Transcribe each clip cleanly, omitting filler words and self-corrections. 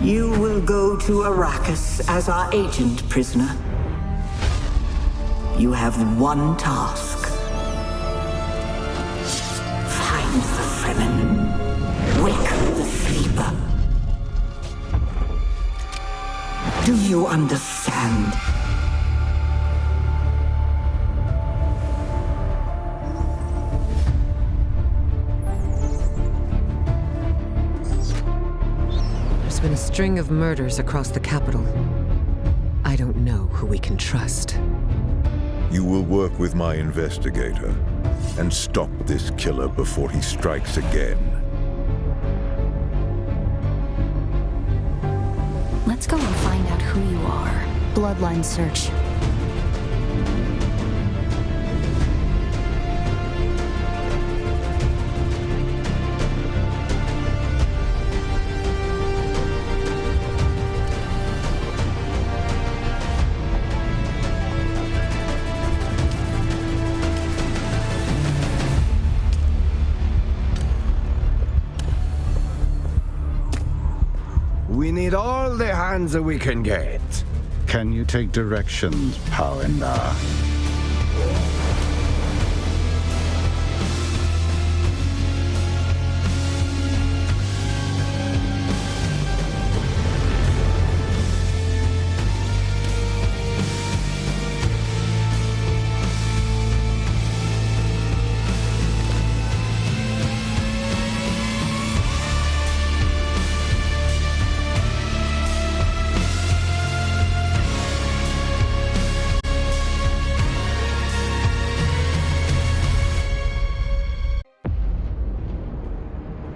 You will go to Arrakis as our agent, prisoner. You have one task. Find the Fremen. Wake the sleeper. Do you understand? There's been a string of murders across the capital. I don't know who we can trust. You will work with my investigator and stop this killer before he strikes again. Let's go and find out who you are. Bloodline search. We need all the hands that we can get. Can you take directions, Pawenda?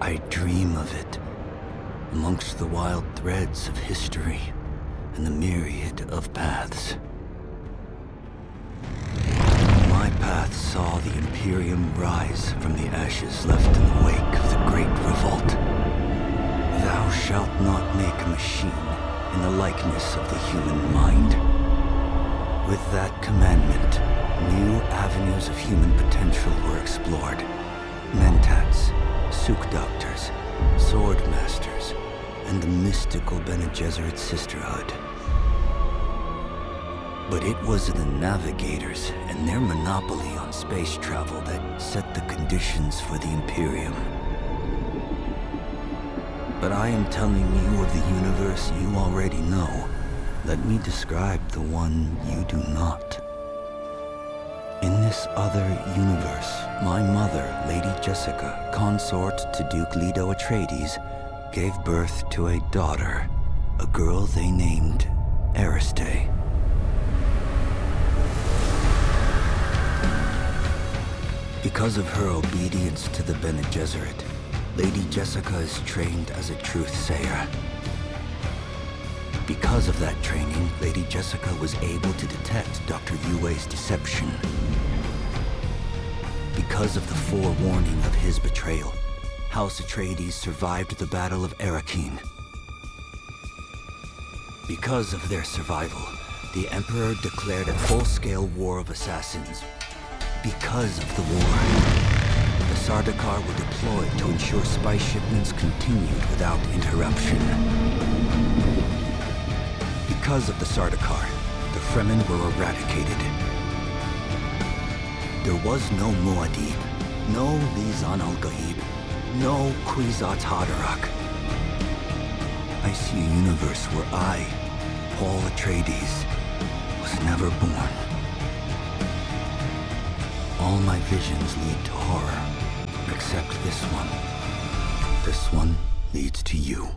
I dream of it, amongst the wild threads of history and the myriad of paths. My path saw the Imperium rise from the ashes left in the wake of the Great Revolt. Thou shalt not make a machine in the likeness of the human mind. With that commandment, new avenues of human potential were explored. Mentats, Suk Doctors, Sword Masters, and the mystical Bene Gesserit Sisterhood. But it was the Navigators and their monopoly on space travel that set the conditions for the Imperium. But I am telling you of the universe you already know. Let me describe the one you do not. In this other universe, my mother, Lady Jessica, consort to Duke Leto Atreides, gave birth to a daughter, a girl they named Ariste. Because of her obedience to the Bene Gesserit, Lady Jessica is trained as a truth-sayer. Because of that training, Lady Jessica was able to detect Dr. Yue's deception. Because of the forewarning of his betrayal, House Atreides survived the Battle of Arrakeen. Because of their survival, the Emperor declared a full-scale war of assassins. Because of the war, the Sardaukar were deployed to ensure spice shipments continued without interruption. Because of the Sardaukar, the Fremen were eradicated. There was no Muad'Dib, no Lisan al-Gaib, no Kwisatz Haderach. I see a universe where I, Paul Atreides, was never born. All my visions lead to horror, except this one. This one leads to you.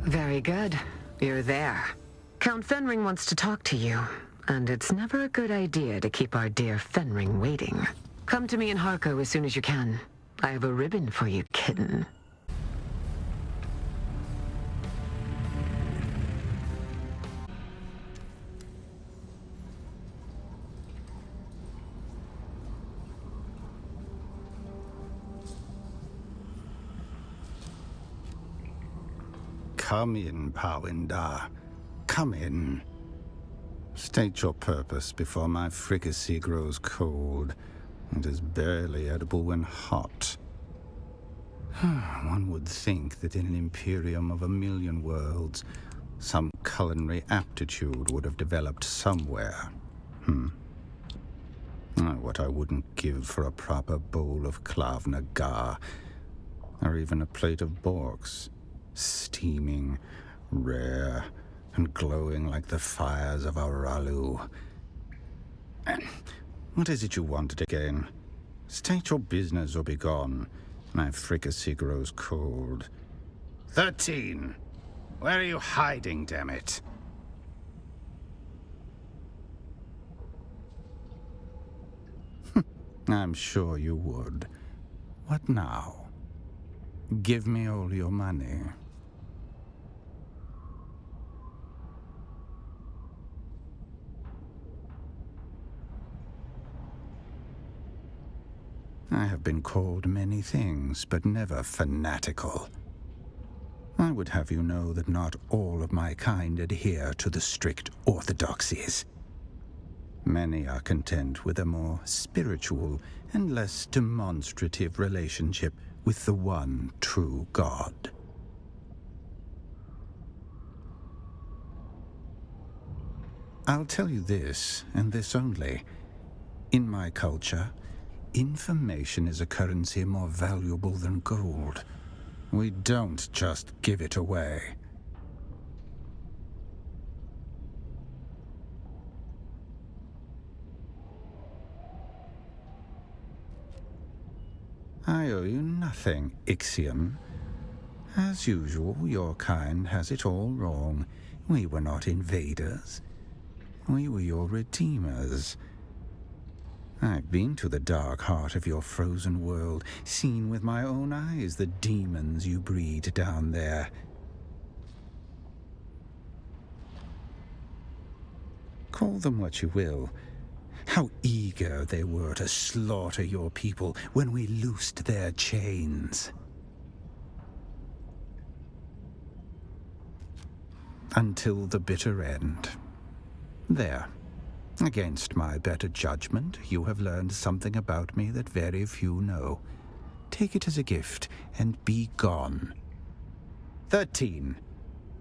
Very good. You're there. Count Fenring wants to talk to you, and it's never a good idea to keep our dear Fenring waiting. Come to me in Harko as soon as you can. I have a ribbon for you, kitten. Come in, Pawindar. Come in. State your purpose before my fricassee grows cold. It is barely edible when hot. One would think that in an imperium of 1,000,000 worlds, some culinary aptitude would have developed somewhere. What I wouldn't give for a proper bowl of Klavna Gar, or even a plate of Borks, steaming, rare, and glowing like the fires of Aralu. What is it you wanted again? State your business or be gone. My fricassee grows cold. 13! Where are you hiding, damn it? I'm sure you would. What now? Give me all your money. I have been called many things, but never fanatical. I would have you know that not all of my kind adhere to the strict orthodoxies. Many are content with a more spiritual and less demonstrative relationship with the one true God. I'll tell you this, and this only. In my culture, information is a currency more valuable than gold. We don't just give it away. I owe you nothing, Ixion. As usual, your kind has it all wrong. We were not invaders. We were your redeemers. I've been to the dark heart of your frozen world, seen with my own eyes the demons you breed down there. Call them what you will. How eager they were to slaughter your people when we loosed their chains. Until the bitter end. There. Against my better judgment, you have learned something about me that very few know. Take it as a gift, and be gone. 13.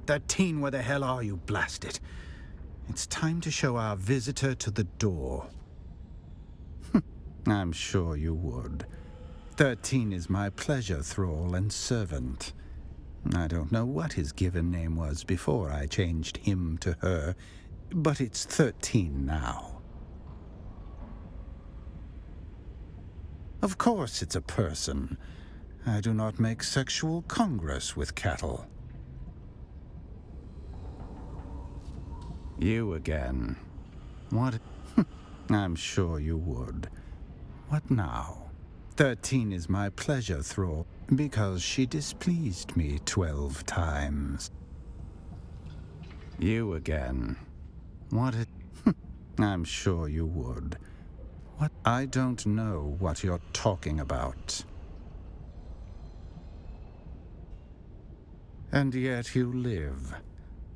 13, where the hell are you, blast it? It's time to show our visitor to the door. I'm sure you would. 13 is my pleasure thrall and servant. I don't know what his given name was before I changed him to her, but it's 13 now. Of course it's a person. I do not make sexual congress with cattle. You again. What? I'm sure you would. What now? 13 is my pleasure thrall, because she displeased me 12 times. You again. What? I'm sure you would. What? I don't know what you're talking about. And yet you live.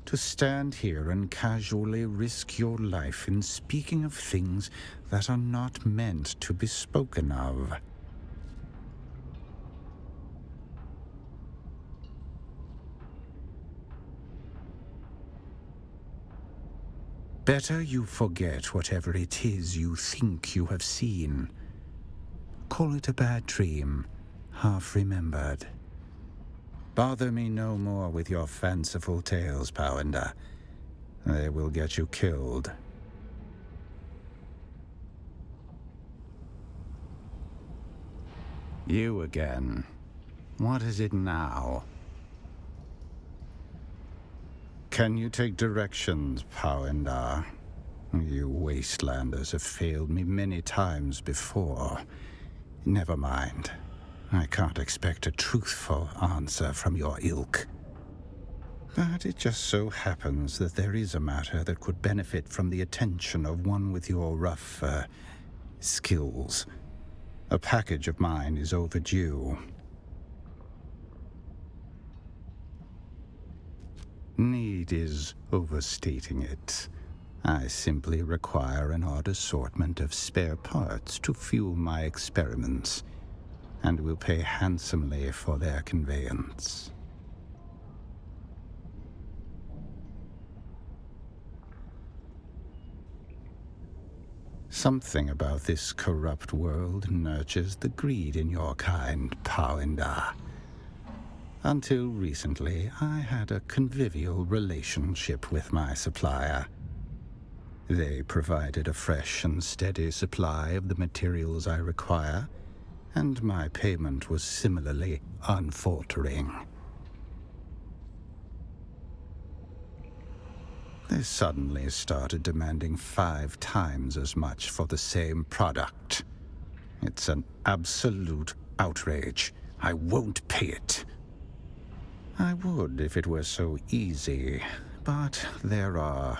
To stand here and casually risk your life in speaking of things that are not meant to be spoken of. Better you forget whatever it is you think you have seen. Call it a bad dream, half remembered. Bother me no more with your fanciful tales, Pawindar. They will get you killed. You again. What is it now? Can you take directions, Powendar? You wastelanders have failed me many times before. Never mind. I can't expect a truthful answer from your ilk. But it just so happens that there is a matter that could benefit from the attention of one with your rough, skills. A package of mine is overdue. Need is overstating it. I simply require an odd assortment of spare parts to fuel my experiments, and will pay handsomely for their conveyance. Something about this corrupt world nurtures the greed in your kind, Powendar. Until recently, I had a convivial relationship with my supplier. They provided a fresh and steady supply of the materials I require, and my payment was similarly unfaltering. They suddenly started demanding 5 times as much for the same product. It's an absolute outrage. I won't pay it. I would if it were so easy, but there are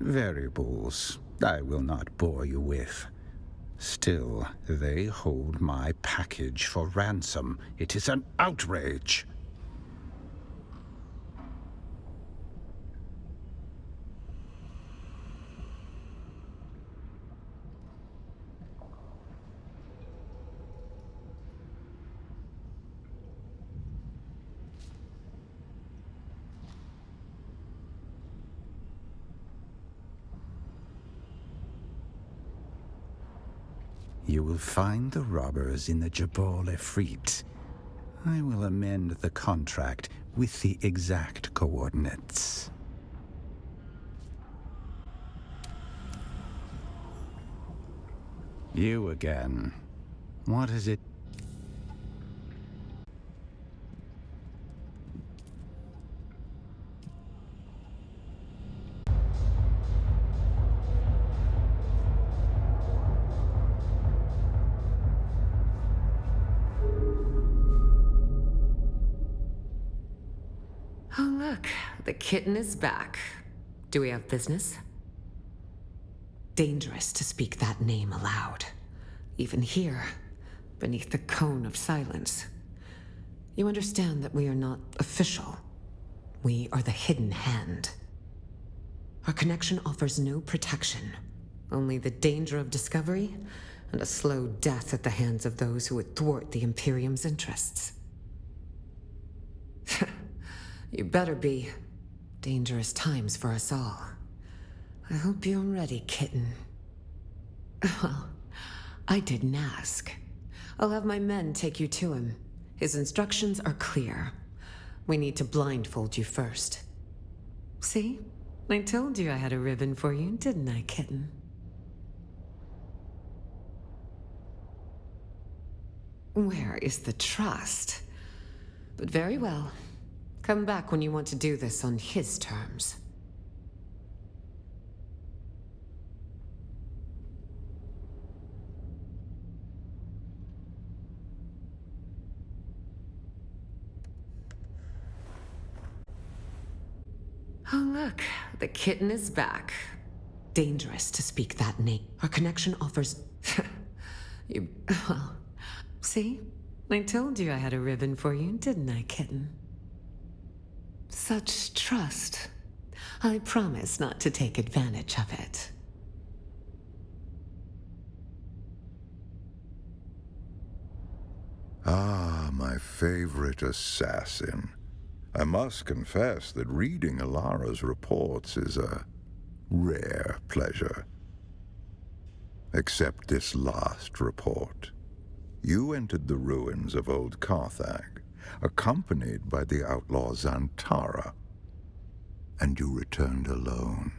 variables I will not bore you with. Still, they hold my package for ransom. It is an outrage. You will find the robbers in the Jabal Efreet. I will amend the contract with the exact coordinates. You again. What is it? Oh, look, the kitten is back. Do we have business? Dangerous to speak that name aloud. Even here, beneath the cone of silence. You understand that we are not official. We are the hidden hand. Our connection offers no protection, only the danger of discovery and a slow death at the hands of those who would thwart the Imperium's interests. You better be. Dangerous times for us all. I hope you're ready, kitten. Well, I didn't ask. I'll have my men take you to him. His instructions are clear. We need to blindfold you first. See? I told you I had a ribbon for you, didn't I, kitten? Where is the trust? But very well. Come back when you want to do this on his terms. Oh, look, the kitten is back. Dangerous to speak that name. Our connection offers... Well, see? I told you I had a ribbon for you, didn't I, kitten? Such trust. I promise not to take advantage of it. Ah, my favorite assassin. I must confess that reading Alara's reports is a rare pleasure. Except this last report. You entered the ruins of old Carthage, accompanied by the outlaw Zantara, and you returned alone.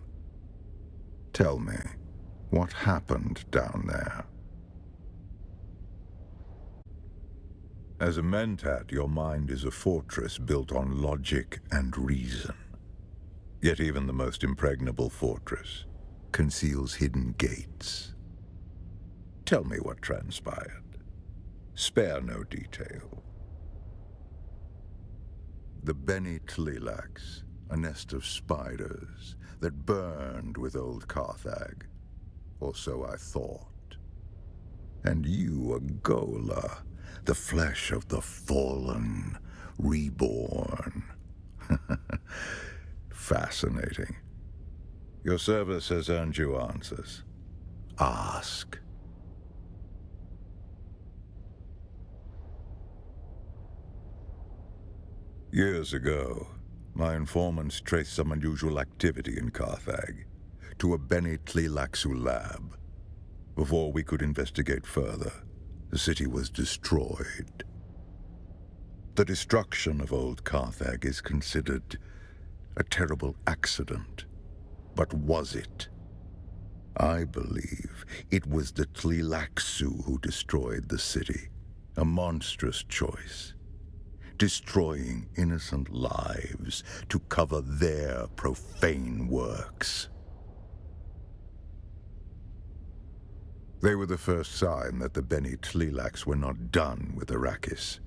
Tell me, what happened down there? As a mentat, your mind is a fortress built on logic and reason. Yet even the most impregnable fortress conceals hidden gates. Tell me what transpired. Spare no detail. The Bene Tleilax, a nest of spiders that burned with old Carthag. Or so I thought. And you, a Gola, the flesh of the fallen, reborn. Fascinating. Your service has earned you answers. Ask. Years ago, my informants traced some unusual activity in Carthag to a Bene Tleilaxu lab. Before we could investigate further, the city was destroyed. The destruction of old Carthag is considered a terrible accident. But was it? I believe it was the Tleilaxu who destroyed the city. A monstrous choice. Destroying innocent lives to cover their profane works. They were the first sign that the Bene Tleilax were not done with Arrakis.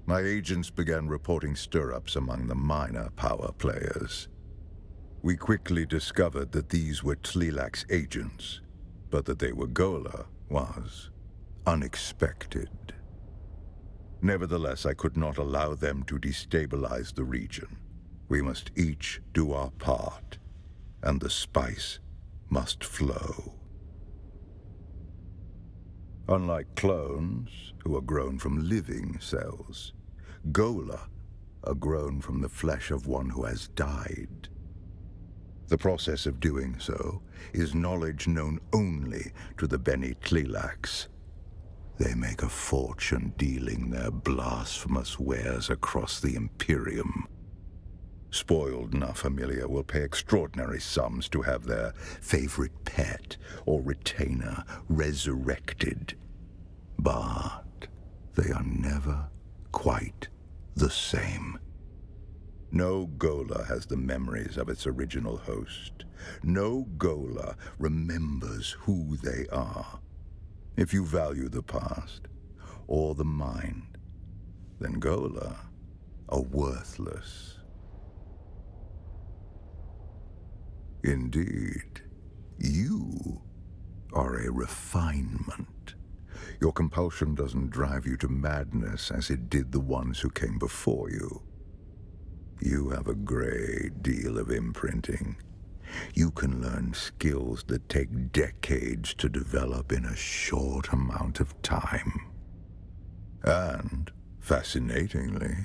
My agents began reporting stir-ups among the minor power players. We quickly discovered that these were Tleilax agents, but that they were Gola was unexpected. Nevertheless, I could not allow them to destabilize the region. We must each do our part, and the spice must flow. Unlike clones, who are grown from living cells, Gola are grown from the flesh of one who has died. The process of doing so is knowledge known only to the Bene Tleilax. They make a fortune dealing their blasphemous wares across the Imperium. Spoiled Na Familia will pay extraordinary sums to have their favorite pet or retainer resurrected. But they are never quite the same. No Gola has the memories of its original host. No Gola remembers who they are. If you value the past, or the mind, then Gola are worthless. Indeed, you are a refinement. Your compulsion doesn't drive you to madness as it did the ones who came before you. You have a great deal of imprinting. You can learn skills that take decades to develop in a short amount of time. And, fascinatingly,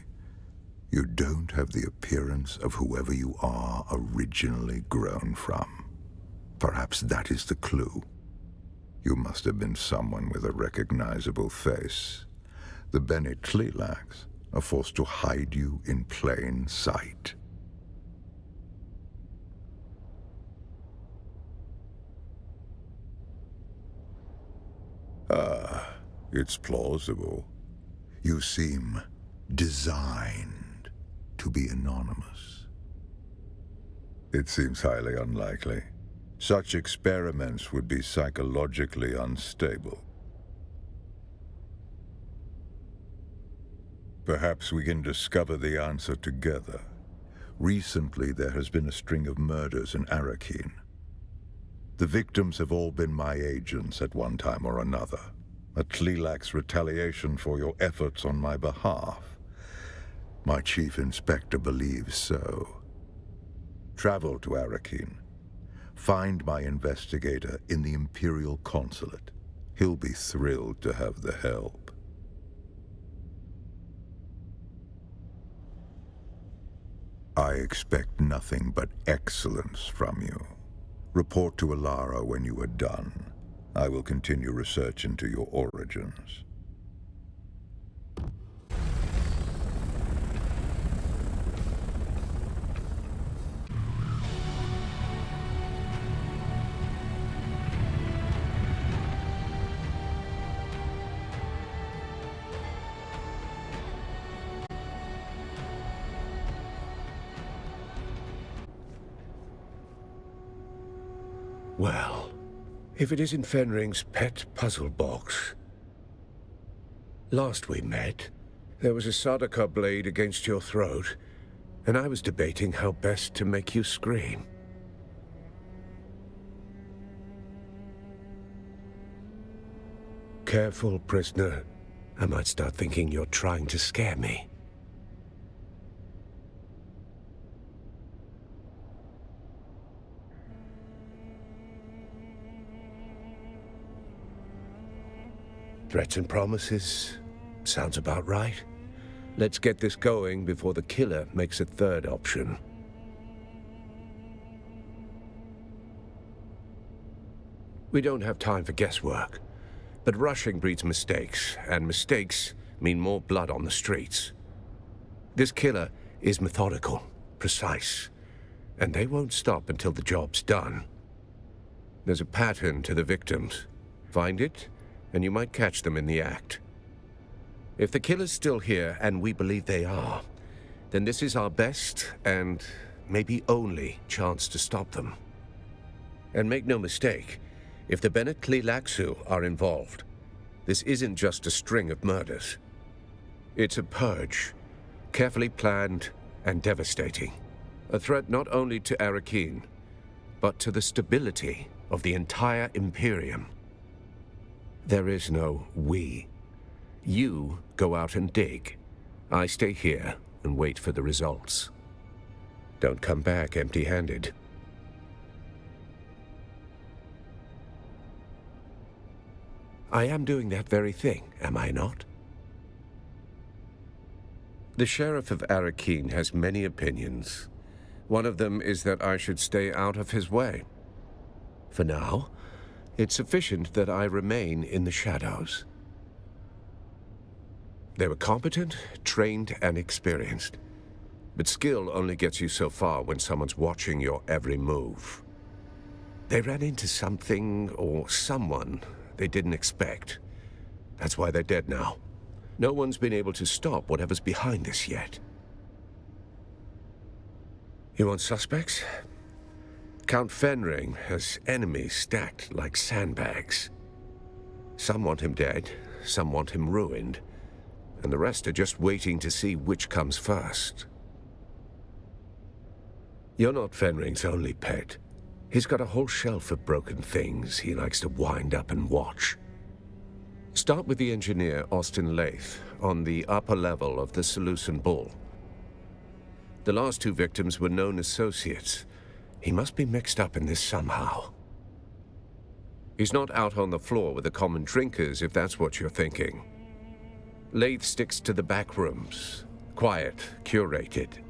you don't have the appearance of whoever you are originally grown from. Perhaps that is the clue. You must have been someone with a recognizable face. The Bene Tleilax are forced to hide you in plain sight. It's plausible. You seem designed to be anonymous. It seems highly unlikely. Such experiments would be psychologically unstable. Perhaps we can discover the answer together. Recently, there has been a string of murders in Arrakeen. The victims have all been my agents at one time or another. A Tleilax retaliation for your efforts on my behalf. My chief inspector believes so. Travel to Arrakeen. Find my investigator in the Imperial Consulate. He'll be thrilled to have the help. I expect nothing but excellence from you. Report to Alara when you are done. I will continue research into your origins. Well, if it isn't Fenring's pet puzzle box. Last we met, there was a Sardaukar blade against your throat, and I was debating how best to make you scream. Careful, prisoner. I might start thinking you're trying to scare me. Threats and promises. Sounds about right. Let's get this going before the killer makes a third option. We don't have time for guesswork. But rushing breeds mistakes, and mistakes mean more blood on the streets. This killer is methodical, precise, and they won't stop until the job's done. There's a pattern to the victims. Find it, and you might catch them in the act. If the killer's still here, and we believe they are, then this is our best, and maybe only, chance to stop them. And make no mistake, if the Bennett Tleilaxu are involved, this isn't just a string of murders. It's a purge, carefully planned and devastating. A threat not only to Arrakeen, but to the stability of the entire Imperium. There is no we. You go out and dig. I stay here and wait for the results. Don't come back empty-handed. I am doing that very thing, am I not? The Sheriff of Arrakeen has many opinions. One of them is that I should stay out of his way. For now, it's sufficient that I remain in the shadows. They were competent, trained, and experienced. But skill only gets you so far when someone's watching your every move. They ran into something or someone they didn't expect. That's why they're dead now. No one's been able to stop whatever's behind this yet. You want suspects? Count Fenring has enemies stacked like sandbags. Some want him dead, some want him ruined, and the rest are just waiting to see which comes first. You're not Fenring's only pet. He's got a whole shelf of broken things he likes to wind up and watch. Start with the engineer, Austin Lath, on the upper level of the Seleucid Bull. The last two victims were known associates. He must be mixed up in this somehow. He's not out on the floor with the common drinkers, if that's what you're thinking. Lath sticks to the back rooms, quiet, curated,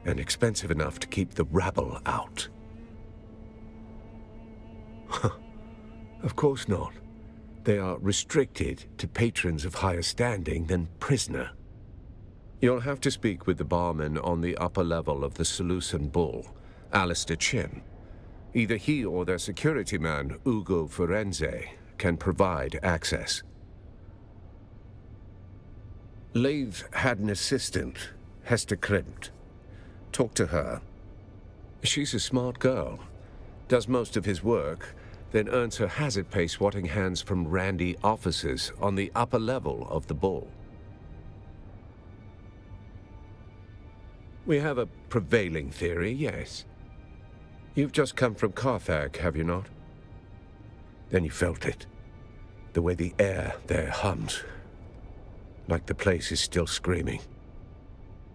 and expensive enough to keep the rabble out. Of course not. They are restricted to patrons of higher standing than prisoner. You'll have to speak with the barman on the upper level of the Seleucid Bull, Alistair Chin. Either he or their security man, Ugo Firenze, can provide access. Lath had an assistant, Hester Krimt. Talk to her. She's a smart girl. Does most of his work, then earns her hazard pay swatting hands from randy officers on the upper level of the Bull. We have a prevailing theory, yes. You've just come from Carthag, have you not? Then you felt it. The way the air there hums. Like the place is still screaming.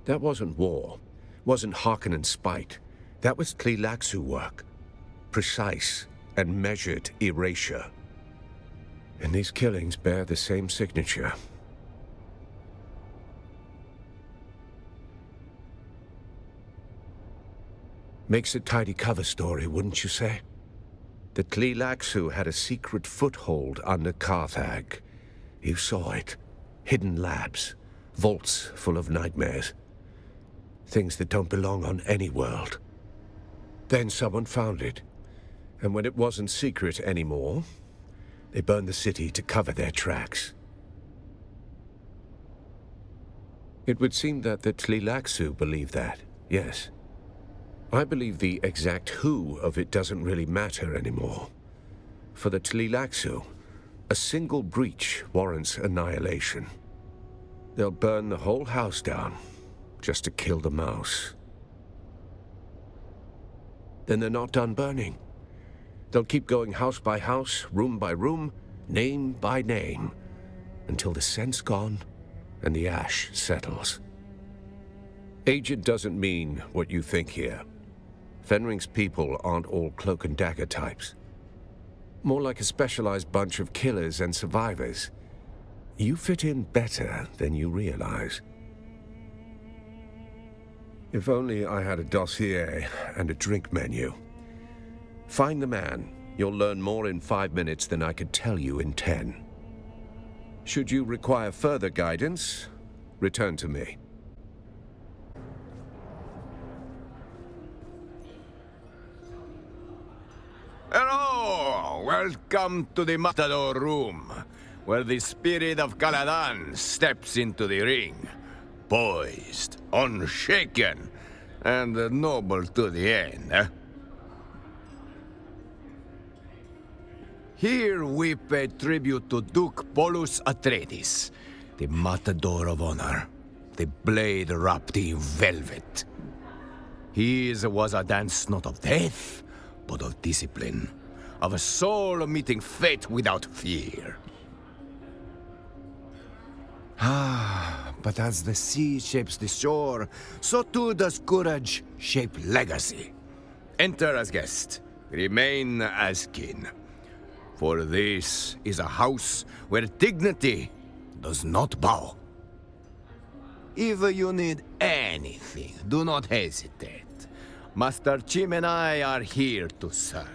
That wasn't war. Wasn't Harkonnen spite. That was Tleilaxu work. Precise and measured erasure. And these killings bear the same signature. Makes a tidy cover story, wouldn't you say? The Tleilaxu had a secret foothold under Carthag. You saw it. Hidden labs. Vaults full of nightmares. Things that don't belong on any world. Then someone found it. And when it wasn't secret anymore, they burned the city to cover their tracks. It would seem that the Tleilaxu believe that, yes. I believe the exact who of it doesn't really matter anymore. For the Tlilaxu, a single breach warrants annihilation. They'll burn the whole house down just to kill the mouse. Then they're not done burning. They'll keep going house by house, room by room, name by name, until the scent's gone and the ash settles. Agent doesn't mean what you think here. Fenring's people aren't all cloak and dagger types. More like a specialized bunch of killers and survivors. You fit in better than you realize. If only I had a dossier and a drink menu. Find the man. You'll learn more in 5 minutes than I could tell you in 10. Should you require further guidance, return to me. Hello! Welcome to the Matador Room, where the spirit of Caladan steps into the ring, poised, unshaken, and noble to the end. Here we pay tribute to Duke Polus Atreides, the Matador of Honor, the blade wrapped in velvet. His was a dance not of death, but of discipline, of a soul meeting fate without fear. But as the sea shapes the shore, so too does courage shape legacy. Enter as guest, remain as kin. For this is a house where dignity does not bow. If you need anything, do not hesitate. Master Chim and I are here to serve.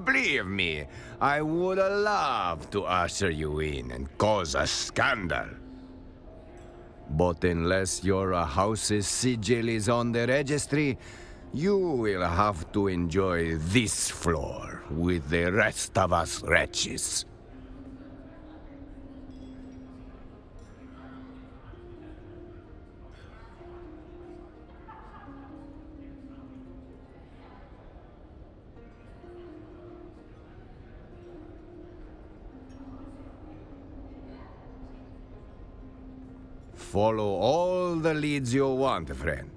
Believe me, I would love to usher you in and cause a scandal. But unless your house's sigil is on the registry, you will have to enjoy this floor with the rest of us wretches. Follow all the leads you want, friend.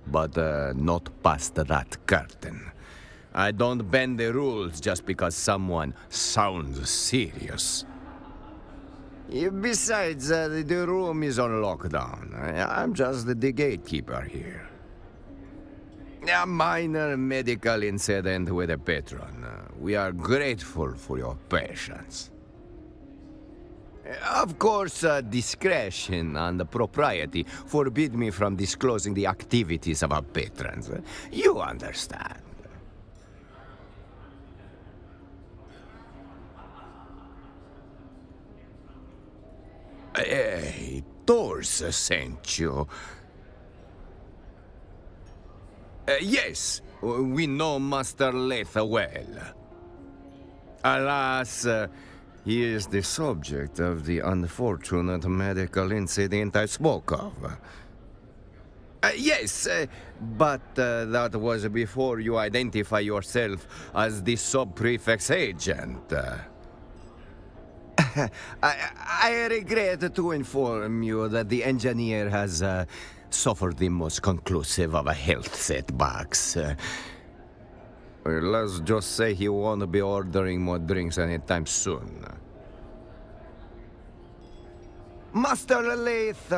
But not past that curtain. I don't bend the rules just because someone sounds serious. Besides, the room is on lockdown. I'm just the gatekeeper here. A minor medical incident with a patron. We are grateful for your patience. Of course, discretion and propriety forbid me from disclosing the activities of our patrons. You understand. Hey, Thors sent you. Yes, we know Master Leith well. Alas, he is the subject of the unfortunate medical incident I spoke of. Yes, but that was before you identify yourself as the sub-prefect's agent. I regret to inform you that the engineer has suffered the most conclusive of health setbacks. Let's just say he won't be ordering more drinks anytime soon. Master Leith,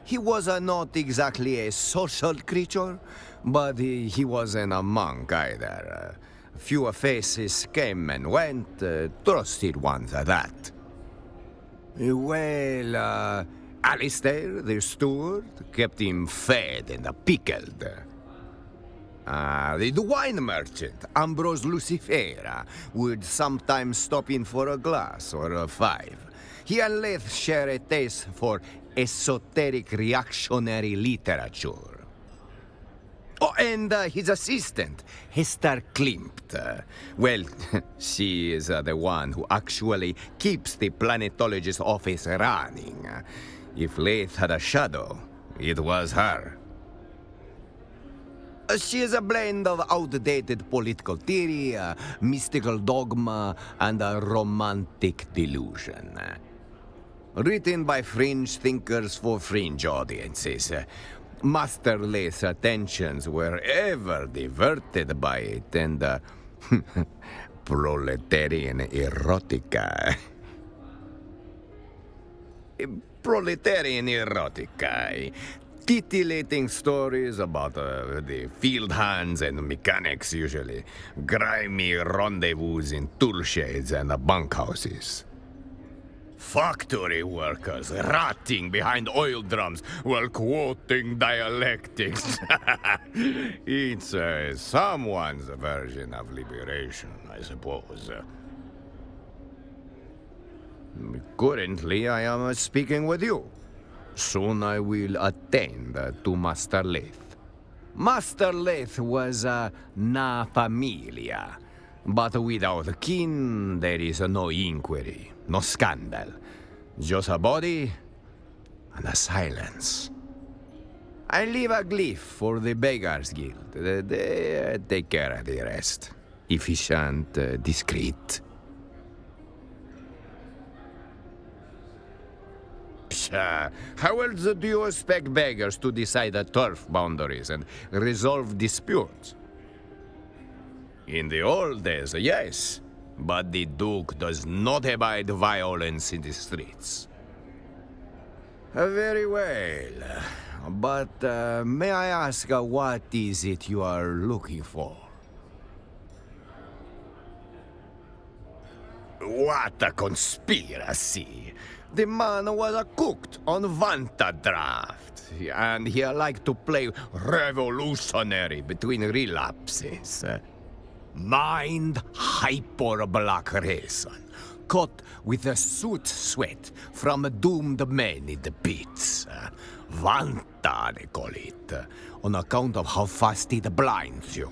he was not exactly a social creature, but he wasn't a monk either. Few faces came and went, trusted ones at that. Well, Alistair, the steward, kept him fed and pickled. The wine merchant, Ambrose Lucifera, would sometimes stop in for a glass or 5. He and Leith share a taste for esoteric reactionary literature. Oh, and his assistant, Hester Klimt. Well, she is the one who actually keeps the planetologist office running. If Leith had a shadow, it was her. She is a blend of outdated political theory, mystical dogma, and a romantic delusion. Written by fringe thinkers for fringe audiences. Master Leith's attentions were ever diverted by it, and proletarian erotica. Proletarian erotica. Titillating stories about the field hands and mechanics, usually. Grimy rendezvous in tool sheds and bunkhouses. Factory workers rotting behind oil drums while quoting dialectics. It's someone's version of liberation, I suppose. Currently, I am speaking with you. Soon I will attend to Master Leith. Master Leith was na familia. But without kin, there is no inquiry, no scandal. Just a body and a silence. I leave a glyph for the Beggars Guild. They take care of the rest. Efficient, discreet. How else do you expect beggars to decide the turf boundaries and resolve disputes? In the old days, yes, but the Duke does not abide violence in the streets. Very well, but may I ask what is it you are looking for? What a conspiracy! The man was cooked on Vanta draft, and he liked to play revolutionary between relapses. Mind hyper-black reason, cut with a soot sweat from doomed men in the pits. Vanta, they call it, on account of how fast it blinds you.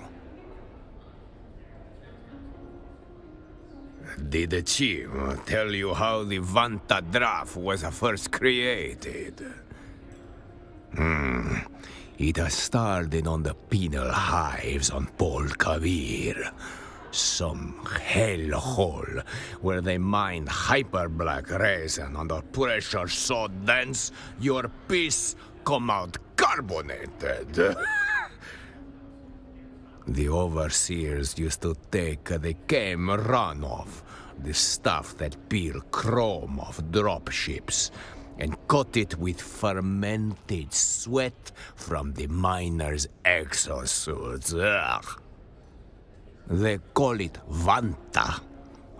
Did the chief tell you how the Vanta draft was first created? It started on the penal hives on Pol Kavir. Some hellhole where they mined hyper-black resin under pressure so dense your piss come out carbonated. The overseers used to take the chem runoff, the stuff that peel chrome off dropships, and cut it with fermented sweat from the miners' exosuits. Ugh. They call it Vanta,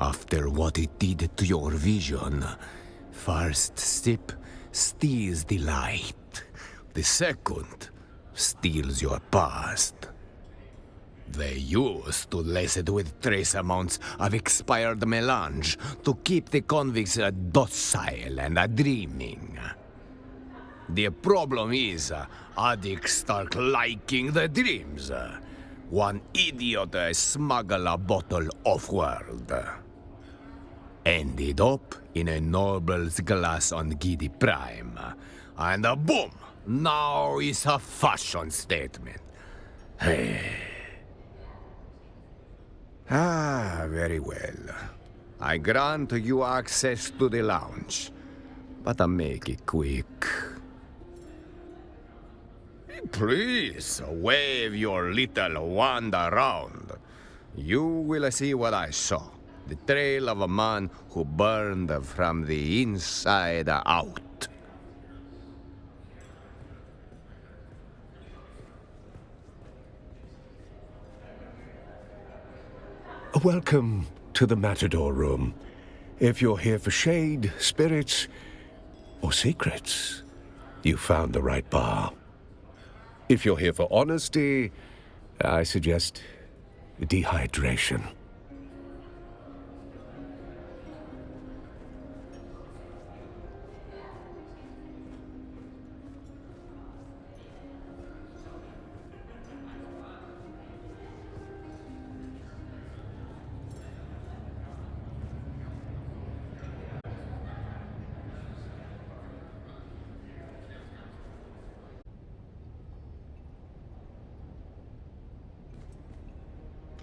after what it did to your vision. First sip steals the light. The second steals your past. They used to lace it with trace amounts of expired melange to keep the convicts docile and dreaming. The problem is, addicts start liking the dreams. One idiot smuggled a bottle off-world. Ended up in a noble's glass on Giddy Prime. And boom! Now it's a fashion statement. Very well. I grant you access to the lounge, but I make it quick. Please, wave your little wand around. You will see what I saw. The trail of a man who burned from the inside out. Welcome to the Matador Room. If you're here for shade, spirits, or secrets, you found the right bar. If you're here for honesty, I suggest dehydration.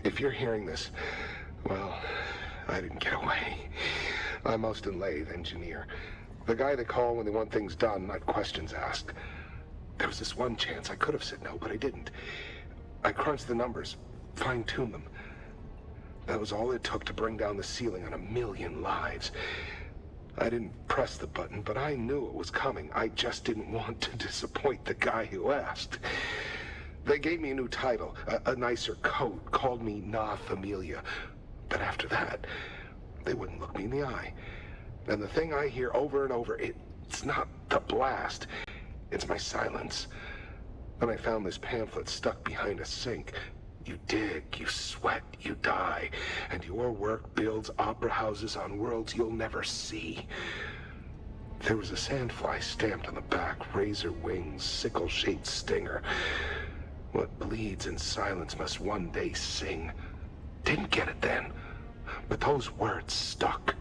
If you're hearing this, well, I didn't get away. I'm Austin Lathe, engineer. The guy they call when they want things done, not questions asked. There was this one chance I could have said no, but I didn't. I crunched the numbers, fine-tuned them. That was all it took to bring down the ceiling on 1,000,000 lives. I didn't press the button, but I knew it was coming. I just didn't want to disappoint the guy who asked. They gave me a new title, a nicer coat, called me Na Familia. But after that, they wouldn't look me in the eye. And the thing I hear over and over, it's not the blast, it's my silence. When I found this pamphlet stuck behind a sink, you dig, you sweat, you die, and your work builds opera houses on worlds you'll never see. There was a sandfly stamped on the back, razor wings, sickle-shaped stinger. What bleeds in silence must one day sing. Didn't get it then, but those words stuck.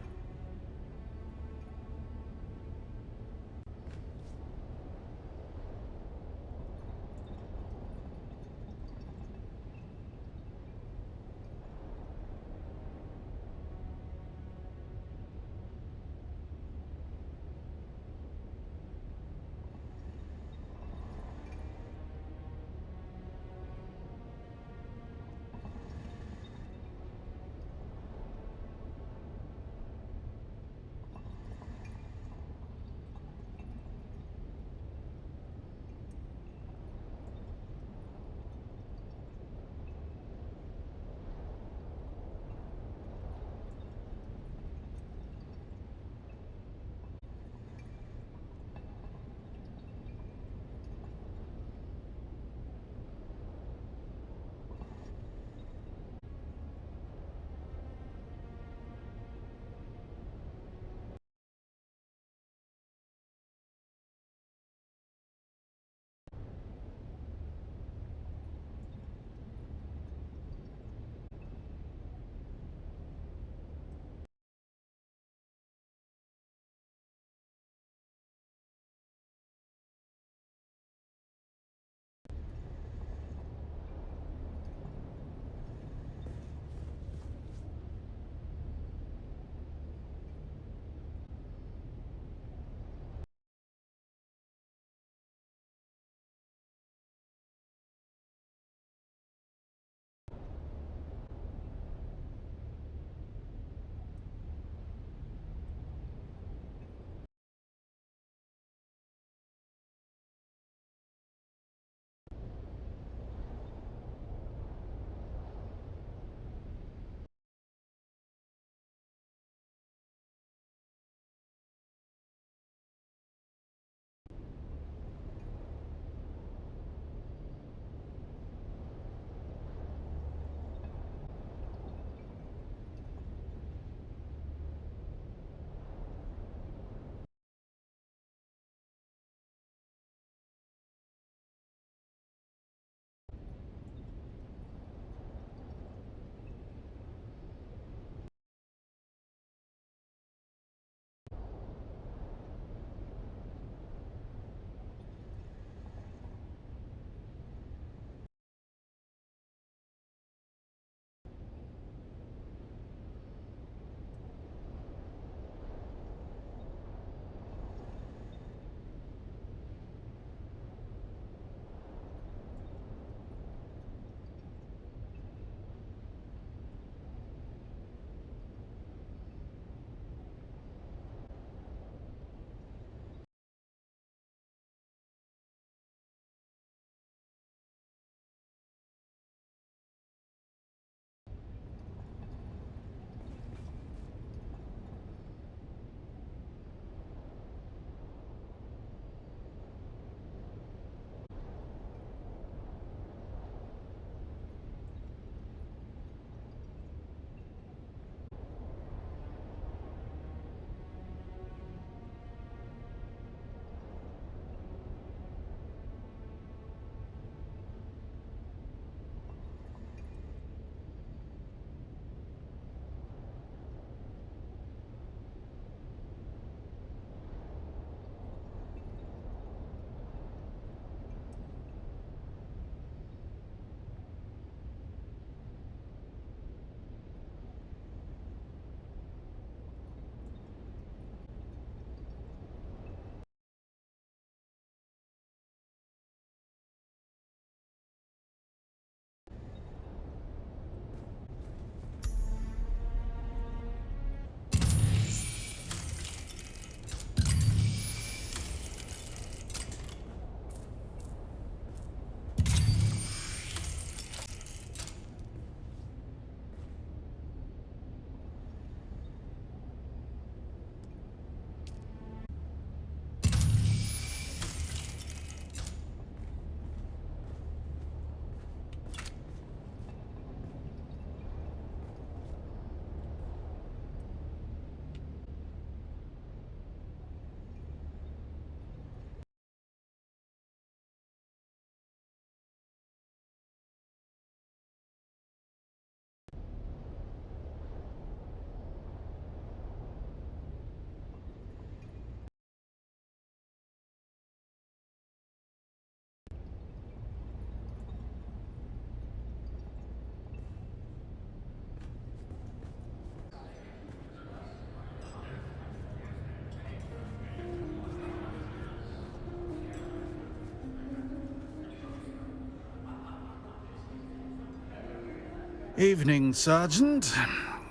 Evening, Sergeant.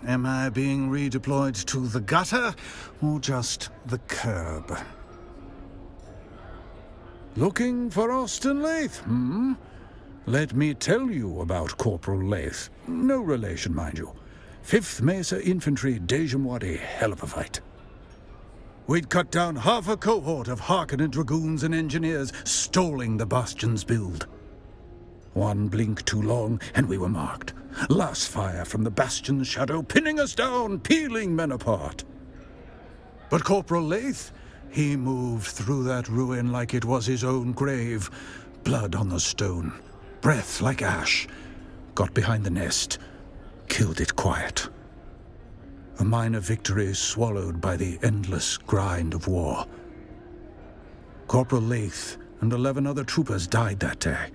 Am I being redeployed to the gutter, or just the curb? Looking for Austin Lathe, hmm? Let me tell you about Corporal Lathe. No relation, mind you. 5th Mesa Infantry, Dejamwadi, hell of a fight. We'd cut down half a cohort of Harkonnen dragoons and engineers, stalling the Bastion's build. One blink too long, and we were marked. Last fire from the Bastion's shadow, pinning us down, peeling men apart. But Corporal Lathe, he moved through that ruin like it was his own grave. Blood on the stone, breath like ash. Got behind the nest, killed it quiet. A minor victory swallowed by the endless grind of war. Corporal Lathe and 11 other troopers died that day.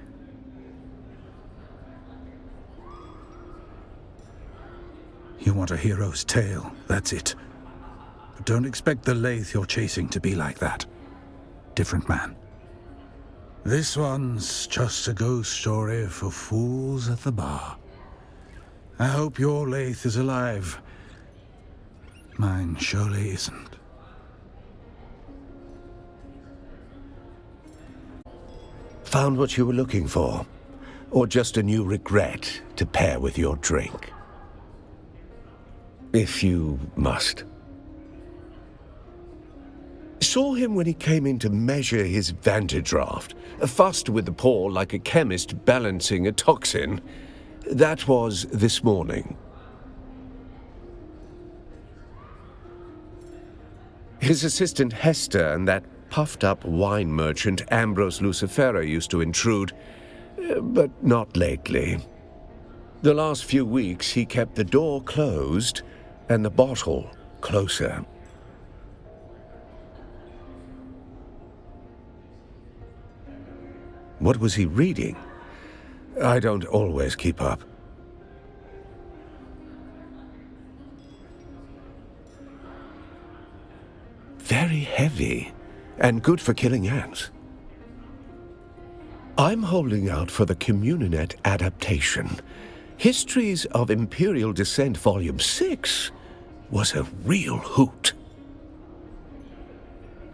You want a hero's tale, that's it. But don't expect the Lathe you're chasing to be like that. Different man. This one's just a ghost story for fools at the bar. I hope your Lathe is alive. Mine surely isn't. Found what you were looking for? Or just a new regret to pair with your drink? If you must. Saw him when he came in to measure his vantage raft, fussed with the paw like a chemist balancing a toxin. That was this morning. His assistant Hester and that puffed-up wine merchant Ambrose Lucifera used to intrude, but not lately. The last few weeks he kept the door closed and the bottle closer. What was he reading? I don't always keep up. Very heavy, and good for killing ants. I'm holding out for the Communinet adaptation. Histories of Imperial Descent Volume 6 was a real hoot.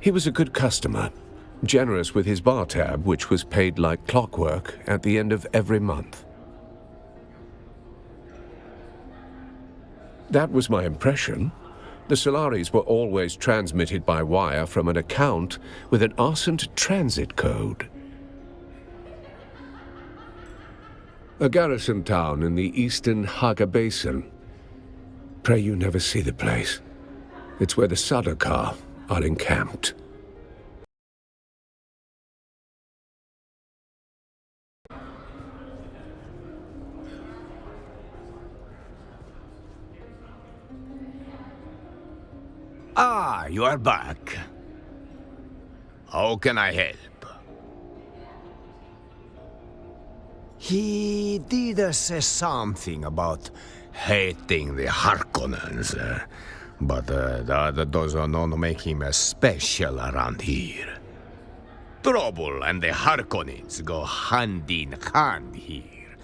He was a good customer, generous with his bar tab, which was paid like clockwork at the end of every month. That was my impression. The Solaris were always transmitted by wire from an account with an Arsent transit code. A garrison town in the eastern Haga Basin. Pray you never see the place. It's where the Sardaukar are encamped. Ah, you are back. How can I help? He did say something about hating the Harkonnens, but that does not make him special around here. Trouble and the Harkonnens go hand in hand here.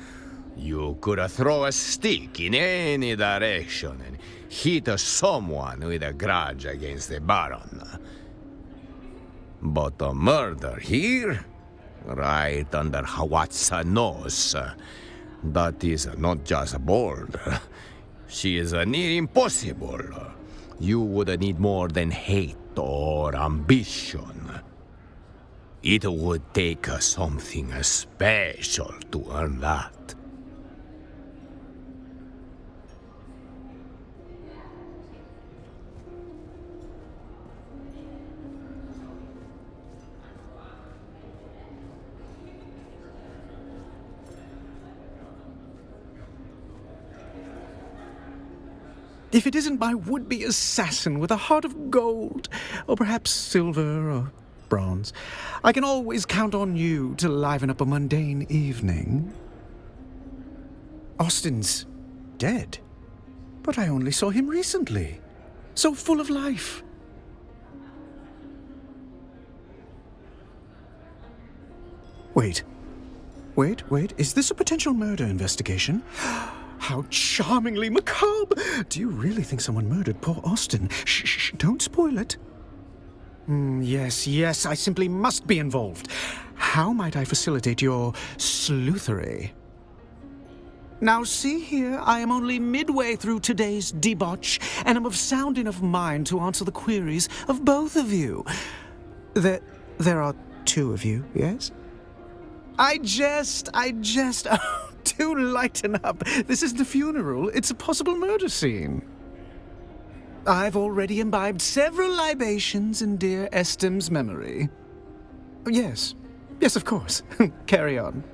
You could throw a stick in any direction and hit someone with a grudge against the Baron. But a murder here? Right under Hawat's nose. That is not just bold. She is near impossible. You would need more than hate or ambition. It would take something special to earn that. If it isn't my would-be assassin with a heart of gold, or perhaps silver or bronze, I can always count on you to liven up a mundane evening. Austin's dead, but I only saw him recently. So full of life. Wait, is this a potential murder investigation? How charmingly macabre! Do you really think someone murdered poor Austin? Shh, don't spoil it. Yes, I simply must be involved. How might I facilitate your sleuthery? Now see here, I am only midway through today's debauch, and am of sound enough mind to answer the queries of both of you. There are two of you, yes? I jest. Oh, do lighten up. This isn't a funeral, it's a possible murder scene. I've already imbibed several libations in dear Estim's memory. Yes, of course. Carry on.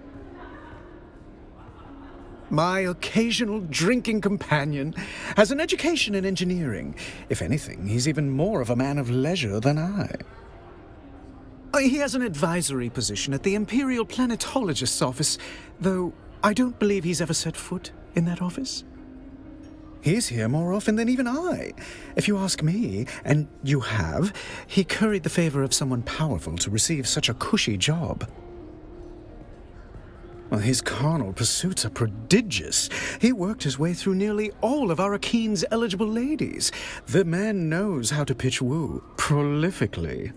My occasional drinking companion has an education in engineering. If anything, he's even more of a man of leisure than I. He has an advisory position at the Imperial Planetologist's office, though I don't believe he's ever set foot in that office. He's here more often than even I. If you ask me, and you have, he curried the favor of someone powerful to receive such a cushy job. Well, his carnal pursuits are prodigious. He worked his way through nearly all of Arakeen's eligible ladies. The man knows how to pitch woo prolifically.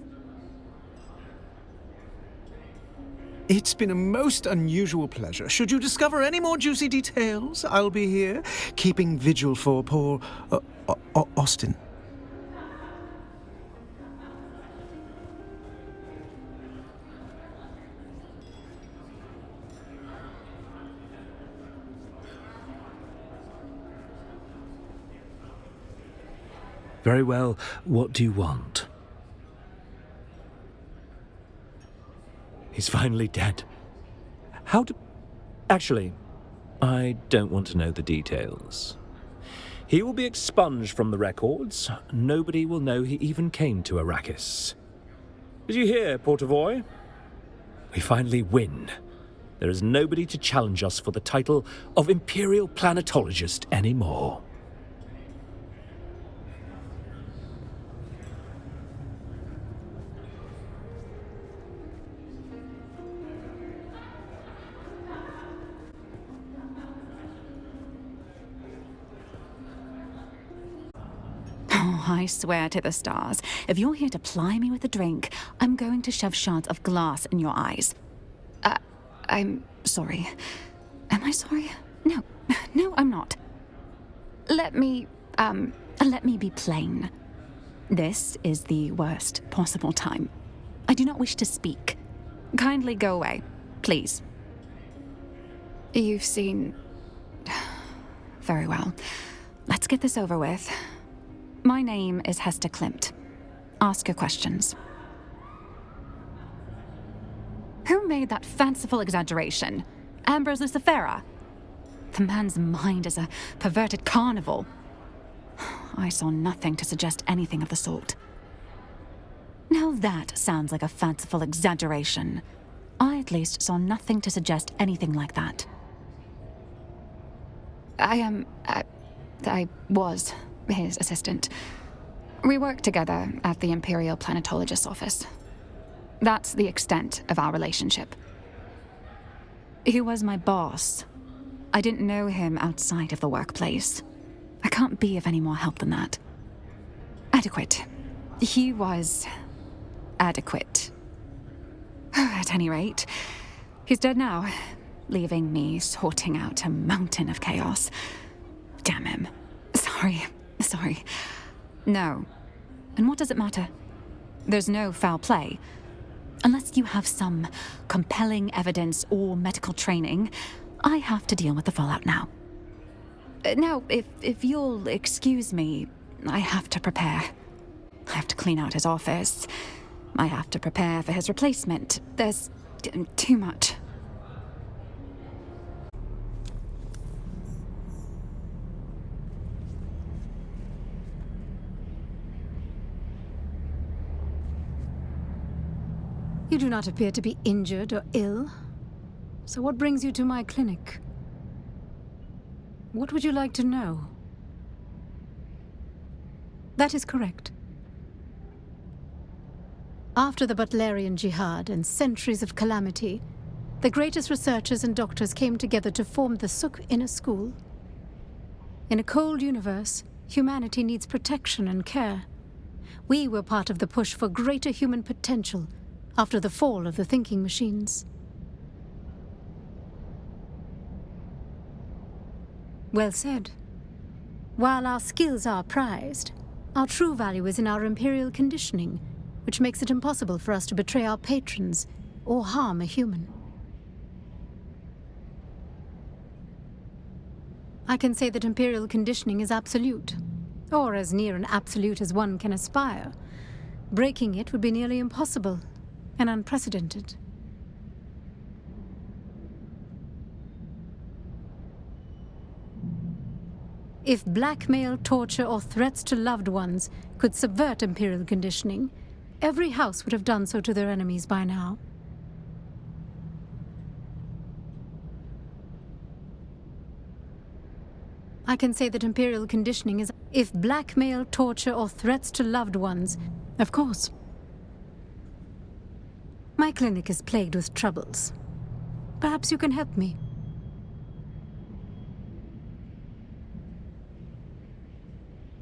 It's been a most unusual pleasure. Should you discover any more juicy details, I'll be here, keeping vigil for poor Austin. Very well. What do you want? He's finally dead. How do... Actually, I don't want to know the details. He will be expunged from the records. Nobody will know he even came to Arrakis. Did you hear, Portavoy? We finally win. There is nobody to challenge us for the title of Imperial Planetologist anymore. I swear to the stars, if you're here to ply me with a drink, I'm going to shove shards of glass in your eyes. I'm sorry. Am I sorry? No, I'm not. Let me be plain. This is the worst possible time. I do not wish to speak. Kindly go away, please. You've seen... Very well. Let's get this over with. My name is Hester Klimt. Ask your questions. Who made that fanciful exaggeration? Ambrose Lucifera? The man's mind is a perverted carnival. I saw nothing to suggest anything of the sort. Now that sounds like a fanciful exaggeration. I at least saw nothing to suggest anything like that. I was his assistant. We worked together at the Imperial Planetologist's office. That's the extent of our relationship. He was my boss. I didn't know him outside of the workplace. I can't be of any more help than that. Adequate. He was... adequate. At any rate, he's dead now, leaving me sorting out a mountain of chaos. Damn him. Sorry. No. And what does it matter? There's no foul play. Unless you have some compelling evidence or medical training, I have to deal with the fallout now. Now, if you'll excuse me, I have to prepare. I have to clean out his office. I have to prepare for his replacement. There's too much. You do not appear to be injured or ill. So what brings you to my clinic? What would you like to know? That is correct. After the Butlerian Jihad and centuries of calamity, the greatest researchers and doctors came together to form the Suk Inner School. In a cold universe, humanity needs protection and care. We were part of the push for greater human potential after the fall of the thinking machines. Well said. While our skills are prized, our true value is in our imperial conditioning, which makes it impossible for us to betray our patrons or harm a human. I can say that imperial conditioning is absolute, or as near an absolute as one can aspire. Breaking it would be nearly impossible and unprecedented. If blackmail, torture, or threats to loved ones could subvert imperial conditioning, every house would have done so to their enemies by now. I can say that imperial conditioning is if blackmail, torture, or threats to loved ones, of course. My clinic is plagued with troubles. Perhaps you can help me.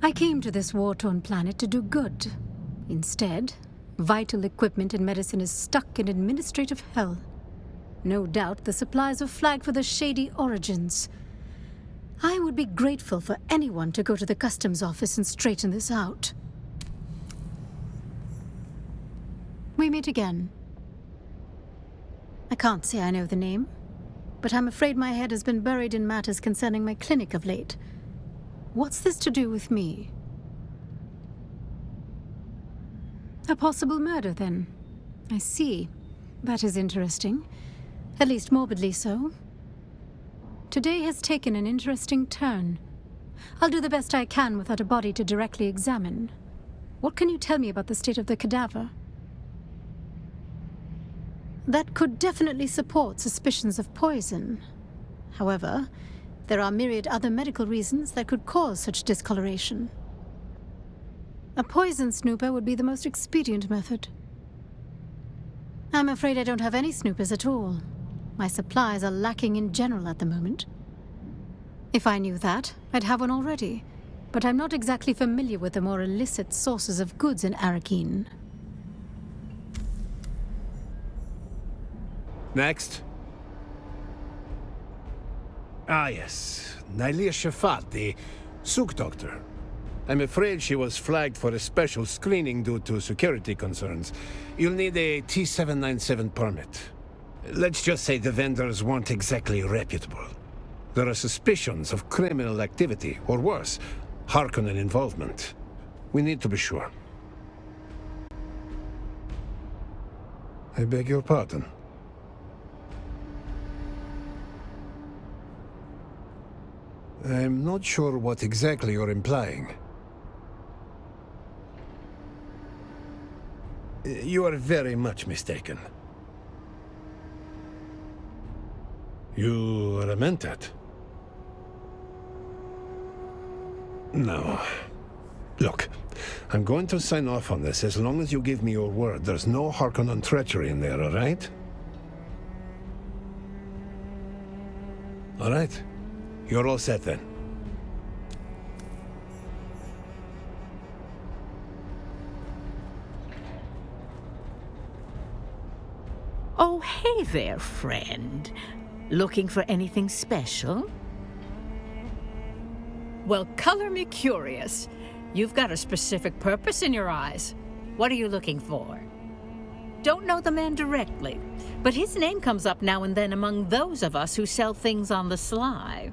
I came to this war-torn planet to do good. Instead, vital equipment and medicine is stuck in administrative hell. No doubt the supplies are flagged for the shady origins. I would be grateful for anyone to go to the customs office and straighten this out. We meet again. I can't say I know the name, but I'm afraid my head has been buried in matters concerning my clinic of late. What's this to do with me? A possible murder, then. I see. That is interesting. At least morbidly so. Today has taken an interesting turn. I'll do the best I can without a body to directly examine. What can you tell me about the state of the cadaver? That could definitely support suspicions of poison. However, there are myriad other medical reasons that could cause such discoloration. A poison snooper would be the most expedient method. I'm afraid I don't have any snoopers at all. My supplies are lacking in general at the moment. If I knew that, I'd have one already. But I'm not exactly familiar with the more illicit sources of goods in Arakeen. Next. Ah, yes. Nailia Shafat, the Souk doctor. I'm afraid she was flagged for a special screening due to security concerns. You'll need a T-797 permit. Let's just say the vendors weren't exactly reputable. There are suspicions of criminal activity, or worse, Harkonnen involvement. We need to be sure. I beg your pardon. I'm not sure what exactly you're implying. You are very much mistaken. You lament that? No. Look, I'm going to sign off on this as long as you give me your word there's no Harkonnen treachery in there, all right? All right. You're all set then. Oh, hey there, friend. Looking for anything special? Well, color me curious. You've got a specific purpose in your eyes. What are you looking for? Don't know the man directly, but his name comes up now and then among those of us who sell things on the sly.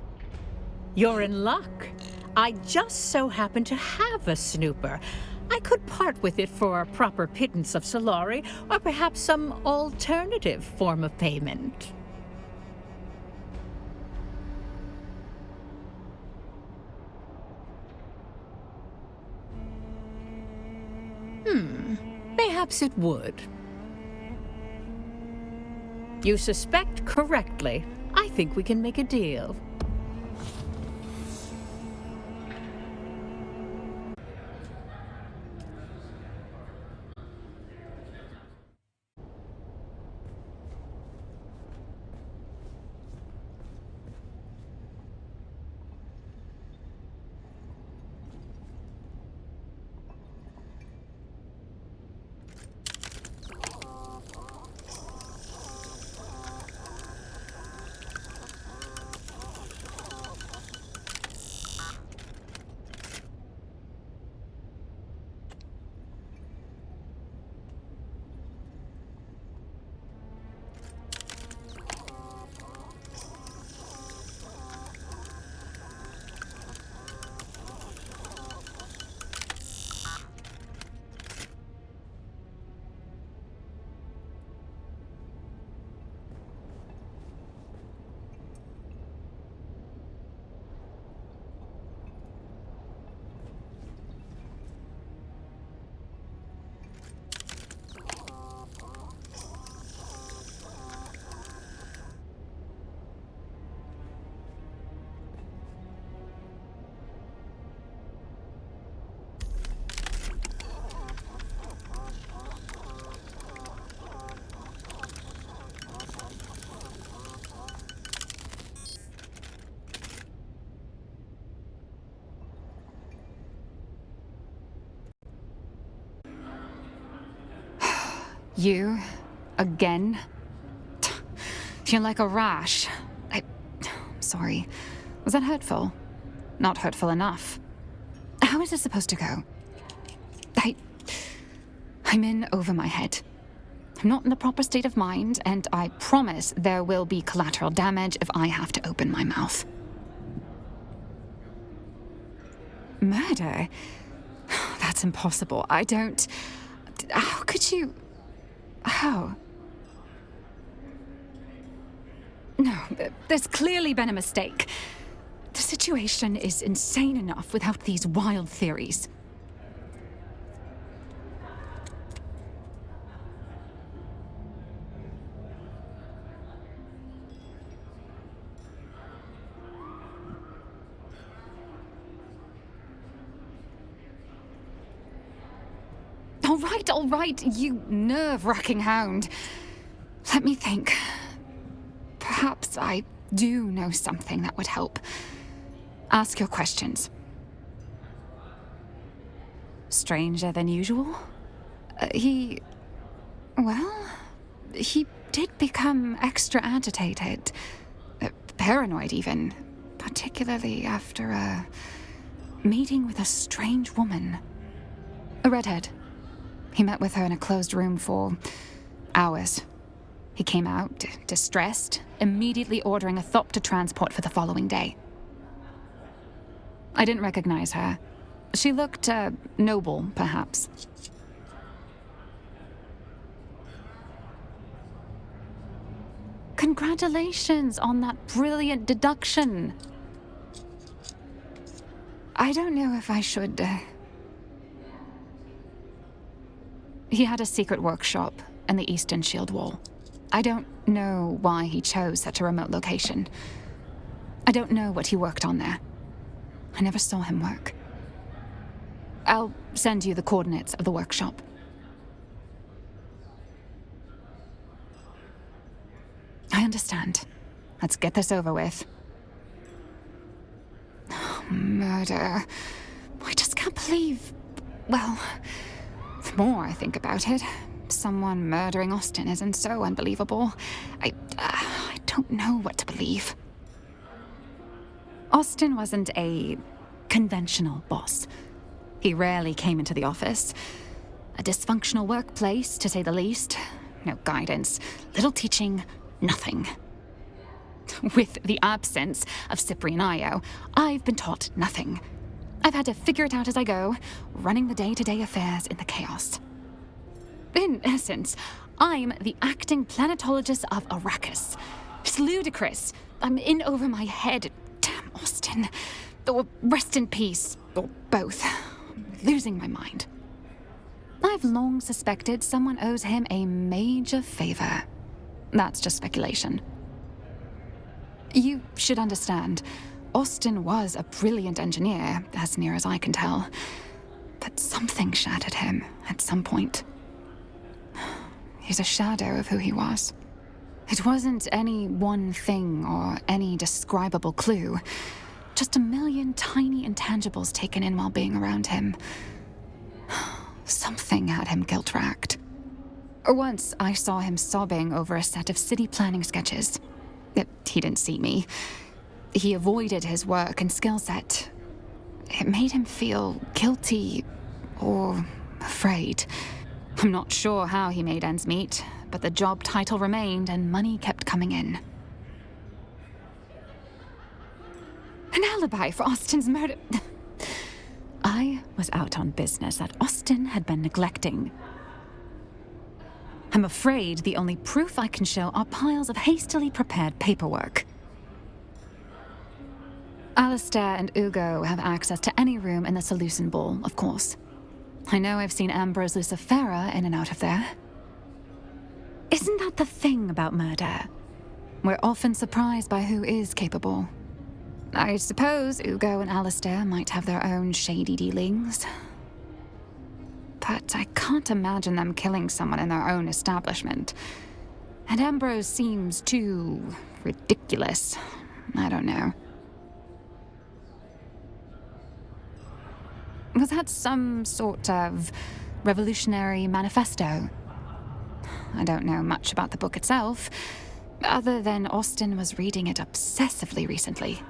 You're in luck. I just so happen to have a snooper. I could part with it for a proper pittance of Solari, or perhaps some alternative form of payment. Perhaps it would. You suspect correctly. I think we can make a deal. You? Again? You're like a rash. Sorry. Was that hurtful? Not hurtful enough. How is this supposed to go? I'm in over my head. I'm not in the proper state of mind, and I promise there will be collateral damage if I have to open my mouth. Murder? That's impossible. I don't... How could you... How? No, there's clearly been a mistake. The situation is insane enough without these wild theories. All right, you nerve-wracking hound. Let me think. Perhaps I do know something that would help. Ask your questions. Stranger than usual? He did become extra agitated. Paranoid, even. Particularly after a meeting with a strange woman. A redhead. He met with her in a closed room for hours. He came out, distressed, immediately ordering a thopter transport for the following day. I didn't recognize her. She looked, noble, perhaps. Congratulations on that brilliant deduction. I don't know if I should... He had a secret workshop in the Eastern Shield Wall. I don't know why he chose such a remote location. I don't know what he worked on there. I never saw him work. I'll send you the coordinates of the workshop. I understand. Let's get this over with. Murder. I just can't believe... Well... The more I think about it, someone murdering Austin isn't so unbelievable. I don't know what to believe. Austin wasn't a conventional boss. He rarely came into the office. A dysfunctional workplace, to say the least. No guidance, little teaching, nothing. With the absence of Cyprian Io, I've been taught nothing. I've had to figure it out as I go, running the day-to-day affairs in the chaos. In essence, I'm the acting planetologist of Arrakis. It's ludicrous. I'm in over my head. Damn Austin. Or rest in peace. Or both. I'm losing my mind. I've long suspected someone owes him a major favor. That's just speculation. You should understand. Austin was a brilliant engineer, as near as I can tell. But something shattered him at some point. He's a shadow of who he was. It wasn't any one thing or any describable clue. Just a million tiny intangibles taken in while being around him. Something had him guilt-racked. Once I saw him sobbing over a set of city planning sketches. He didn't see me. He avoided his work and skill set. It made him feel guilty or afraid. I'm not sure how he made ends meet, but the job title remained and money kept coming in. An alibi for Austin's murder. I was out on business that Austin had been neglecting. I'm afraid the only proof I can show are piles of hastily prepared paperwork. Alistair and Ugo have access to any room in the Seleucid Ball, of course. I know I've seen Ambrose Lucifera in and out of there. Isn't that the thing about murder? We're often surprised by who is capable. I suppose Ugo and Alistair might have their own shady dealings. But I can't imagine them killing someone in their own establishment. And Ambrose seems too ridiculous. I don't know. Was that some sort of revolutionary manifesto? I don't know much about the book itself, other than Austin was reading it obsessively recently.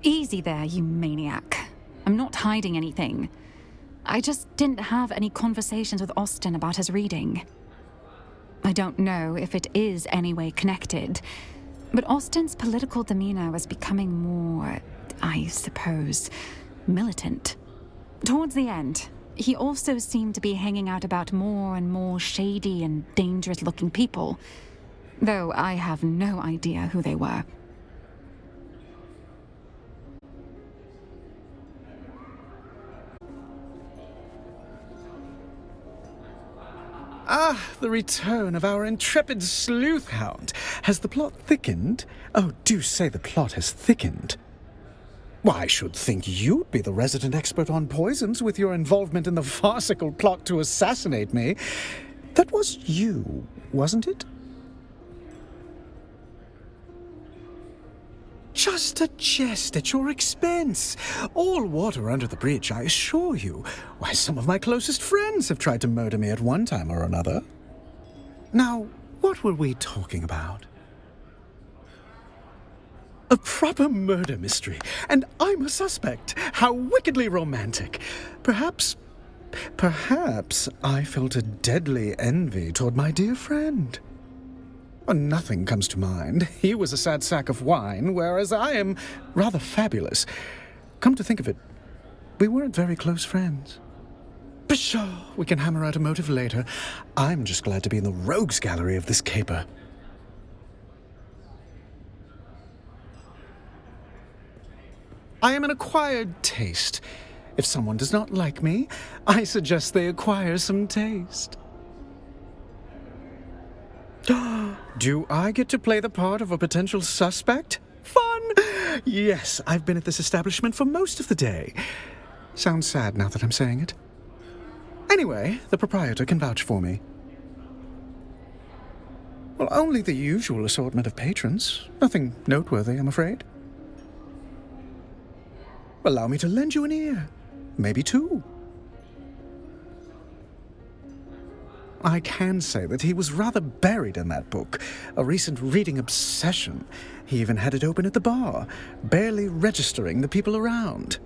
Easy there, you maniac. I'm not hiding anything. I just didn't have any conversations with Austin about his reading. I don't know if it is any way connected, but Austin's political demeanor was becoming more, I suppose, militant. Towards the end, he also seemed to be hanging out about more and more shady and dangerous-looking people, though I have no idea who they were. Ah, the return of our intrepid sleuth hound. Has the plot thickened? Oh, do say the plot has thickened. Why, I should think you'd be the resident expert on poisons with your involvement in the farcical plot to assassinate me. That was you, wasn't it? Just a jest at your expense. All water under the bridge, I assure you. Why, some of my closest friends have tried to murder me at one time or another. Now, what were we talking about? A proper murder mystery, and I'm a suspect. How wickedly romantic. Perhaps I felt a deadly envy toward my dear friend. Nothing comes to mind. He was a sad sack of wine, whereas I am rather fabulous. Come to think of it, we weren't very close friends. Pshaw, we can hammer out a motive later. I'm just glad to be in the rogues gallery of this caper. I am an acquired taste. If someone does not like me, I suggest they acquire some taste. Do I get to play the part of a potential suspect? Fun! Yes, I've been at this establishment for most of the day. Sounds sad now that I'm saying it. Anyway, the proprietor can vouch for me. Well, only the usual assortment of patrons. Nothing noteworthy, I'm afraid. Allow me to lend you an ear. Maybe two. I can say that he was rather buried in that book, a recent reading obsession. He even had it open at the bar, barely registering the people around.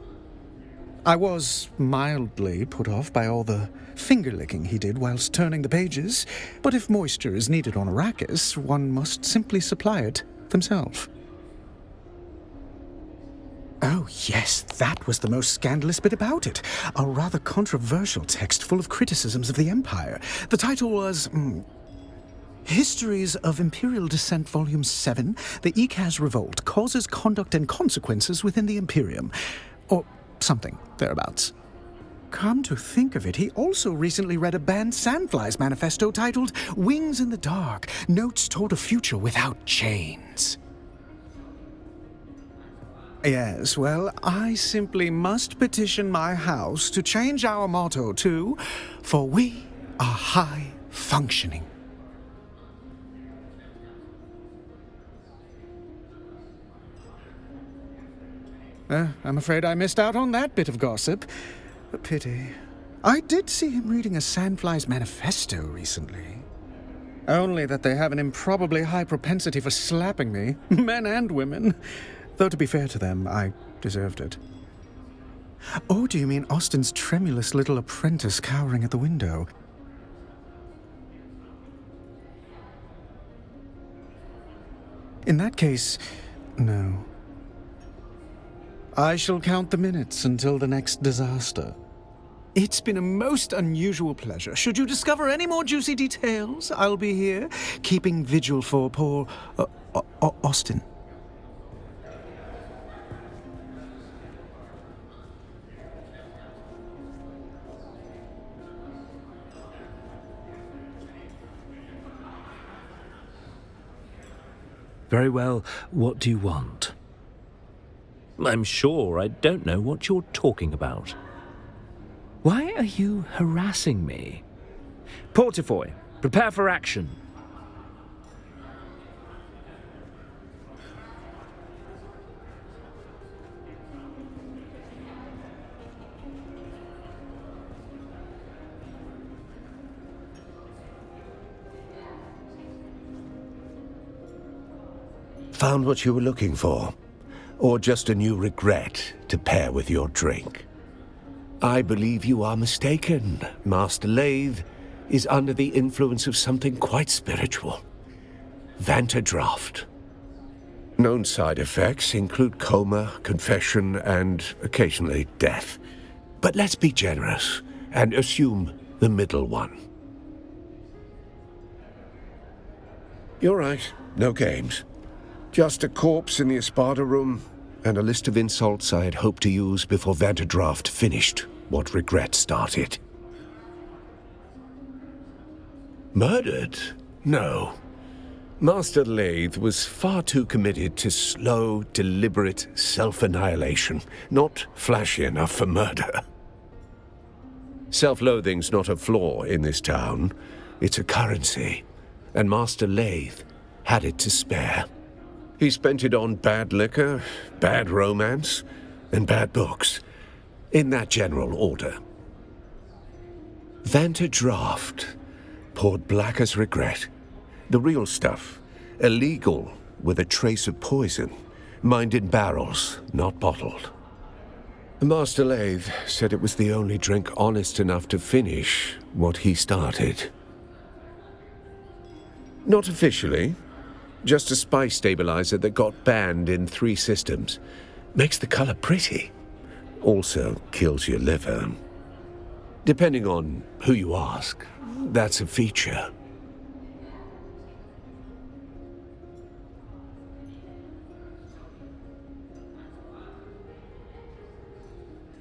I was mildly put off by all the finger-licking he did whilst turning the pages, but if moisture is needed on Arrakis, one must simply supply it themselves. Oh, yes, that was the most scandalous bit about it. A rather controversial text full of criticisms of the Empire. The title was, Histories of Imperial Descent, Volume 7, The Ikaz Revolt, Causes, Conduct, and Consequences Within the Imperium. Or something thereabouts. Come to think of it, he also recently read a banned Sandflies manifesto titled Wings in the Dark, Notes Toward a Future Without Chains. Yes, well, I simply must petition my house to change our motto to, For we are high functioning. I'm afraid I missed out on that bit of gossip. A pity. I did see him reading a Sandflies manifesto recently. Only that they have an improbably high propensity for slapping me, men and women. Though to be fair to them, I deserved it. Oh, do you mean Austin's tremulous little apprentice cowering at the window? In that case, no. I shall count the minutes until the next disaster. It's been a most unusual pleasure. Should you discover any more juicy details, I'll be here, keeping vigil for poor Austin. Very well, what do you want? I'm sure I don't know what you're talking about. Why are you harassing me? Portafoy, prepare for action. Found what you were looking for? Or just a new regret to pair with your drink? I believe you are mistaken. Master Lathe is under the influence of something quite spiritual. Vantadraft. Known side effects include coma, confession, and occasionally death. But let's be generous and assume the middle one. You're right, no games. Just a corpse in the Espada room, and a list of insults I had hoped to use before Vantadraft finished what regret started. Murdered? No. Master Lathe was far too committed to slow, deliberate self-annihilation, not flashy enough for murder. Self-loathing's not a flaw in this town. It's a currency, and Master Lathe had it to spare. He spent it on bad liquor, bad romance, and bad books, in that general order. Vantadraft poured black as regret. The real stuff, illegal with a trace of poison, mined in barrels, not bottled. Master Lathe said it was the only drink honest enough to finish what he started. Not officially. Just a spice stabilizer that got banned in 3 systems. Makes the color pretty. Also kills your liver. Depending on who you ask, that's a feature.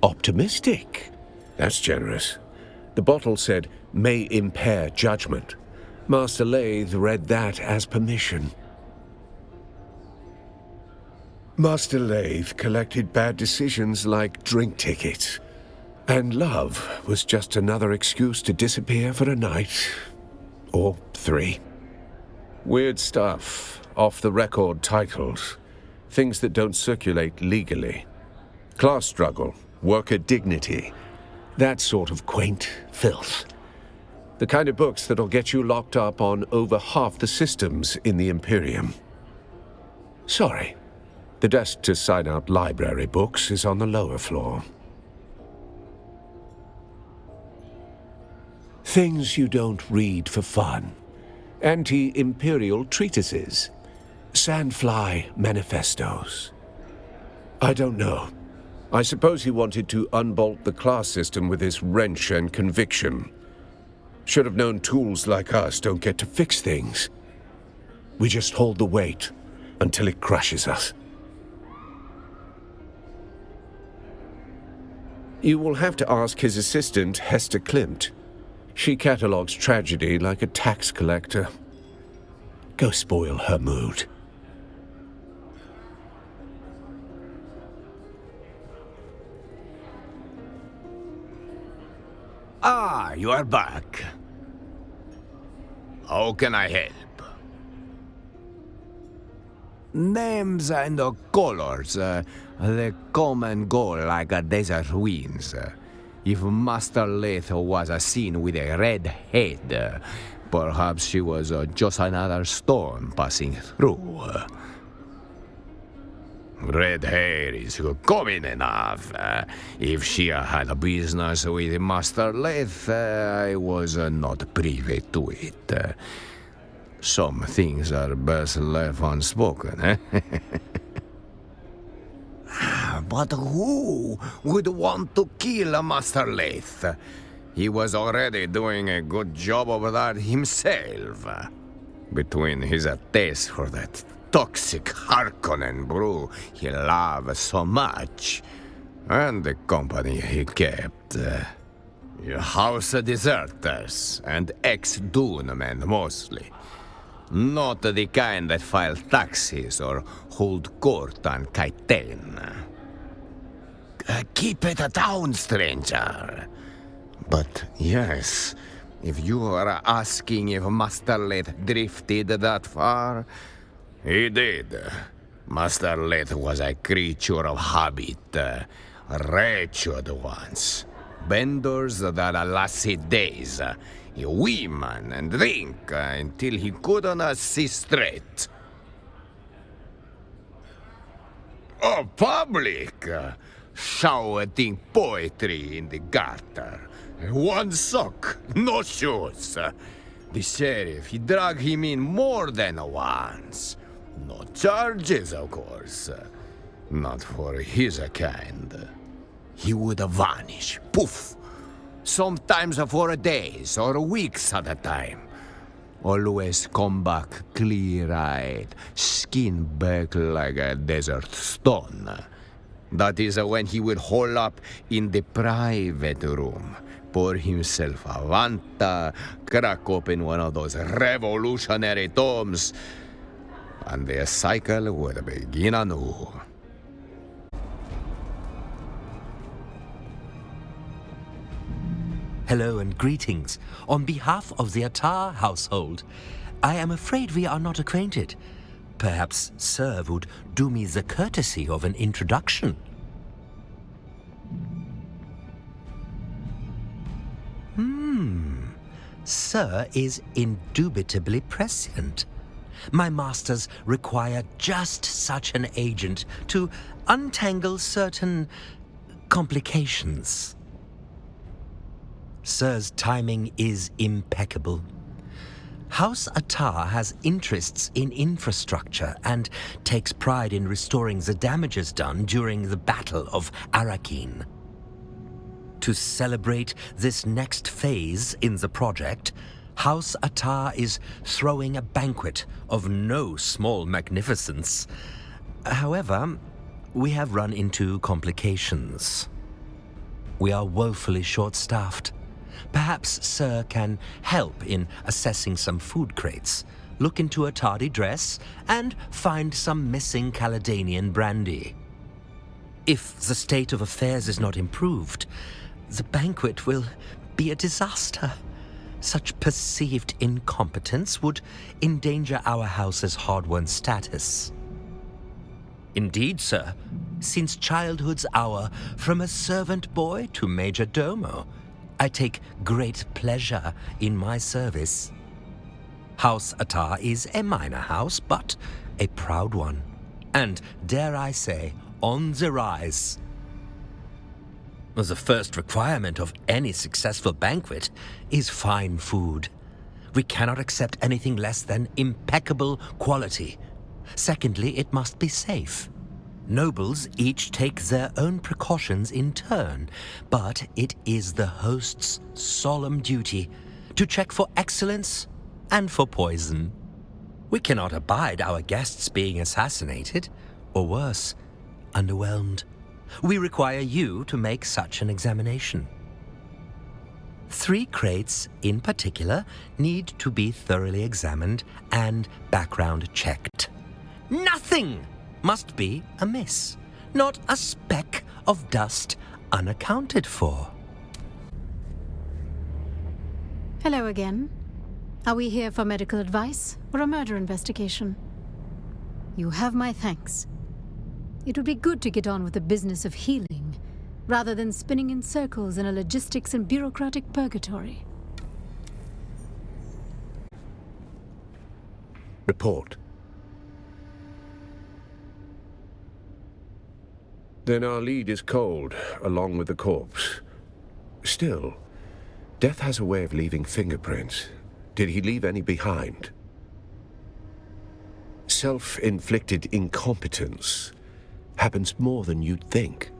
Optimistic? That's generous. The bottle said, may impair judgment. Master Lathe read that as permission. Master Lathe collected bad decisions like drink tickets. And love was just another excuse to disappear for a night. Or 3. Weird stuff, off-the-record titles. Things that don't circulate legally. Class struggle, worker dignity. That sort of quaint filth. The kind of books that'll get you locked up on over half the systems in the Imperium. Sorry. The desk to sign out library books is on the lower floor. Things you don't read for fun. Anti-imperial treatises. Sandfly manifestos. I don't know. I suppose he wanted to unbolt the class system with his wrench and conviction. Should have known tools like us don't get to fix things. We just hold the weight until it crushes us. You will have to ask his assistant, Hester Klimt. She catalogues tragedy like a tax collector. Go spoil her mood. Ah, you are back. How can I help? Names and colors, they come and go like a desert winds. If Master Lathe was seen with a red head, perhaps she was just another storm passing through. Red hair is common enough. If she had a business with Master Lathe, I was not privy to it. Some things are best left unspoken, eh? But who would want to kill Master Lathe? He was already doing a good job of that himself. Between his taste for that toxic Harkonnen brew he loved so much, and the company he kept. House deserters and ex-Dune men mostly. Not the kind that file taxes or hold court on Kaiten. Keep it down, stranger. But yes, if you are asking if Master Leth drifted that far, he did. Master Leth was a creature of habit, wretched ones. Benders that lasted days, women and drink until he couldn't see straight. Oh, public! Shouting poetry in the gutter. One sock, no shoes. The sheriff, he dragged him in more than once. No charges, of course. Not for his kind. He would vanish, poof. Sometimes for days or weeks at a time. Always come back clear-eyed, skin back like a desert stone. That is when he would hole up in the private room, pour himself a Vanta, crack open one of those revolutionary tomes, and the cycle would begin anew. Hello and greetings. On behalf of the Attar household, I am afraid we are not acquainted. Perhaps Sir would do me the courtesy of an introduction. Sir is indubitably prescient. My masters require just such an agent to untangle certain complications. Sir's timing is impeccable. House Attar has interests in infrastructure and takes pride in restoring the damages done during the Battle of Arrakeen. To celebrate this next phase in the project, House Attar is throwing a banquet of no small magnificence. However, we have run into complications. We are woefully short-staffed. Perhaps Sir can help in assessing some food crates, look into a tardy dress, and find some missing Caledonian brandy. If the state of affairs is not improved, the banquet will be a disaster. Such perceived incompetence would endanger our house's hard-won status. Indeed, sir, since childhood's hour, from a servant boy to major domo, I take great pleasure in my service. House Attar is a minor house, but a proud one, and, dare I say, on the rise. The first requirement of any successful banquet is fine food. We cannot accept anything less than impeccable quality. Secondly, it must be safe. Nobles each take their own precautions in turn, but it is the host's solemn duty to check for excellence and for poison. We cannot abide our guests being assassinated, or worse, underwhelmed. We require you to make such an examination. 3 crates, in particular, need to be thoroughly examined and background checked. Nothing must be amiss. Not a speck of dust unaccounted for. Hello again. Are we here for medical advice or a murder investigation? You have my thanks. It would be good to get on with the business of healing, rather than spinning in circles in a logistics and bureaucratic purgatory. Report. Then our lead is cold, along with the corpse. Still, death has a way of leaving fingerprints. Did he leave any behind? Self-inflicted incompetence happens more than you'd think.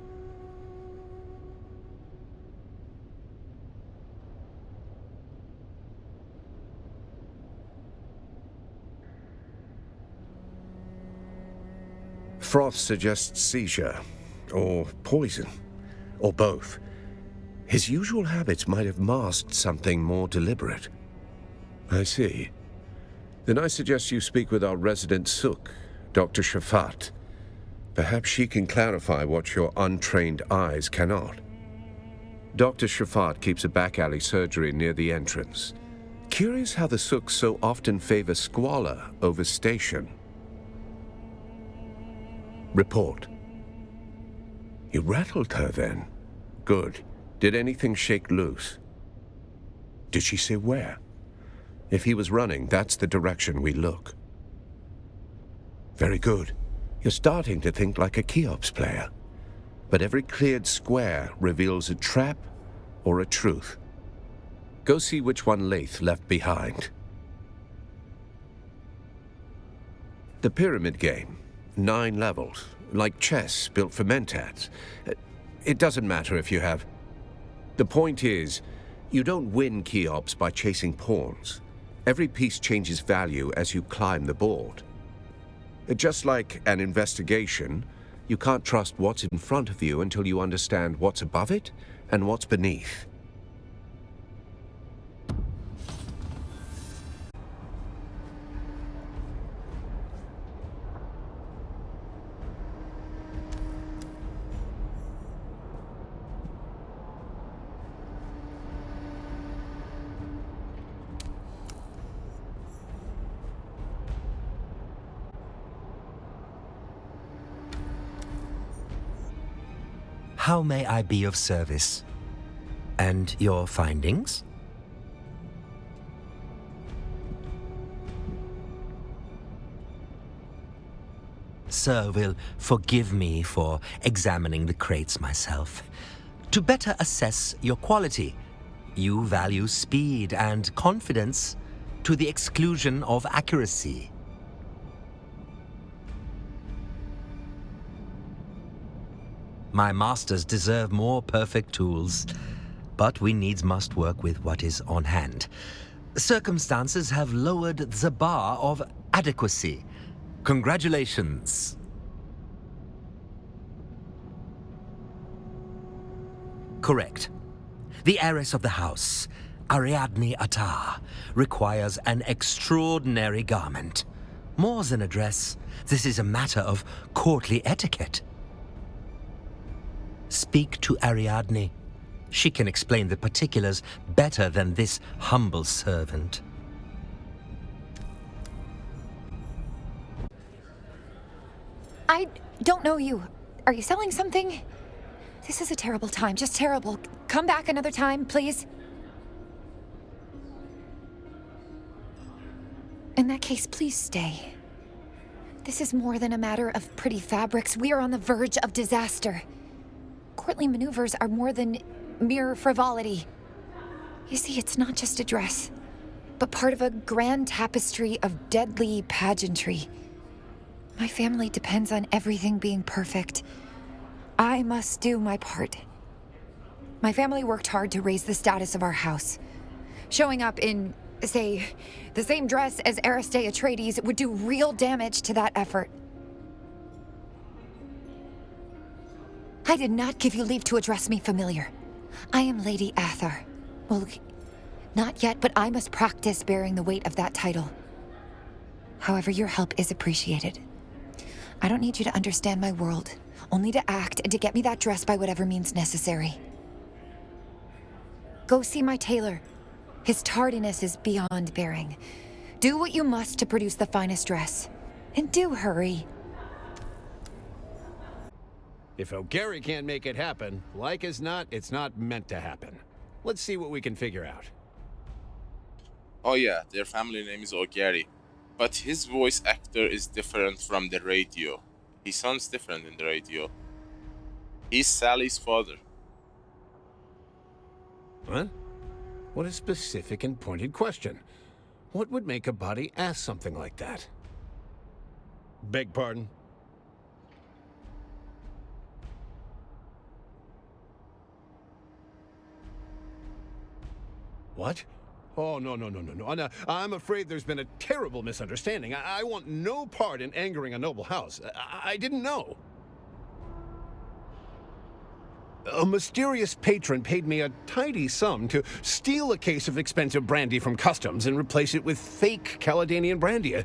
Froth suggests seizure, or poison, or both. His usual habits might have masked something more deliberate. I see. Then I suggest you speak with our resident Sook, Dr. Shafat. Perhaps she can clarify what your untrained eyes cannot. Dr. Shafat keeps a back alley surgery near the entrance. Curious how the Sooks so often favor squalor over station. Report. You rattled her then? Good. Did anything shake loose? Did she say where? If he was running, that's the direction we look. Very good. You're starting to think like a Cheops player. But every cleared square reveals a trap or a truth. Go see which one Lath left behind. The pyramid game. 9 levels. Like chess built for mentats. It doesn't matter if you have... The point is, you don't win Cheops by chasing pawns. Every piece changes value as you climb the board. Just like an investigation, you can't trust what's in front of you until you understand what's above it and what's beneath. How may I be of service? And your findings? Sir will forgive me for examining the crates myself. To better assess your quality, you value speed and confidence to the exclusion of accuracy. My masters deserve more perfect tools, but we needs must work with what is on hand. Circumstances have lowered the bar of adequacy. Congratulations. Correct. The heiress of the house, Ariadne Attar, requires an extraordinary garment. More than a dress, this is a matter of courtly etiquette. Speak to Ariadne. She can explain the particulars better than this humble servant. I don't know you. Are you selling something? This is a terrible time, just terrible. Come back another time, please. In that case, please stay. This is more than a matter of pretty fabrics. We are on the verge of disaster. Courtly maneuvers are more than mere frivolity. You see, it's not just a dress, but part of a grand tapestry of deadly pageantry. My family depends on everything being perfect. I must do my part. My family worked hard to raise the status of our house. Showing up in, say, the same dress as Aristae Atreides would do real damage to that effort. I did not give you leave to address me familiar. I am Lady Athar. Well, not yet, but I must practice bearing the weight of that title. However, your help is appreciated. I don't need you to understand my world, only to act and to get me that dress by whatever means necessary. Go see my tailor. His tardiness is beyond bearing. Do what you must to produce the finest dress. And do hurry. If O'Gary can't make it happen, like as not, it's not meant to happen. Let's see what we can figure out. Oh yeah, their family name is O'Gary. But his voice actor is different from the radio. He sounds different in the radio. He's Sally's father. What? What a specific and pointed question. What would make a body ask something like that? Beg pardon? What? Oh, no. I'm afraid there's been a terrible misunderstanding. I want no part in angering a noble house. I didn't know. A mysterious patron paid me a tidy sum to steal a case of expensive brandy from customs and replace it with fake Caledonian brandy.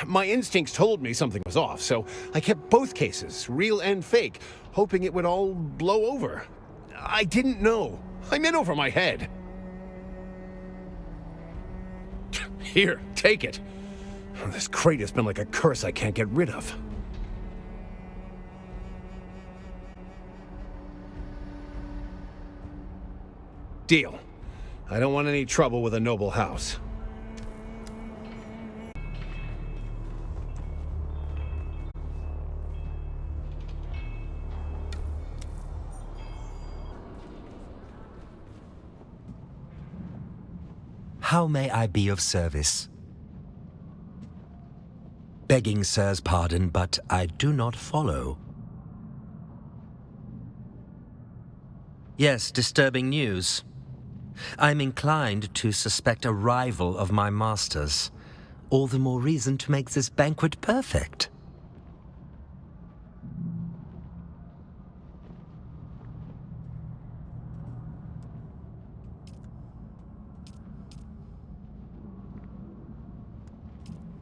My instincts told me something was off, so I kept both cases, real and fake, hoping it would all blow over. I didn't know. I'm in over my head. Here, take it. This crate has been like a curse I can't get rid of. Deal. I don't want any trouble with a noble house. How may I be of service? Begging sir's pardon, but I do not follow. Yes, disturbing news. I'm inclined to suspect a rival of my master's. All the more reason to make this banquet perfect.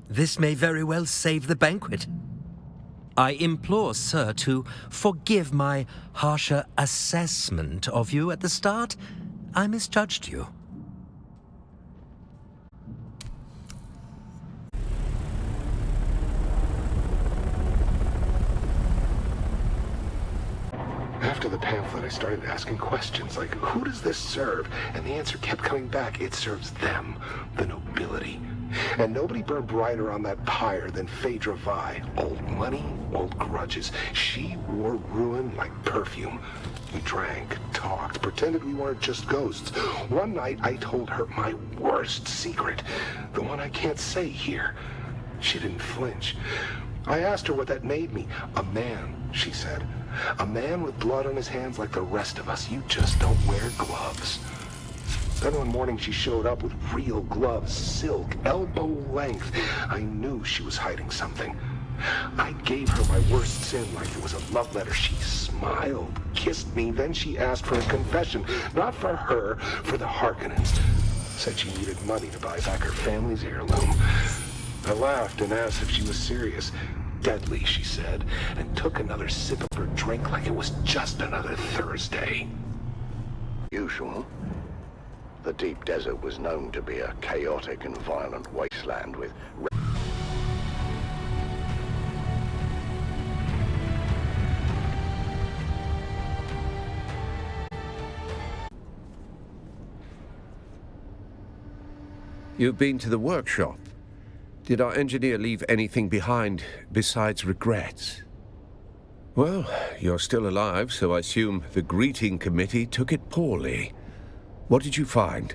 This may very well save the banquet. I implore, sir, to forgive my harsher assessment of you at the start. I misjudged you. After the pamphlet, I started asking questions like, who does this serve? And the answer kept coming back, it serves them, the nobility. And nobody burned brighter on that pyre than Phaedra Vi. Old money, old grudges. She wore ruin like perfume. We drank, talked, pretended we weren't just ghosts. One night, I told her my worst secret, the one I can't say here. She didn't flinch. I asked her what that made me. A man, she said. A man with blood on his hands like the rest of us. You just don't wear gloves. Then one morning she showed up with real gloves, silk, elbow length. I knew she was hiding something. I gave her my worst sin like it was a love letter. She smiled, kissed me, then she asked for a confession. Not for her, for the Harkonnens. Said she needed money to buy back her family's heirloom. I laughed and asked if she was serious. Deadly, she said, and took another sip of her drink like it was just another Thursday. Usual. The deep desert was known to be a chaotic and violent wasteland with... You've been to the workshop. Did our engineer leave anything behind besides regrets? Well, you're still alive, so I assume the greeting committee took it poorly. What did you find?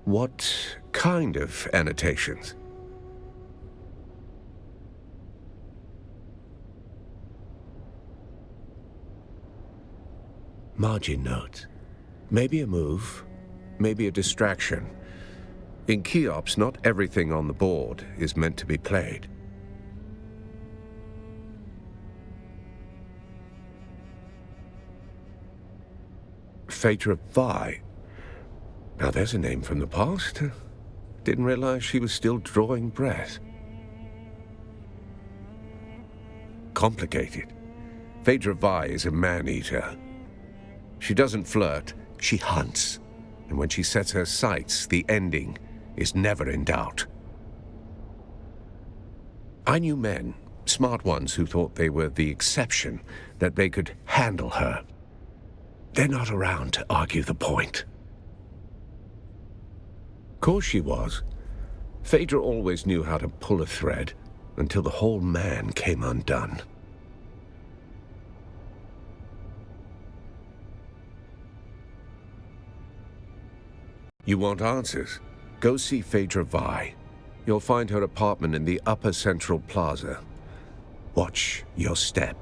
What kind of annotations? Margin notes. Maybe a move, maybe a distraction. In Keops, not everything on the board is meant to be played. Phaedra Vi. Now there's a name from the past. Didn't realize she was still drawing breath. Complicated. Phaedra Vi is a man-eater. She doesn't flirt, she hunts. And when she sets her sights, the ending is never in doubt. I knew men, smart ones who thought they were the exception, that they could handle her. They're not around to argue the point. Of course she was. Phaedra always knew how to pull a thread until the whole man came undone. You want answers? Go see Phaedra Vi. You'll find her apartment in the Upper Central Plaza. Watch your step.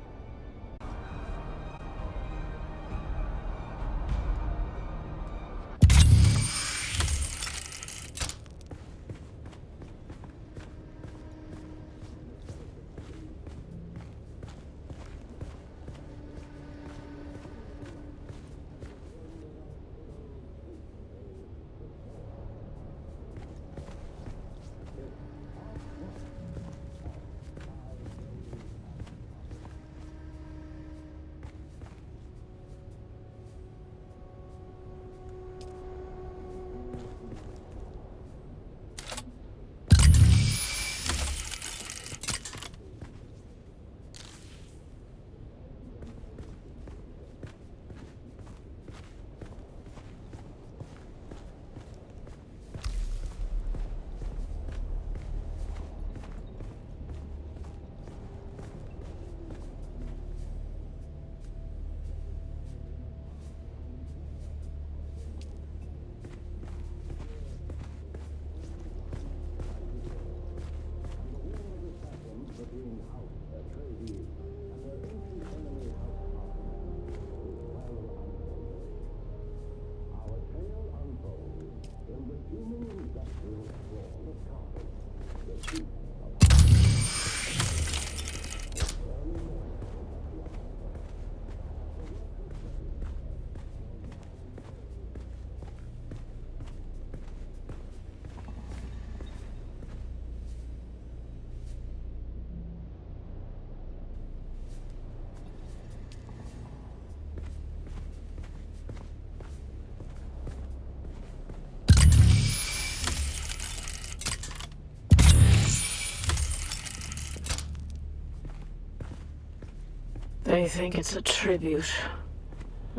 They think it's a tribute.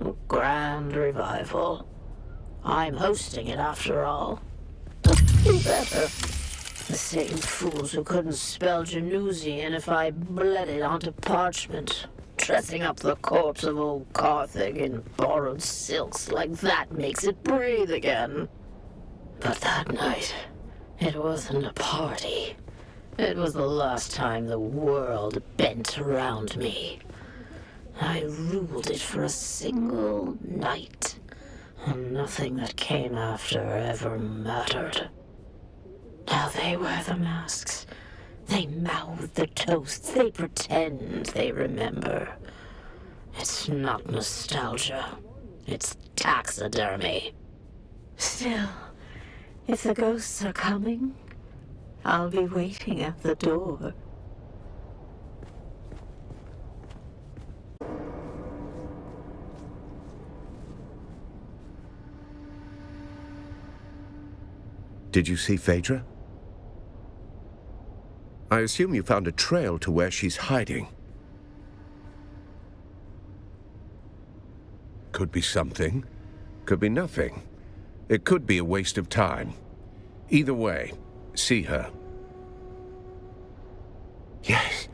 A grand revival. I'm hosting it after all. Who better? The same fools who couldn't spell Genusian if I bled it onto parchment. Dressing up the corpse of old Carthage in borrowed silks like that makes it breathe again. But that night, it wasn't a party. It was the last time the world bent around me. I ruled it for a single night, and nothing that came after ever mattered. Now they wear the masks. They mouth the toasts. They pretend they remember. It's not nostalgia. It's taxidermy. Still, if the ghosts are coming, I'll be waiting at the door. Did you see Phaedra? I assume you found a trail to where she's hiding. Could be something. Could be nothing. It could be a waste of time. Either way, see her. Yes,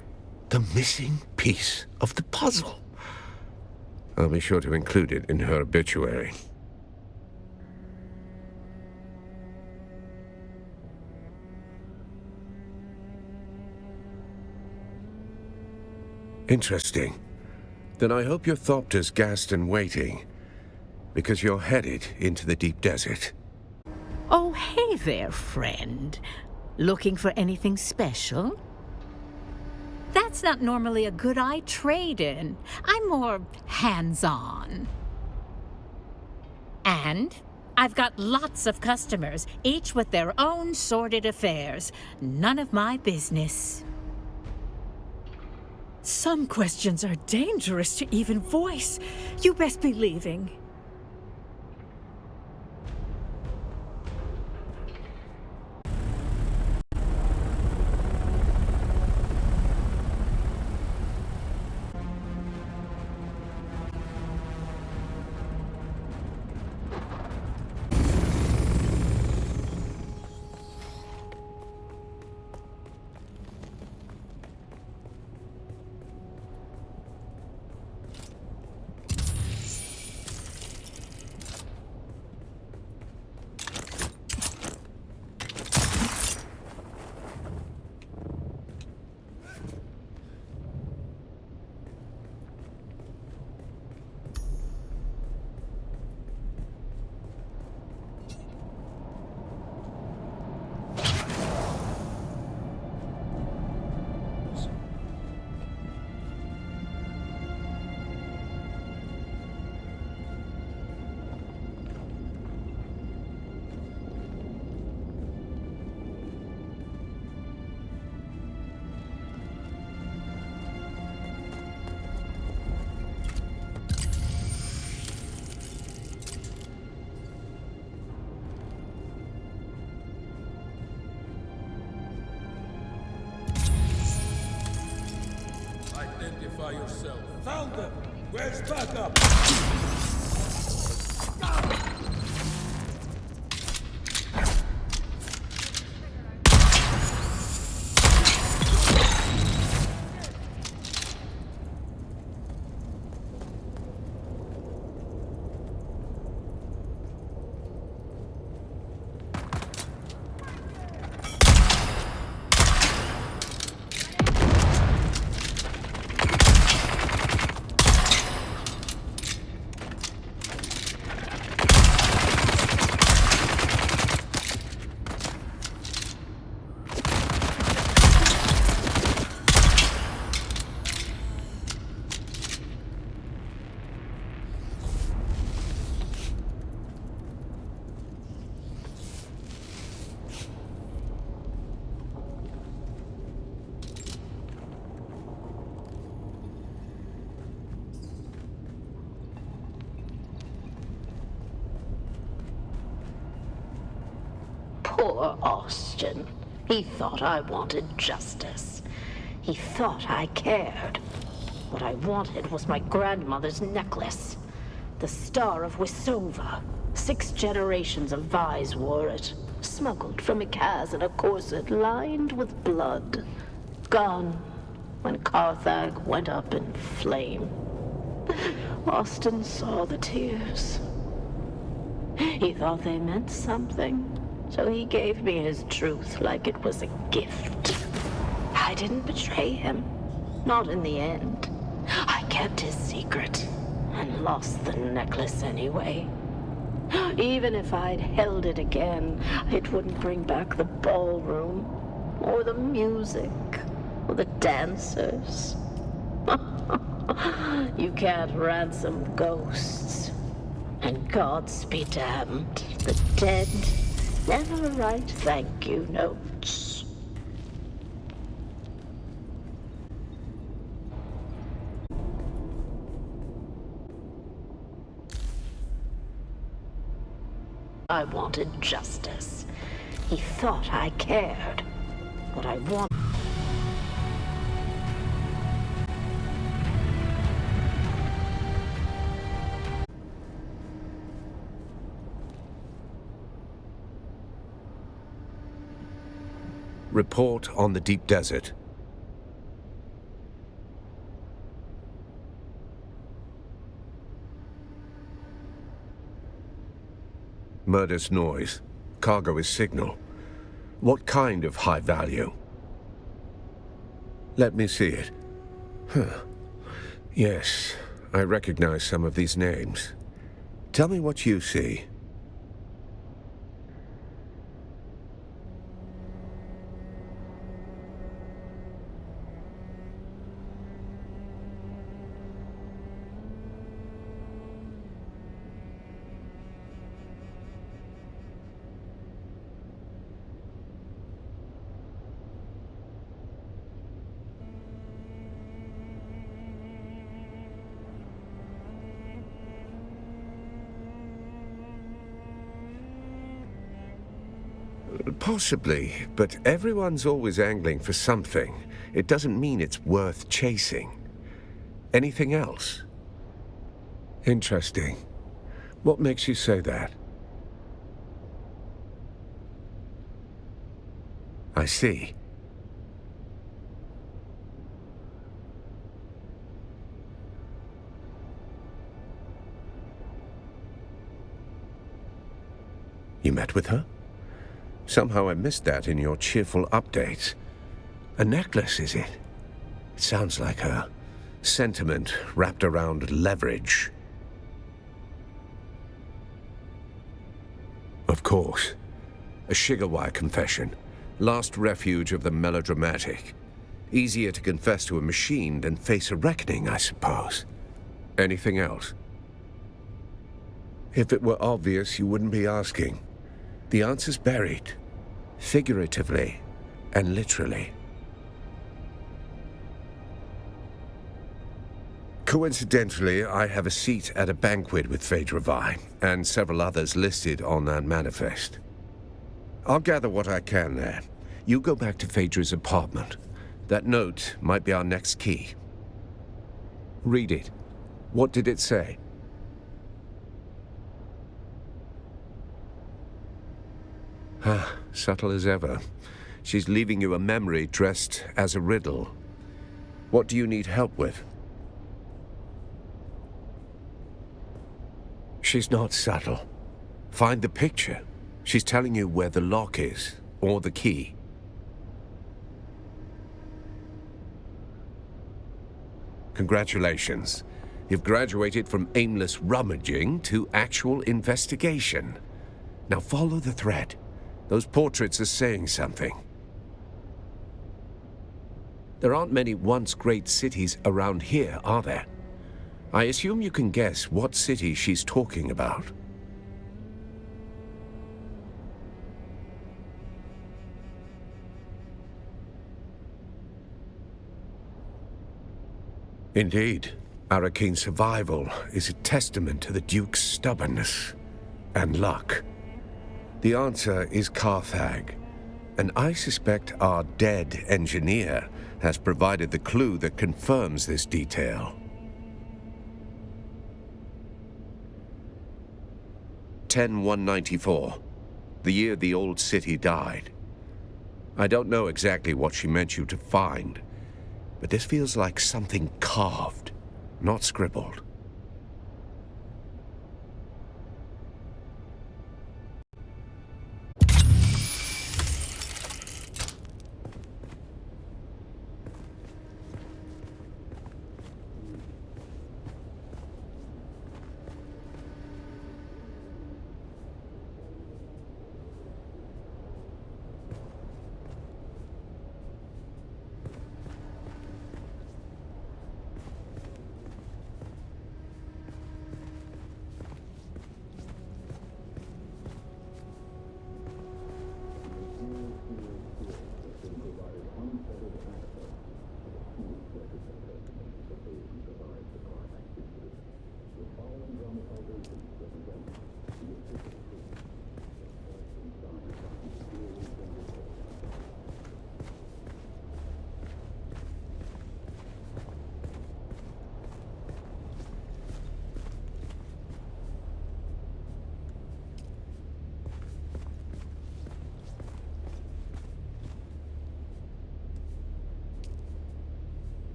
the missing piece of the puzzle. I'll be sure to include it in her obituary. Interesting. Then I hope your Thopter's gassed and waiting, because you're headed into the deep desert. Oh, hey there, friend. Looking for anything special? That's not normally a good eye trade-in. I'm more hands-on. And I've got lots of customers, each with their own sordid affairs. None of my business. Some questions are dangerous to even voice. You best be leaving. Identify yourself. Found them! Where's backup? Poor Austin. He thought I wanted justice. He thought I cared. What I wanted was my grandmother's necklace. The Star of Wisova. 6 generations of Vais wore it. Smuggled from Ikaz in a corset lined with blood. Gone when Carthag went up in flame. Austin saw the tears. He thought they meant something, so he gave me his truth like it was a gift. I didn't betray him. Not in the end. I kept his secret and lost the necklace anyway. Even if I'd held it again, it wouldn't bring back the ballroom, or the music, or the dancers. You can't ransom ghosts. And gods be damned, the dead never write thank you notes. I wanted justice. He thought I cared. What I want. Report on the deep desert. Murder's noise. Cargo is signal. What kind of high value? Let me see it. Yes, I recognize some of these names. Tell me what you see. Possibly, but everyone's always angling for something. It doesn't mean it's worth chasing. Anything else? Interesting. What makes you say that? I see. You met with her? Somehow I missed that in your cheerful updates. A necklace, is it? It sounds like a sentiment wrapped around leverage. Of course. A Shigawai confession. Last refuge of the melodramatic. Easier to confess to a machine than face a reckoning, I suppose. Anything else? If it were obvious, you wouldn't be asking. The answer's buried, figuratively and literally. Coincidentally, I have a seat at a banquet with Phaedra Vi, and several others listed on that manifest. I'll gather what I can there. You go back to Phaedra's apartment. That note might be our next key. Read it. What did it say? Ah, subtle as ever. She's leaving you a memory dressed as a riddle. What do you need help with? She's not subtle. Find the picture. She's telling you where the lock is, or the key. Congratulations. You've graduated from aimless rummaging to actual investigation. Now follow the thread. Those portraits are saying something. There aren't many once great cities around here, are there? I assume you can guess what city she's talking about. Indeed, Arakene's survival is a testament to the Duke's stubbornness and luck. The answer is Carthag, And I suspect our dead engineer has provided the clue that confirms this detail. 10-194, the year the old city died. I don't know exactly what she meant you to find, but this feels like something carved, not scribbled.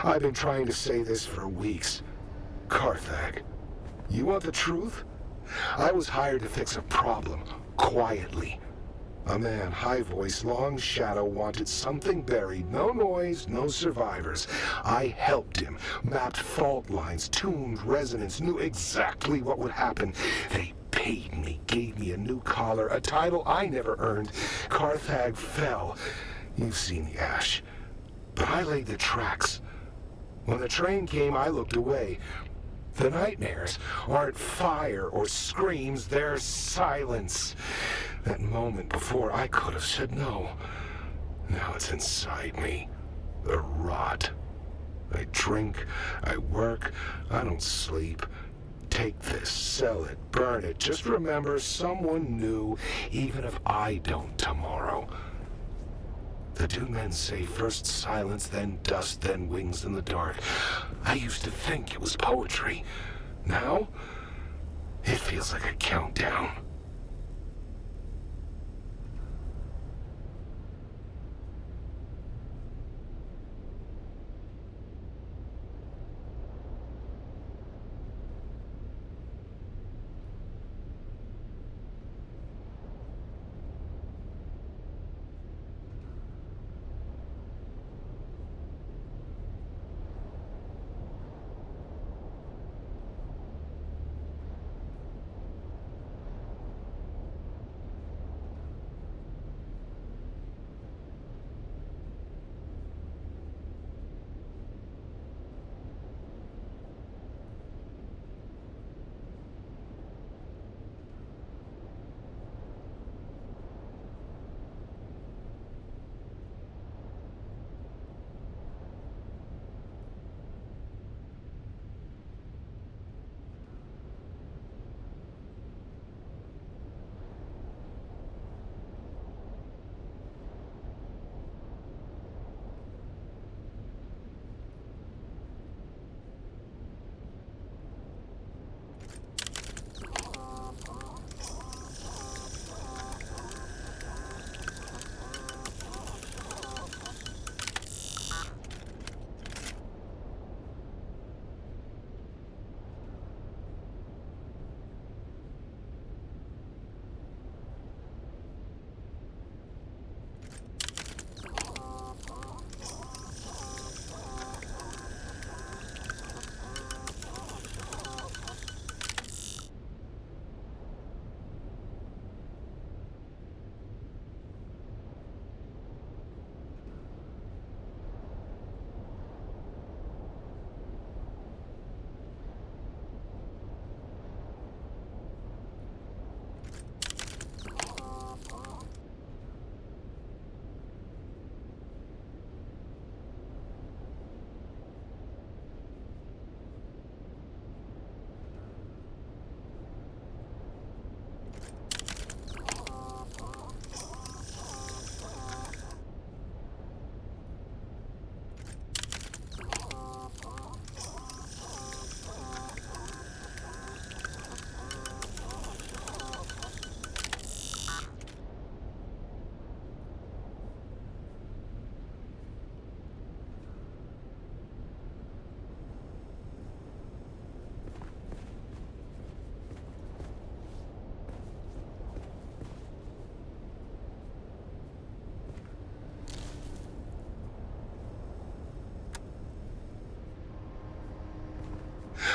I've been trying to say this for weeks. Carthag, you want the truth? I was hired to fix a problem, quietly. A man, high voice, long shadow, wanted something buried. No noise, no survivors. I helped him, mapped fault lines, tuned resonance, knew exactly what would happen. They paid me, gave me a new collar, a title I never earned. Carthag fell. You've seen the ash. But I laid the tracks. When the train came, I looked away. The nightmares aren't fire or screams, they're silence. That moment before, I could have said no. Now it's inside me. The rot. I drink, I work, I don't sleep. Take this, sell it, burn it. Just remember, someone knew, even if I don't tomorrow. The Dune men say first silence, then dust, then wings in the dark. I used to think it was poetry. Now, it feels like a countdown.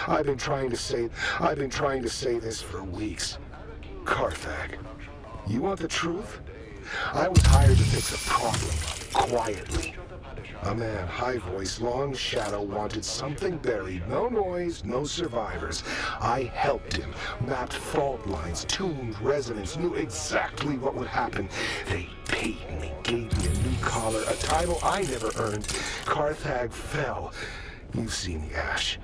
I've been trying to say this for weeks. Carthag, you want the truth? I was hired to fix a problem, quietly. A man, high voice, long shadow, wanted something buried. No noise, no survivors. I helped him, mapped fault lines, tuned resonance, knew exactly what would happen. They paid me, gave me a new collar, a title I never earned. Carthag fell. You've seen the ash.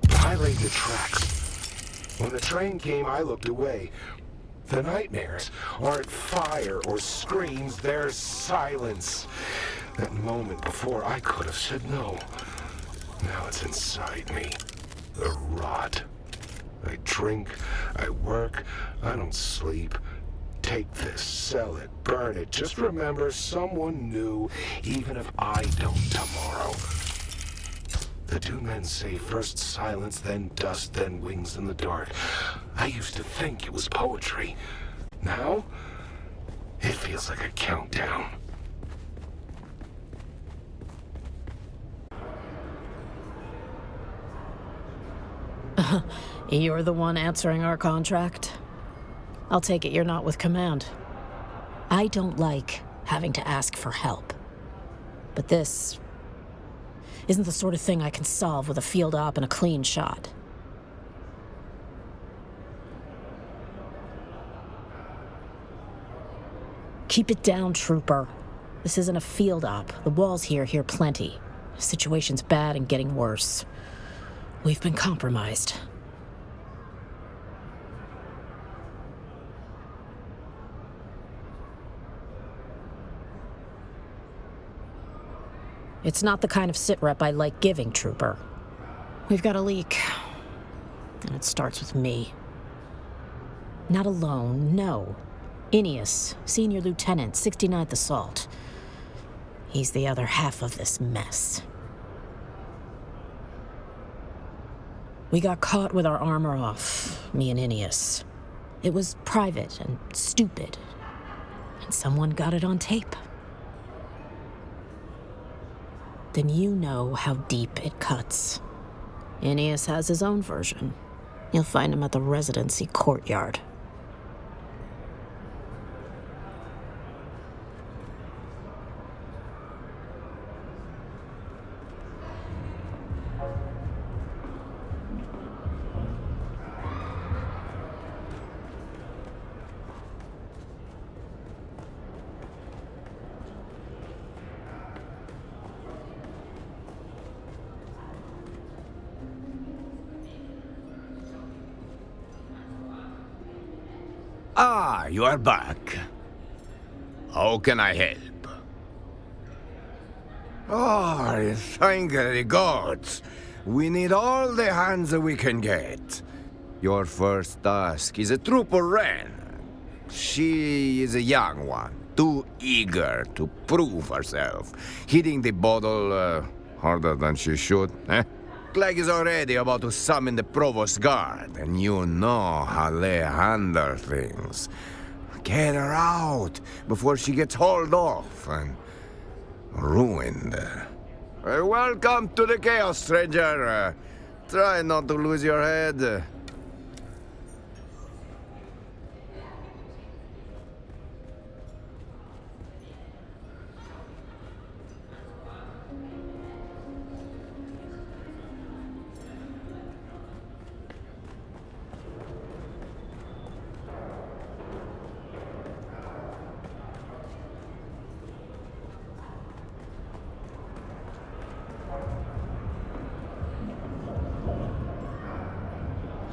I laid the tracks. When the train came, I looked away. The nightmares aren't fire or screams, they're silence. That moment before, I could have said no. Now it's inside me. The rot. I drink, I work, I don't sleep. Take this, sell it, burn it. Just remember, someone knew, even if I don't tomorrow. The Dune men say first silence, then dust, then wings in the dark. I used to think it was poetry. Now, it feels like a countdown. You're the one answering our contract? I'll take it you're not with command. I don't like having to ask for help. But this isn't the sort of thing I can solve with a field op and a clean shot. Keep it down, trooper. This isn't a field op. The walls here hear plenty. The situation's bad and getting worse. We've been compromised. It's not the kind of sitrep I like giving, trooper. We've got a leak. And it starts with me. Not alone, no. Ineus, Senior Lieutenant, 69th Assault. He's the other half of this mess. We got caught with our armor off, me and Ineus. It was private and stupid. And someone got it on tape. Then you know how deep it cuts. Ineus has his own version. You'll find him at the residency courtyard. Ah, you are back. How can I help? Oh, thank the gods. We need all the hands that we can get. Your first task is a Trooper Wren. She is a young one, too eager to prove herself, hitting the bottle harder than she should, eh? Clegg is already about to summon the Provost Guard, and you know how they handle things. Get her out before she gets hauled off and ruined. Welcome to the chaos, stranger. Try not to lose your head.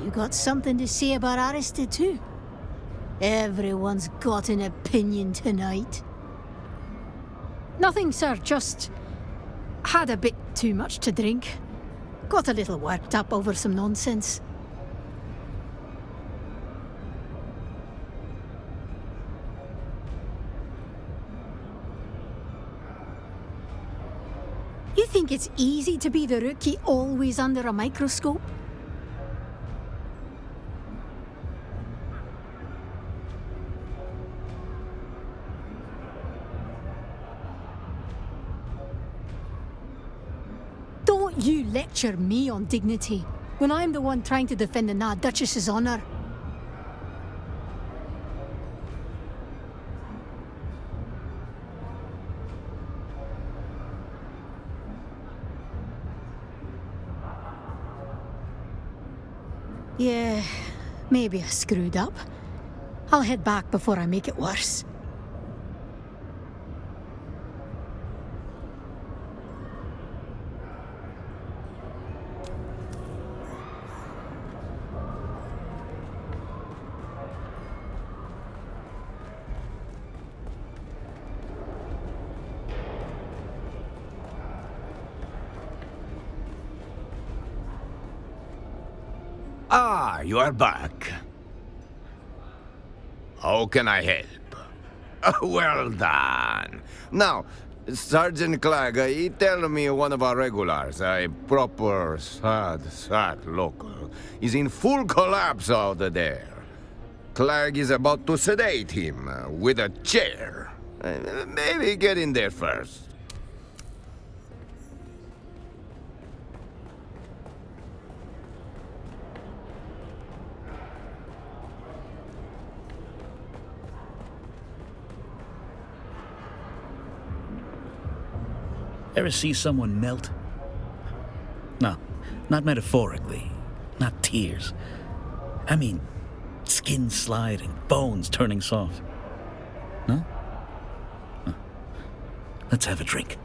You got something to say about Arista too? Everyone's got an opinion tonight. Nothing, sir, just had a bit too much to drink. Got a little worked up over some nonsense. You think it's easy to be the rookie always under a microscope? Don't you lecture me on dignity. when I'm the one trying to defend the Nard Duchess's honor? Yeah, maybe I screwed up. I'll head back before I make it worse. Ah, you are back. How can I help? Well done. Now, Sergeant Clegg, he tell me one of our regulars, a proper sad local, is in full collapse out there. Clegg is about to sedate him with a chair. Maybe get in there first. Ever see someone melt? No, not metaphorically. Not tears. I mean, skin sliding, bones turning soft. No? No. Let's have a drink.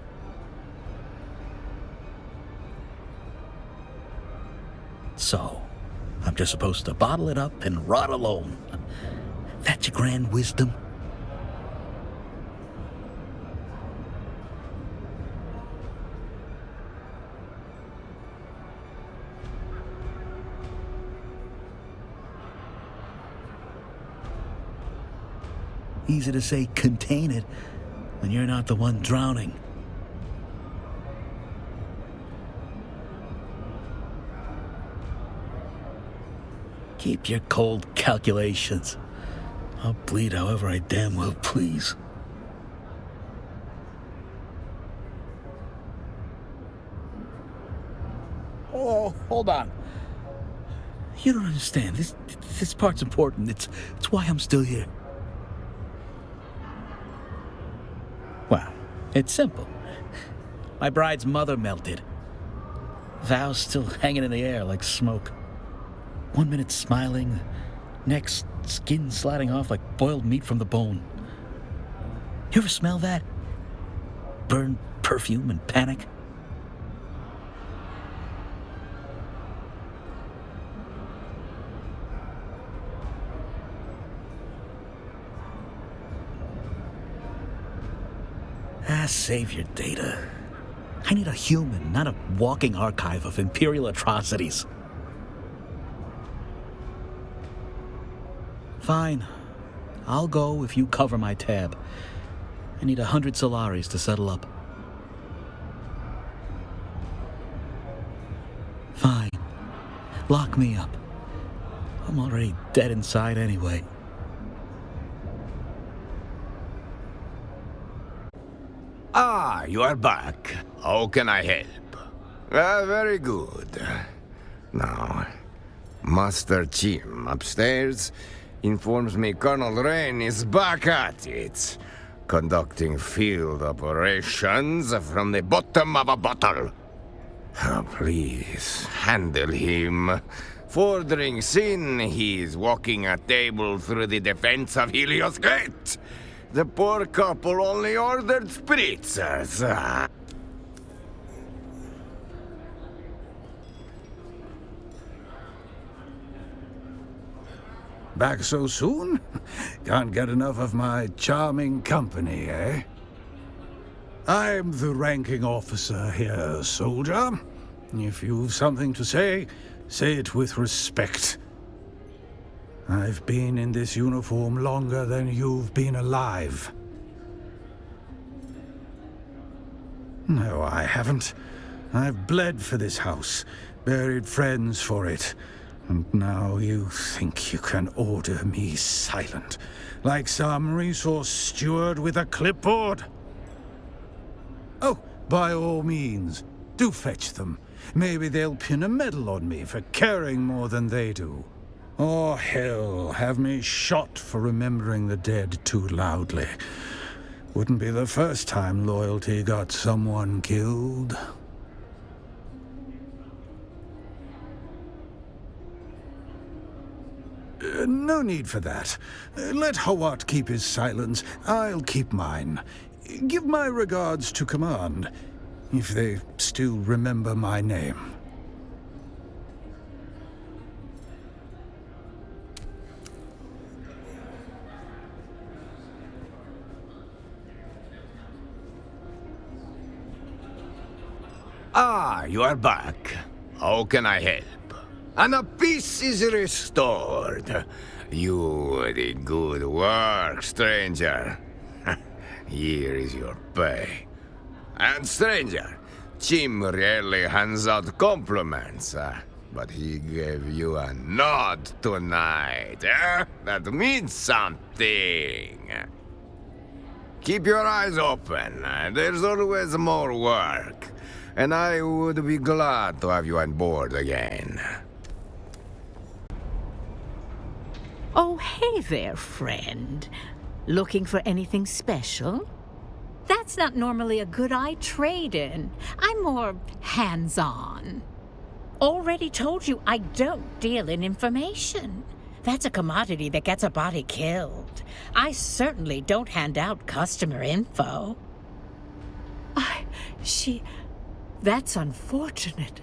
So, I'm just supposed to bottle it up and rot alone. That's your grand wisdom? Easy to say contain it when you're not the one drowning. Keep your cold calculations. I'll bleed however I damn well please. Oh, hold on. You don't understand. This part's important. It's why I'm still here. Well, it's simple. My bride's mother melted. Vows still hanging in the air like smoke. 1 minute smiling, next skin sliding off like boiled meat from the bone. You ever smell that? Burned perfume and panic? Save your data. I need a human, not a walking archive of Imperial atrocities. Fine. I'll go if you cover my tab. I need 100 Solaris to settle up. Fine. Lock me up. I'm already dead inside anyway. Ah, you are back. How can I help? Very good. Now, Master Jim upstairs informs me Colonel Rain is back at it, conducting field operations from the bottom of a bottle. Oh, please, handle him. For drinks in, he's walking a table through the defense of Helios Gate. The poor couple only ordered spritzers. Back so soon? Can't get enough of my charming company, eh? I'm the ranking officer here, soldier. If you've something to say, say it with respect. I've been in this uniform longer than you've been alive. No, I haven't. I've bled for this house, buried friends for it. And now you think you can order me silent, like some resource steward with a clipboard? Oh, by all means, do fetch them. Maybe they'll pin a medal on me for caring more than they do. Or hell, have me shot for remembering the dead too loudly. Wouldn't be the first time loyalty got someone killed. No need for that. Let Hawat keep his silence. I'll keep mine. Give my regards to Command, if they still remember my name. Ah, you are back. How can I help? And a peace is restored. You did good work, stranger. Here is your pay. And stranger, Jim rarely hands out compliments, but he gave you a nod tonight. That means something. Keep your eyes open. There's always more work. And I would be glad to have you on board again. Oh, hey there, friend. Looking for anything special? That's not normally a good eye trade-in. I'm more hands-on. Already told you I don't deal in information. That's a commodity that gets a body killed. I certainly don't hand out customer info. That's unfortunate.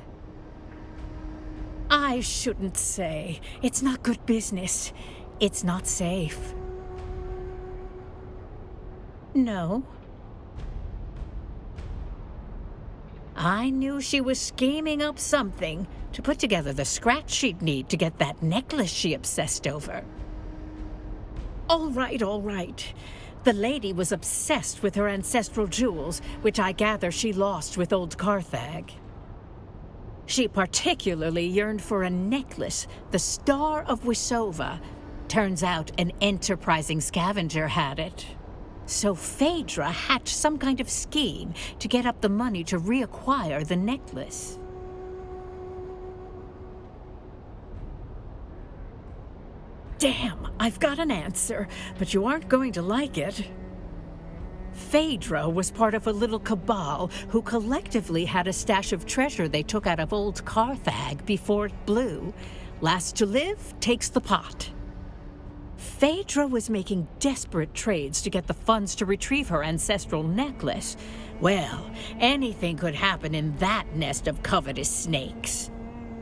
I shouldn't say. It's not good business. It's not safe. No. I knew she was scheming up something to put together the scratch she'd need to get that necklace she obsessed over. All right. The lady was obsessed with her ancestral jewels, which I gather she lost with old Carthag. She particularly yearned for a necklace, the Star of Wisova. Turns out an enterprising scavenger had it. So Phaedra hatched some kind of scheme to get up the money to reacquire the necklace. Damn, I've got an answer, but you aren't going to like it. Phaedra was part of a little cabal who collectively had a stash of treasure they took out of old Carthag before it blew. Last to live takes the pot. Phaedra was making desperate trades to get the funds to retrieve her ancestral necklace. Well, anything could happen in that nest of covetous snakes.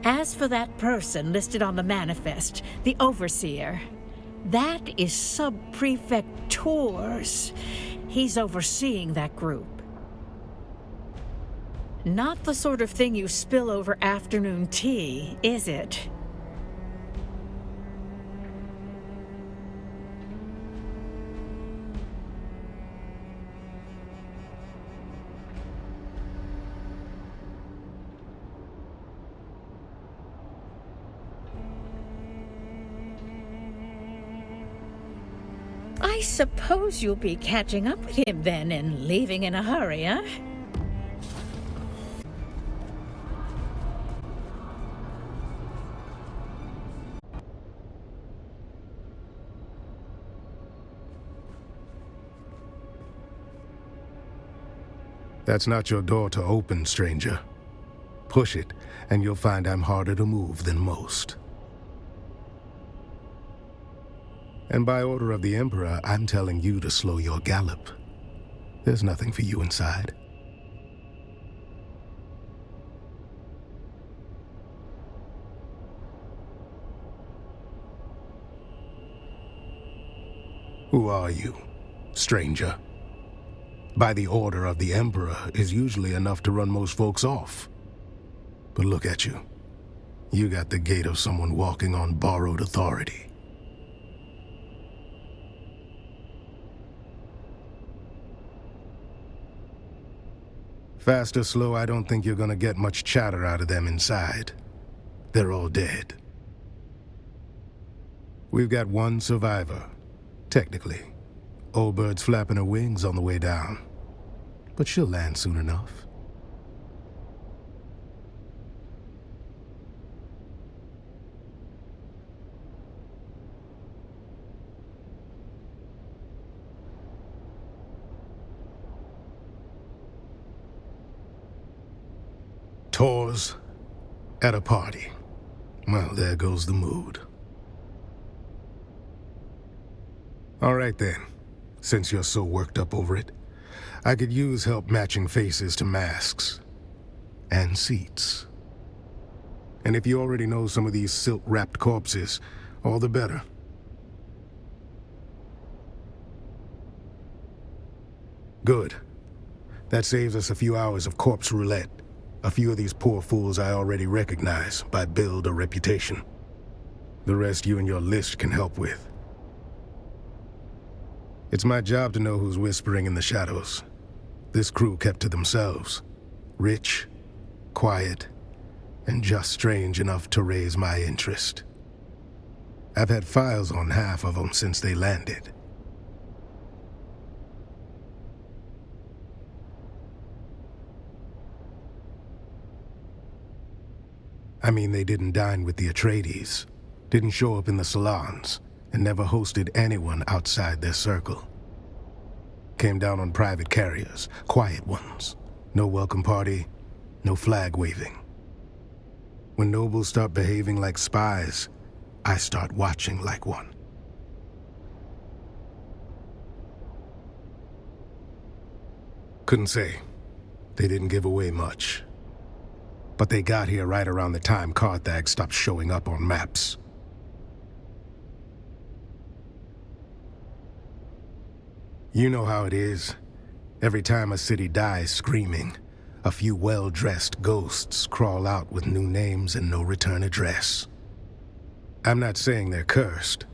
As for that person listed on the manifest, the Overseer, that is Sub-Prefect Tours. He's overseeing that group. Not the sort of thing you spill over afternoon tea, is it? I suppose you'll be catching up with him then and leaving in a hurry, huh? That's not your door to open, stranger. Push it, and you'll find I'm harder to move than most. And by order of the Emperor, I'm telling you to slow your gallop. There's nothing for you inside. Who are you, stranger? By the order of the Emperor is usually enough to run most folks off. But look at you. You got the gait of someone walking on borrowed authority. Fast or slow, I don't think you're gonna get much chatter out of them inside. They're all dead. We've got one survivor, technically. Old bird's flapping her wings on the way down. But she'll land soon enough. Tours at a party. Well, there goes the mood. All right then, since you're so worked up over it, I could use help matching faces to masks and seats. And if you already know some of these silk-wrapped corpses, all the better. Good. That saves us a few hours of corpse roulette. A few of these poor fools I already recognize by build or reputation. The rest you and your list can help with. It's my job to know who's whispering in the shadows. This crew kept to themselves. Rich, quiet, and just strange enough to raise my interest. I've had files on half of them since they landed. I mean, they didn't dine with the Atreides, didn't show up in the salons, and never hosted anyone outside their circle. Came down on private carriers, quiet ones. No welcome party, no flag waving. When nobles start behaving like spies, I start watching like one. Couldn't say. They didn't give away much. But they got here right around the time Carthage stopped showing up on maps. You know how it is. Every time a city dies screaming, a few well-dressed ghosts crawl out with new names and no return address. I'm not saying they're cursed.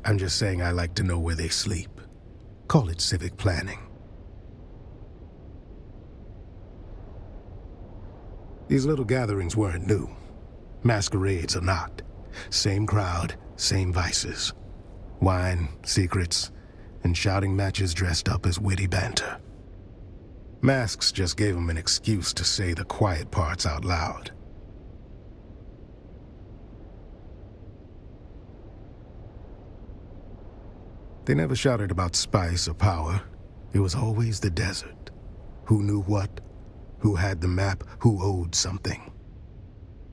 I'm just saying I like to know where they sleep. Call it civic planning. These little gatherings weren't new. Masquerades are not. Same crowd, same vices. Wine, secrets, and shouting matches dressed up as witty banter. Masks just gave them an excuse to say the quiet parts out loud. They never shouted about spice or power. It was always the desert. Who knew what? Who had the map? Who owed something?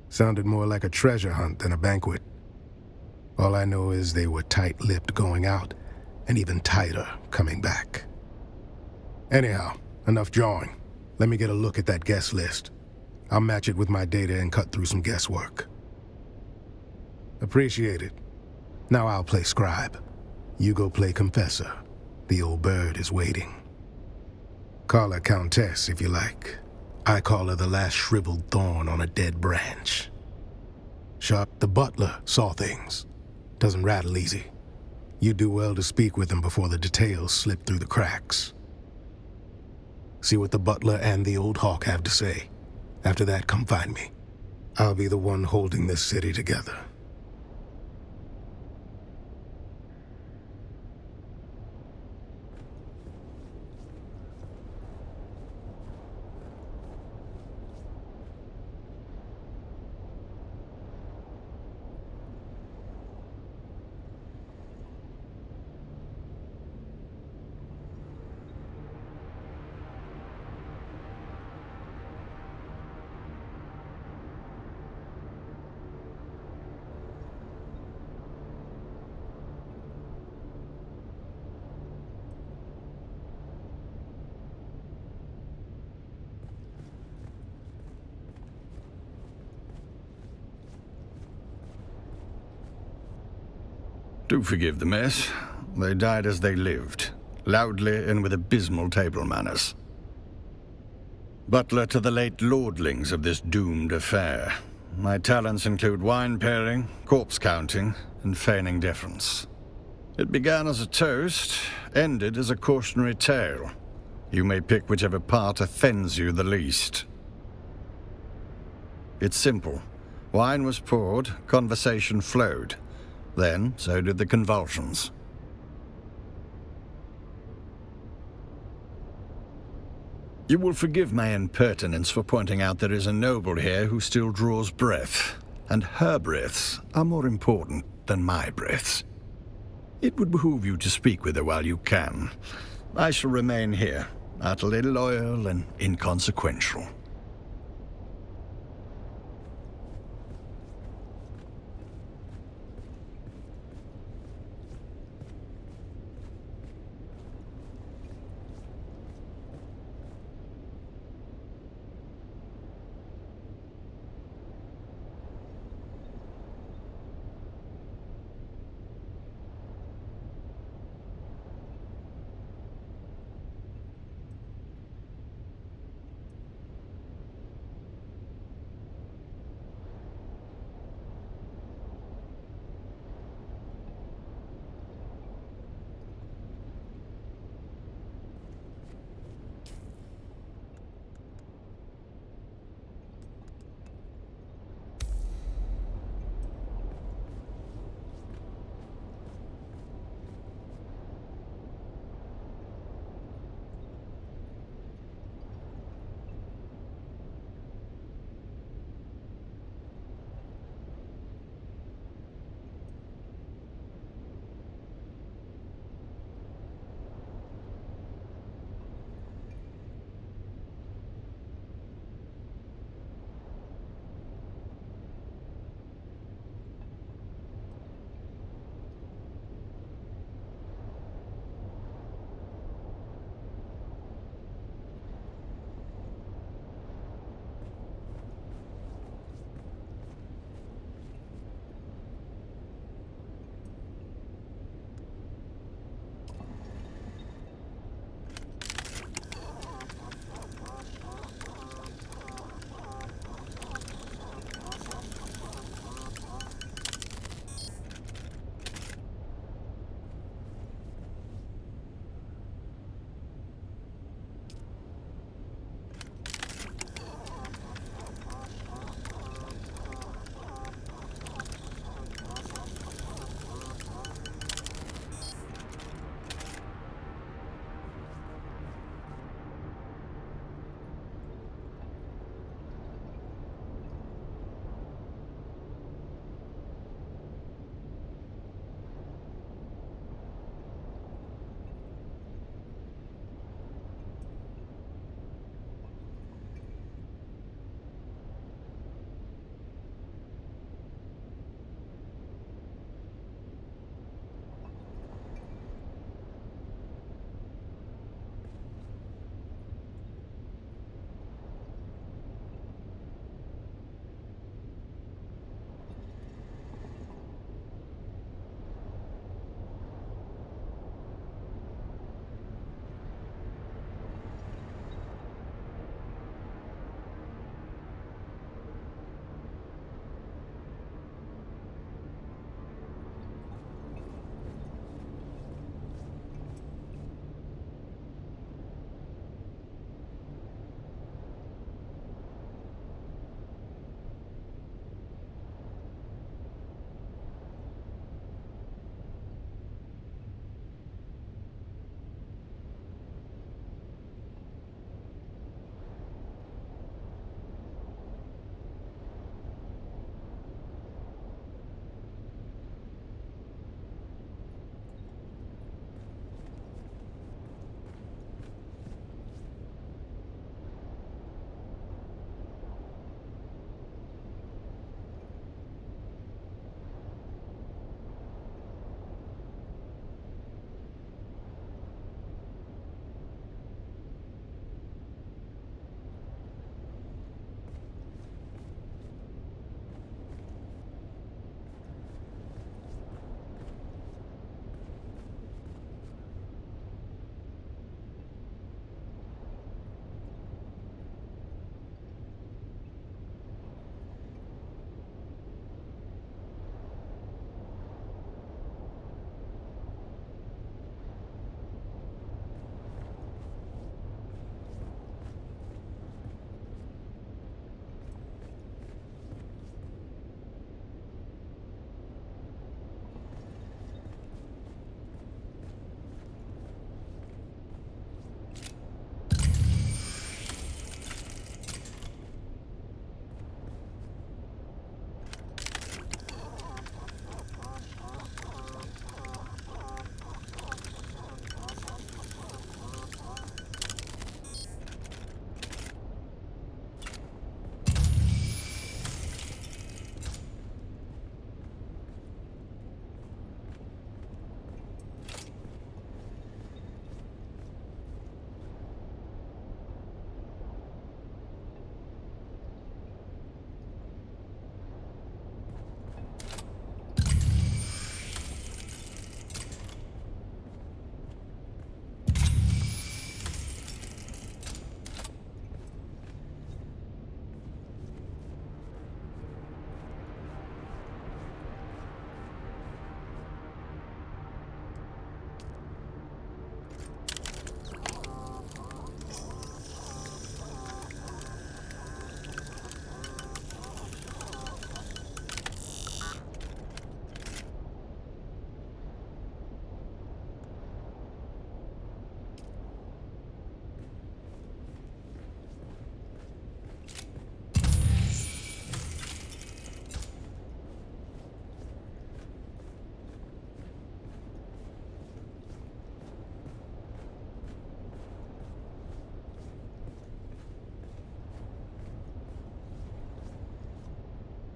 Sounded more like a treasure hunt than a banquet. All I know is they were tight-lipped going out, and even tighter coming back. Anyhow, enough jawing. Let me get a look at that guest list. I'll match it with my data and cut through some guesswork. Appreciate it. Now I'll play scribe. You go play confessor. The old bird is waiting. Call her Countess if you like. I call her the last shriveled thorn on a dead branch. Sharp the butler saw things. Doesn't rattle easy. You do well to speak with him before the details slip through the cracks. See what the butler and the old hawk have to say. After that, come find me. I'll be the one holding this city together. Do forgive the mess. They died as they lived, loudly and with abysmal table manners. Butler to the late lordlings of this doomed affair. My talents include wine pairing, corpse counting, and feigning deference. It began as a toast, ended as a cautionary tale. You may pick whichever part offends you the least. It's simple. Wine was poured, conversation flowed. Then, so did the convulsions. You will forgive my impertinence for pointing out there is a noble here who still draws breath, and her breaths are more important than my breaths. It would behoove you to speak with her while you can. I shall remain here, utterly loyal and inconsequential.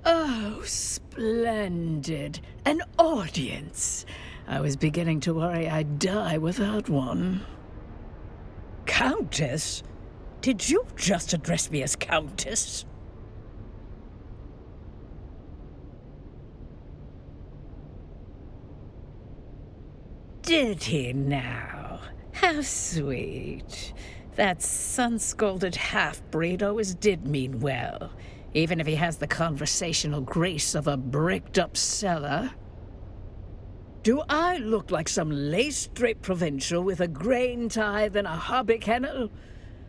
Oh, splendid. An audience. I was beginning to worry I'd die without one. Countess? Did you just address me as Countess? Did he now? How sweet. That sun-scalded half-breed always did mean well, even if he has the conversational grace of a bricked-up cellar. Do I look like some lace-draped provincial with a grain tithe and a hobby kennel?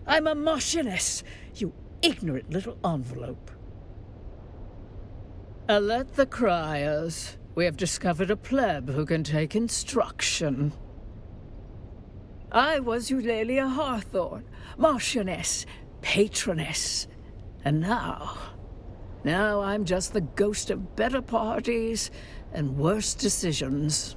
I'm a marchioness, you ignorant little envelope. Alert the criers. We have discovered a pleb who can take instruction. I was Eulalia Hawthorne, marchioness, patroness, and now I'm just the ghost of better parties and worse decisions.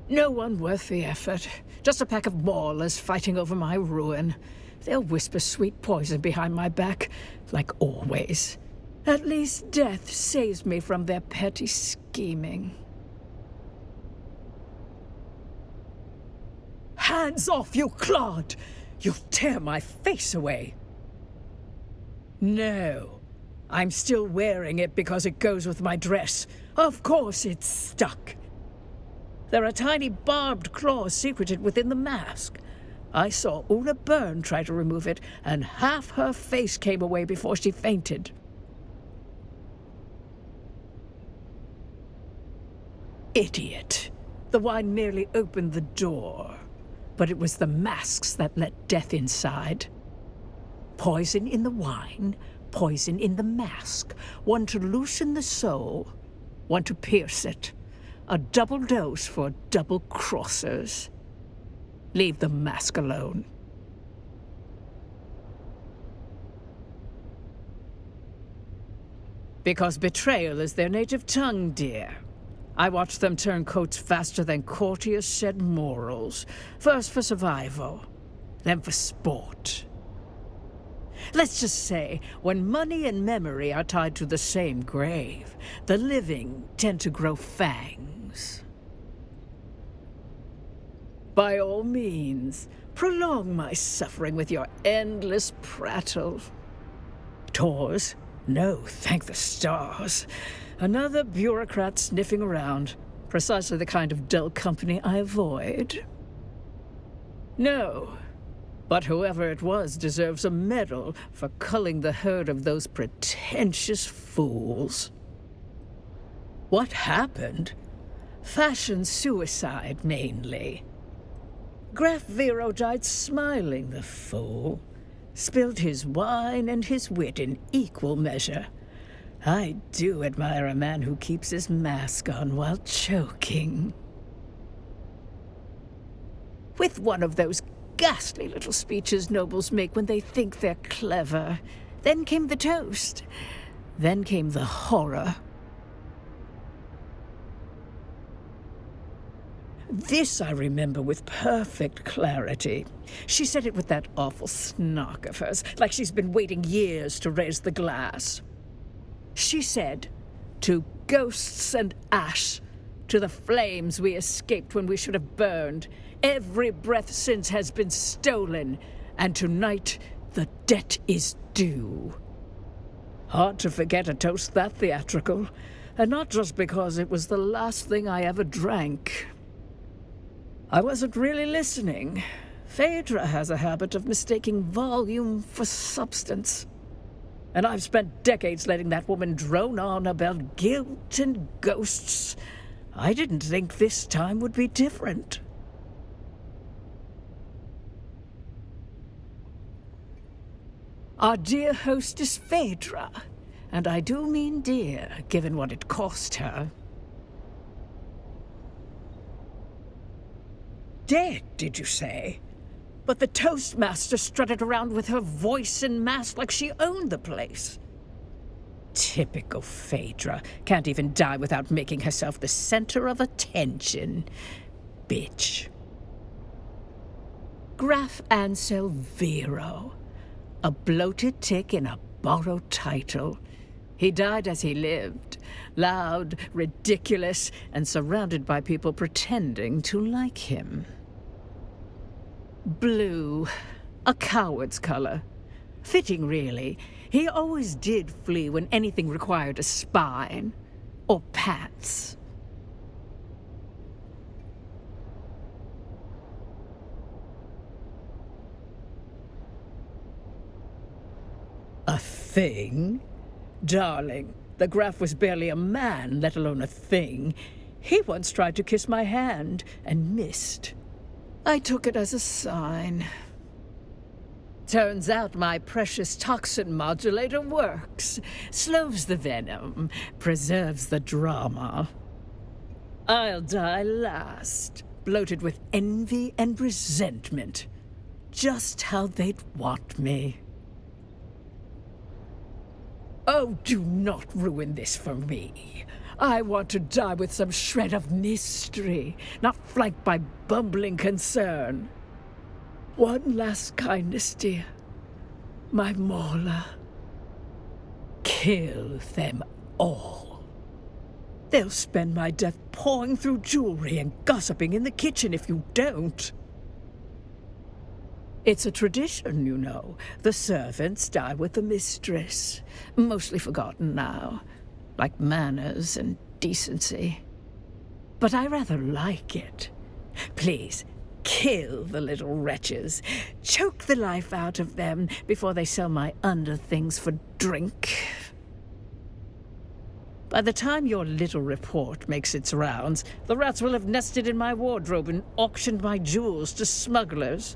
No one worth the effort. Just a pack of maulers fighting over my ruin. They'll whisper sweet poison behind my back, like always. At least death saves me from their petty scheming. Hands off, you clod! You'll tear my face away. No, I'm still wearing it because it goes with my dress. Of course it's stuck. There are tiny barbed claws secreted within the mask. I saw Una Byrne try to remove it, and half her face came away before she fainted. Idiot. The wine merely opened the door, but it was the masks that let death inside. Poison in the wine, poison in the mask. One to loosen the soul, one to pierce it. A double dose for double crossers. Leave the mask alone. Because betrayal is their native tongue, dear. I watched them turn coats faster than courtiers shed morals. First for survival, then for sport. Let's just say, when money and memory are tied to the same grave, the living tend to grow fangs. By all means, prolong my suffering with your endless prattle. Tours? No, thank the stars. Another bureaucrat sniffing around. Precisely the kind of dull company I avoid. No, but whoever it was deserves a medal for culling the herd of those pretentious fools. What happened? Fashion suicide, mainly. Graf Vero died smiling, the fool. Spilled his wine and his wit in equal measure. I do admire a man who keeps his mask on while choking. With one of those ghastly little speeches nobles make when they think they're clever. Then came the toast. Then came the horror. This I remember with perfect clarity. She said it with that awful snark of hers, like she's been waiting years to raise the glass. She said, "To ghosts and ash, to the flames we escaped when we should have burned. Every breath since has been stolen, and tonight the debt is due." Hard to forget a toast that theatrical, and not just because it was the last thing I ever drank. I wasn't really listening. Phaedra has a habit of mistaking volume for substance. And I've spent decades letting that woman drone on about guilt and ghosts. I didn't think this time would be different. Our dear hostess Phaedra, and I do mean dear, given what it cost her. Dead, did you say? But the Toastmaster strutted around with her voice and mask like she owned the place. Typical Phaedra. Can't even die without making herself the center of attention. Bitch. Graf Ansel Vero. A bloated tick in a borrowed title. He died as he lived, loud, ridiculous, and surrounded by people pretending to like him. Blue, a coward's color. Fitting, really. He always did flee when anything required a spine. Or pants. A thing? Darling, the Graf was barely a man, let alone a thing. He once tried to kiss my hand and missed. I took it as a sign. Turns out my precious toxin modulator works. Slows the venom, preserves the drama. I'll die last, bloated with envy and resentment. Just how they'd want me. Oh, do not ruin this for me. I want to die with some shred of mystery, not flanked by bumbling concern. One last kindness, dear. My Morla. Kill them all. They'll spend my death pawing through jewelry and gossiping in the kitchen if you don't. It's a tradition, you know. The servants die with the mistress. Mostly forgotten now. Like manners and decency. But I rather like it. Please, kill the little wretches. Choke the life out of them before they sell my underthings for drink. By the time your little report makes its rounds, the rats will have nested in my wardrobe and auctioned my jewels to smugglers.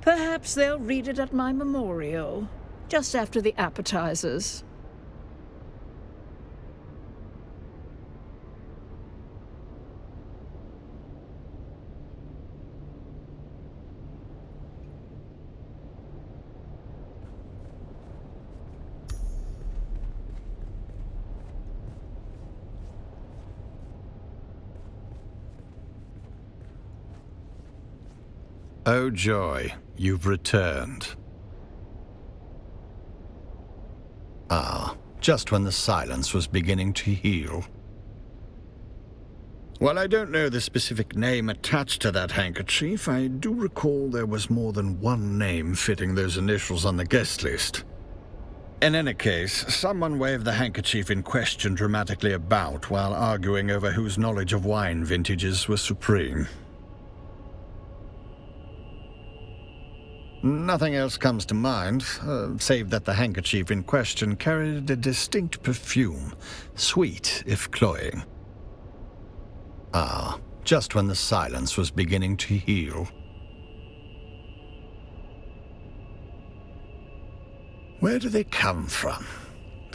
Perhaps they'll read it at my memorial, just after the appetizers. Oh joy, you've returned. Ah, just when the silence was beginning to heal. While I don't know the specific name attached to that handkerchief, I do recall there was more than one name fitting those initials on the guest list. In any case, someone waved the handkerchief in question dramatically about while arguing over whose knowledge of wine vintages was supreme. Nothing else comes to mind, save that the handkerchief in question carried a distinct perfume, sweet if cloying. Ah, just when the silence was beginning to heal. Where do they come from?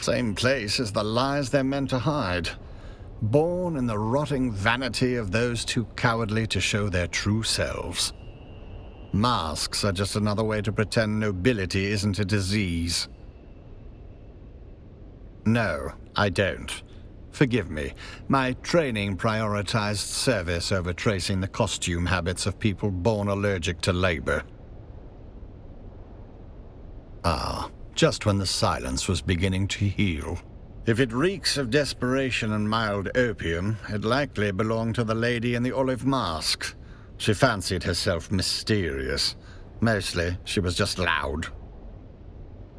Same place as the lies they're meant to hide. Born in the rotting vanity of those too cowardly to show their true selves. Masks are just another way to pretend nobility isn't a disease. No, I don't. Forgive me. My training prioritized service over tracing the costume habits of people born allergic to labor. Ah, just when the silence was beginning to heal. If it reeks of desperation and mild opium, it likely belonged to the lady in the olive mask. She fancied herself mysterious. Mostly, she was just loud.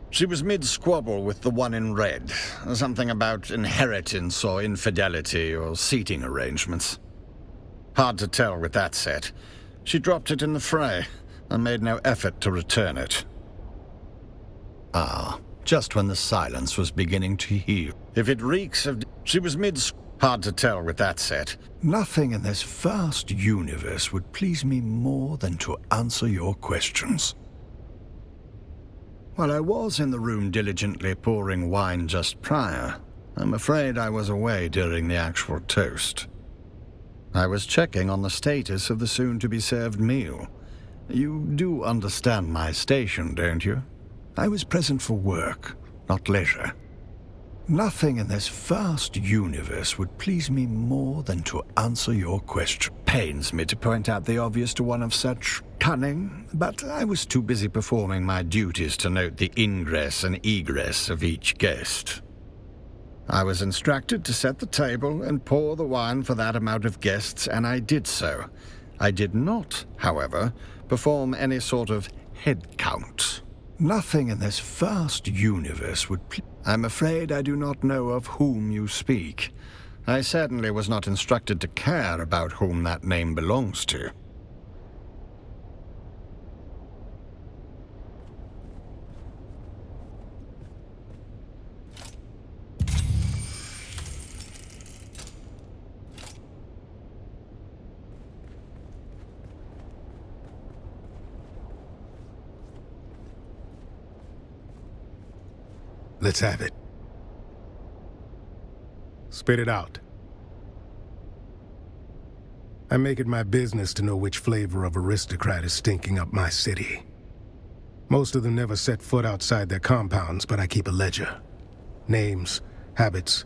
She was mid-squabble with the one in red. Something about inheritance or infidelity or seating arrangements. Hard to tell with that set. She dropped it in the fray and made no effort to return it. Ah, just when the silence was beginning to heal. If it reeks of... She was Hard to tell with that set. Nothing in this vast universe would please me more than to answer your questions. While I was in the room diligently pouring wine just prior, I'm afraid I was away during the actual toast. I was checking on the status of the soon-to-be-served meal. You do understand my station, don't you? I was present for work, not leisure. Nothing in this vast universe would please me more than to answer your question. Pains me to point out the obvious to one of such cunning, but I was too busy performing my duties to note the ingress and egress of each guest. I was instructed to set the table and pour the wine for that amount of guests, and I did so. I did not, however, perform any sort of head count. Nothing in this vast universe would I'm afraid I do not know of whom you speak. I certainly was not instructed to care about whom that name belongs to. Let's have it. Spit it out. I make it my business to know which flavor of aristocrat is stinking up my city. Most of them never set foot outside their compounds, but I keep a ledger. Names, habits,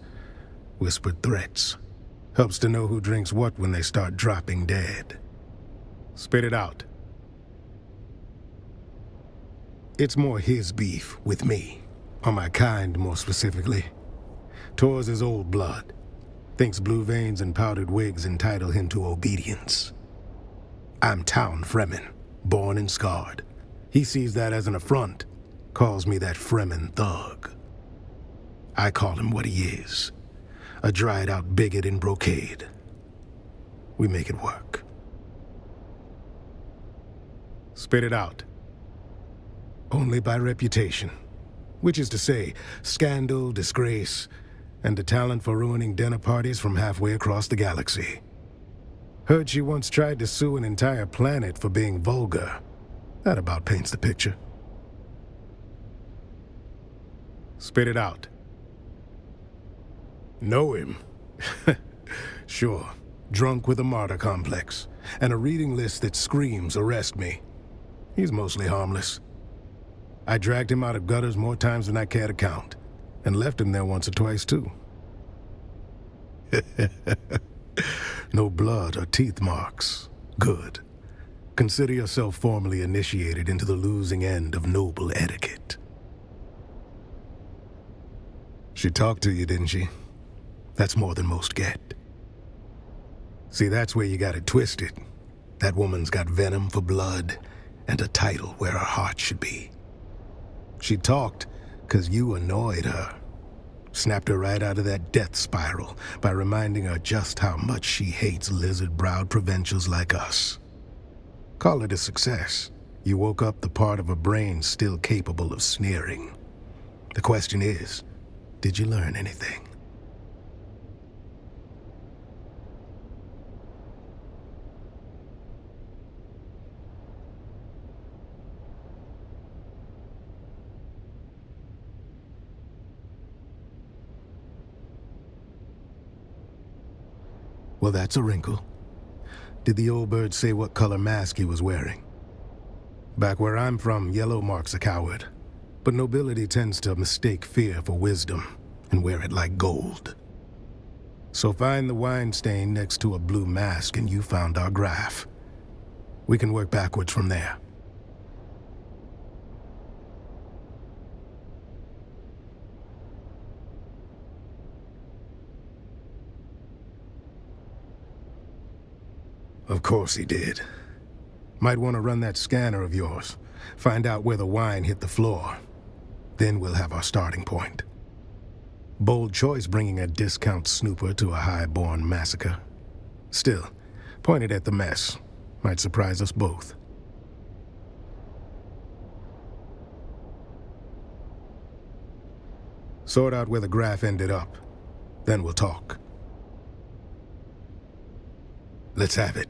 whispered threats. Helps to know who drinks what when they start dropping dead. Spit it out. It's more his beef with me. Or my kind, more specifically. Tor's his old blood. Thinks blue veins and powdered wigs entitle him to obedience. I'm town Fremen, born and scarred. He sees that as an affront, calls me that Fremen thug. I call him what he is, a dried-out bigot in brocade. We make it work. Spit it out. Only by reputation. Which is to say, scandal, disgrace, and the talent for ruining dinner parties from halfway across the galaxy. Heard she once tried to sue an entire planet for being vulgar. That about paints the picture. Spit it out. Know him? Sure. Drunk with a martyr complex, and a reading list that screams arrest me. He's mostly harmless. I dragged him out of gutters more times than I care to count, and left him there once or twice, too. No blood or teeth marks. Good. Consider yourself formally initiated into the losing end of noble etiquette. She talked to you, didn't she? That's more than most get. See, that's where you got it twisted. That woman's got venom for blood, and a title where her heart should be. She talked because you annoyed her. Snapped her right out of that death spiral by reminding her just how much she hates lizard-browed provincials like us. Call it a success. You woke up the part of her brain still capable of sneering. The question is, did you learn anything? Well, that's a wrinkle. Did the old bird say what color mask he was wearing? Back where I'm from, yellow marks a coward. But nobility tends to mistake fear for wisdom and wear it like gold. So find the wine stain next to a blue mask and you found our graph. We can work backwards from there. Of course he did. Might want to run that scanner of yours. Find out where the wine hit the floor. Then we'll have our starting point. Bold choice bringing a discount snooper to a high-born massacre. Still, pointed at the mess. Might surprise us both. Sort out where the graph ended up. Then we'll talk. Let's have it.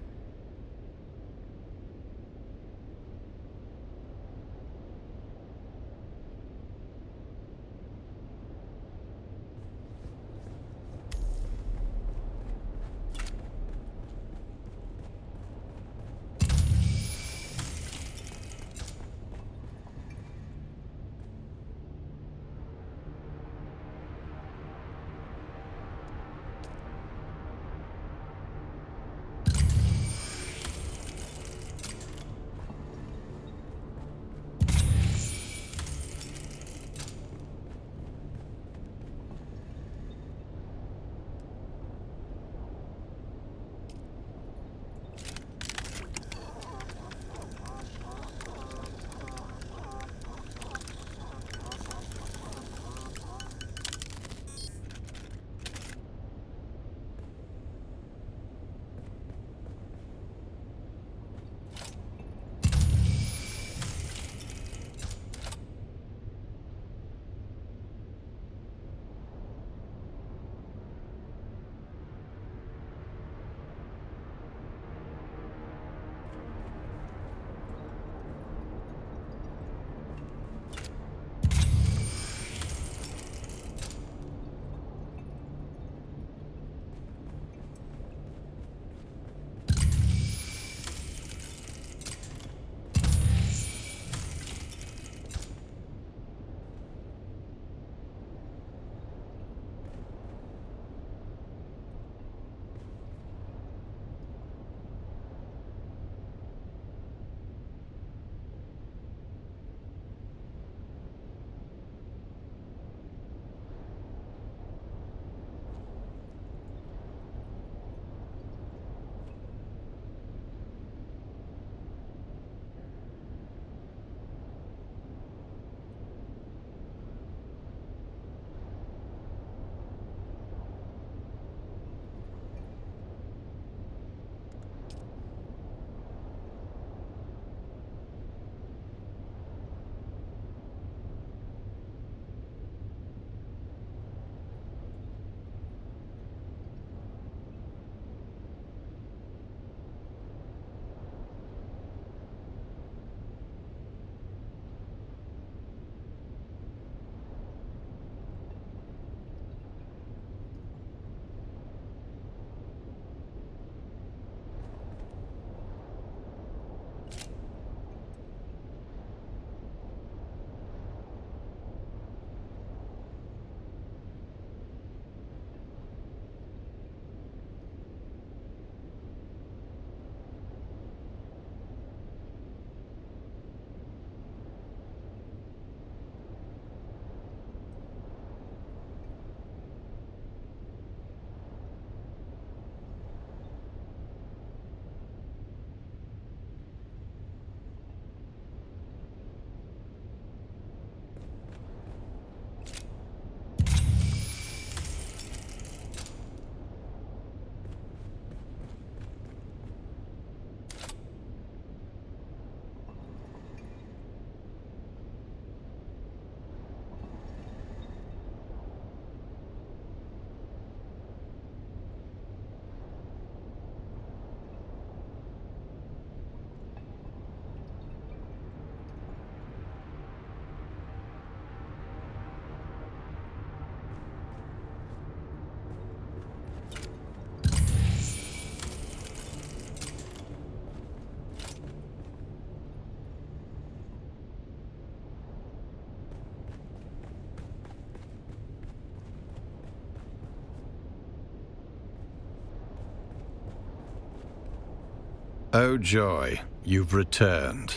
Oh joy, you've returned.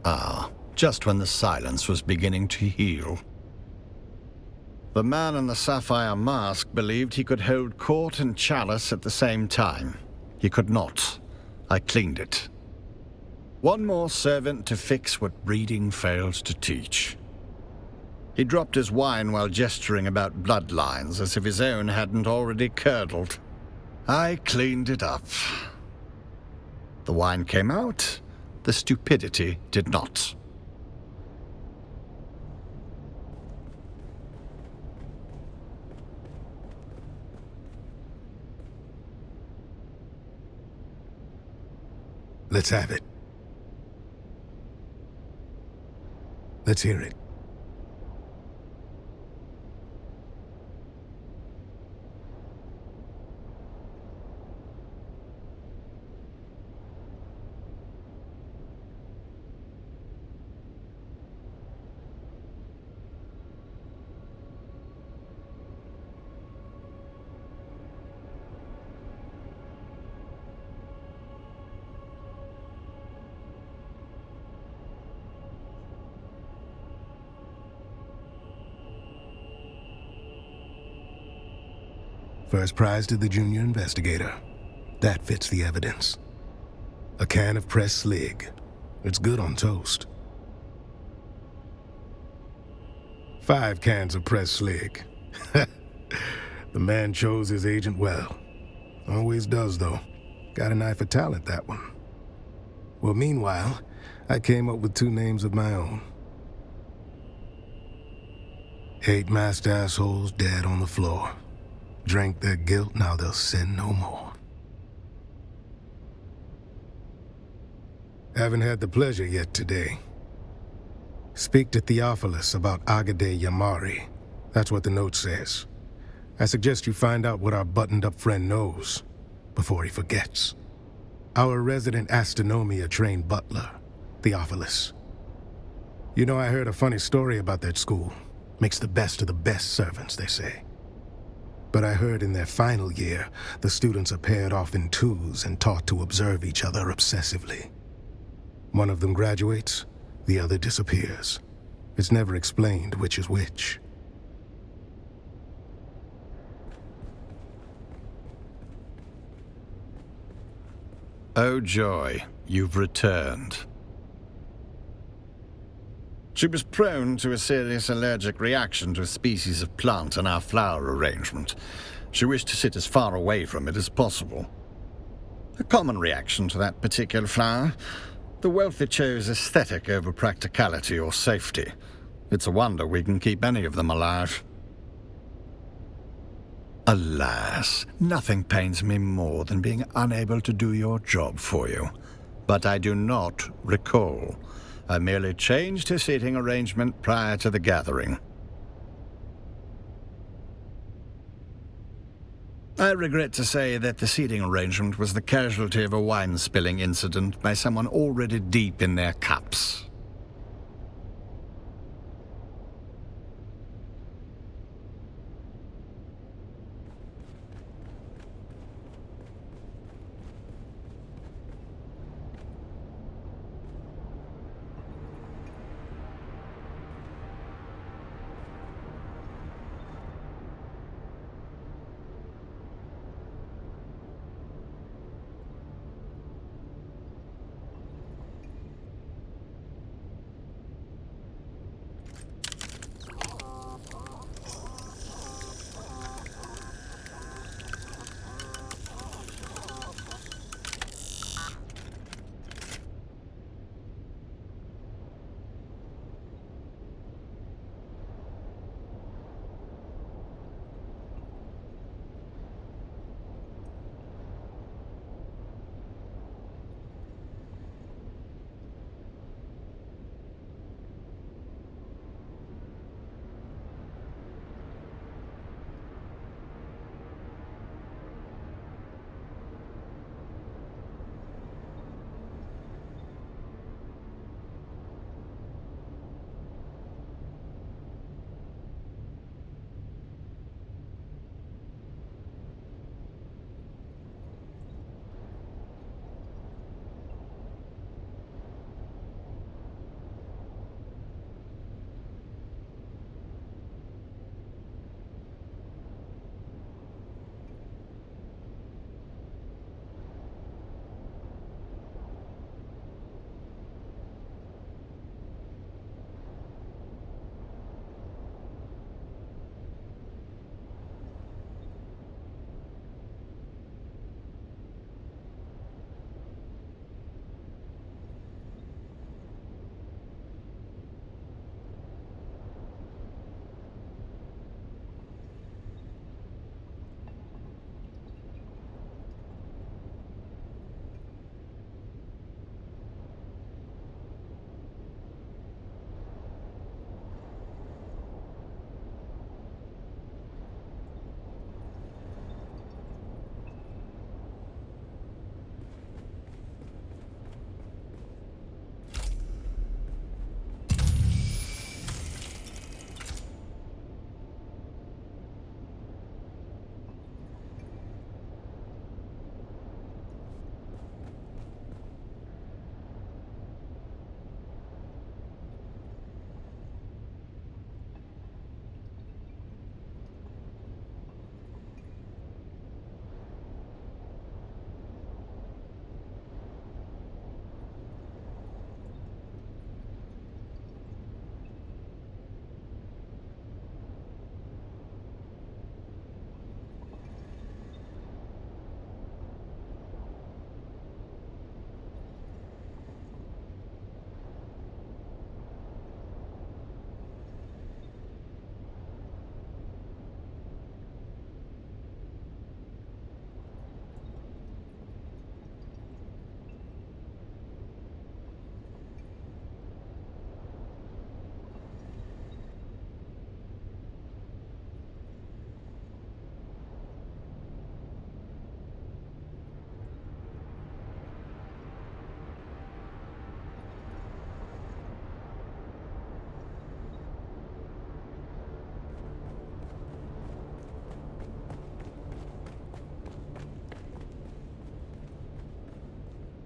Ah, just when the silence was beginning to heal. The man in the sapphire mask believed he could hold court and chalice at the same time. He could not. I cleaned it. One more servant to fix what breeding fails to teach. He dropped his wine while gesturing about bloodlines as if his own hadn't already curdled. I cleaned it up. The wine came out, the stupidity did not. Let's have it. Let's hear it. First prize to the junior investigator. That fits the evidence. A can of pressed slig. It's good on toast. 5 cans of pressed slig. The man chose his agent well. Always does, though. Got an eye for talent, that one. Well, meanwhile, I came up with 2 names of my own. 8 masked assholes dead on the floor. Drank their guilt, now they'll sin no more. Haven't had the pleasure yet today. Speak to Theophilus about Agade Yamari. That's what the note says. I suggest you find out what our buttoned-up friend knows before he forgets. Our resident astronomia-trained butler, Theophilus. You know, I heard a funny story about that school. Makes the best of the best servants, they say. But I heard in their final year, the students are paired off in 2s and taught to observe each other obsessively. One of them graduates, the other disappears. It's never explained which is which. Oh joy, you've returned. She was prone to a serious allergic reaction to a species of plant in our flower arrangement. She wished to sit as far away from it as possible. A common reaction to that particular flower. The wealthy chose aesthetic over practicality or safety. It's a wonder we can keep any of them alive. Alas, nothing pains me more than being unable to do your job for you. But I do not recall. I merely changed his seating arrangement prior to the gathering. I regret to say that the seating arrangement was the casualty of a wine-spilling incident by someone already deep in their cups.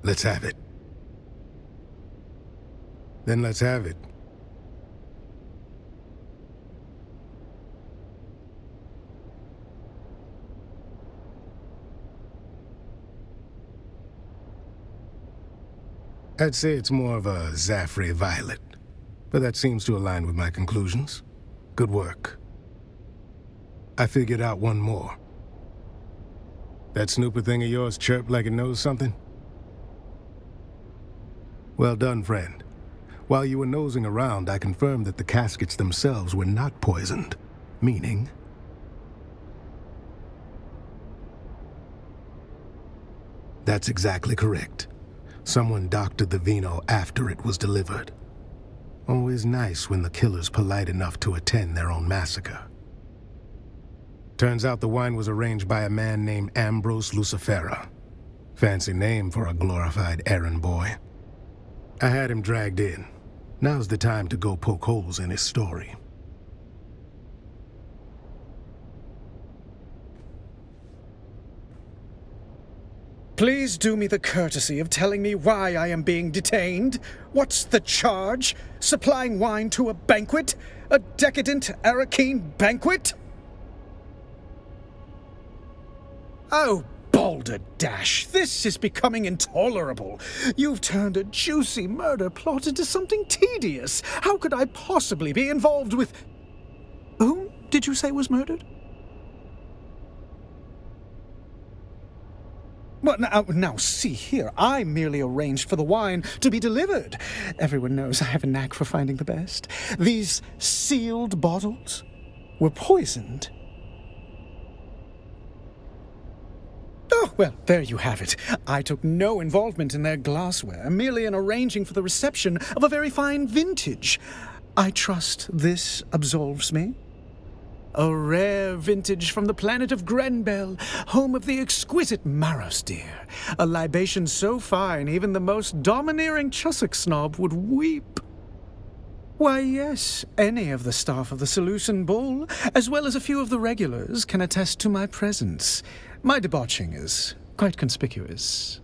Let's have it. Then let's have it. I'd say it's more of a Zaffrey violet, but that seems to align with my conclusions. Good work. I figured out one more. That snooper thing of yours chirped like it knows something? Well done, friend. While you were nosing around, I confirmed that the caskets themselves were not poisoned, meaning... That's exactly correct. Someone doctored the vino after it was delivered. Always nice when the killer's polite enough to attend their own massacre. Turns out the wine was arranged by a man named Ambrose Lucifera. Fancy name for a glorified errand boy. I had him dragged in. Now's the time to go poke holes in his story. Please do me the courtesy of telling me why I am being detained. What's the charge? Supplying wine to a banquet? A decadent Arakeen banquet? Oh, balderdash, this is becoming intolerable. You've turned a juicy murder plot into something tedious. How could I possibly be involved with... Whom did you say was murdered? Well, now, see here. I merely arranged for the wine to be delivered. Everyone knows I have a knack for finding the best. These sealed bottles were poisoned. Oh, well, there you have it. I took no involvement in their glassware, merely in arranging for the reception of a very fine vintage. I trust this absolves me. A rare vintage from the planet of Grenbel, home of the exquisite Maros deer. A libation so fine even the most domineering Chussock snob would weep. Why, yes, any of the staff of the Seleucid Bull, as well as a few of the regulars, can attest to my presence. My debauching is quite conspicuous.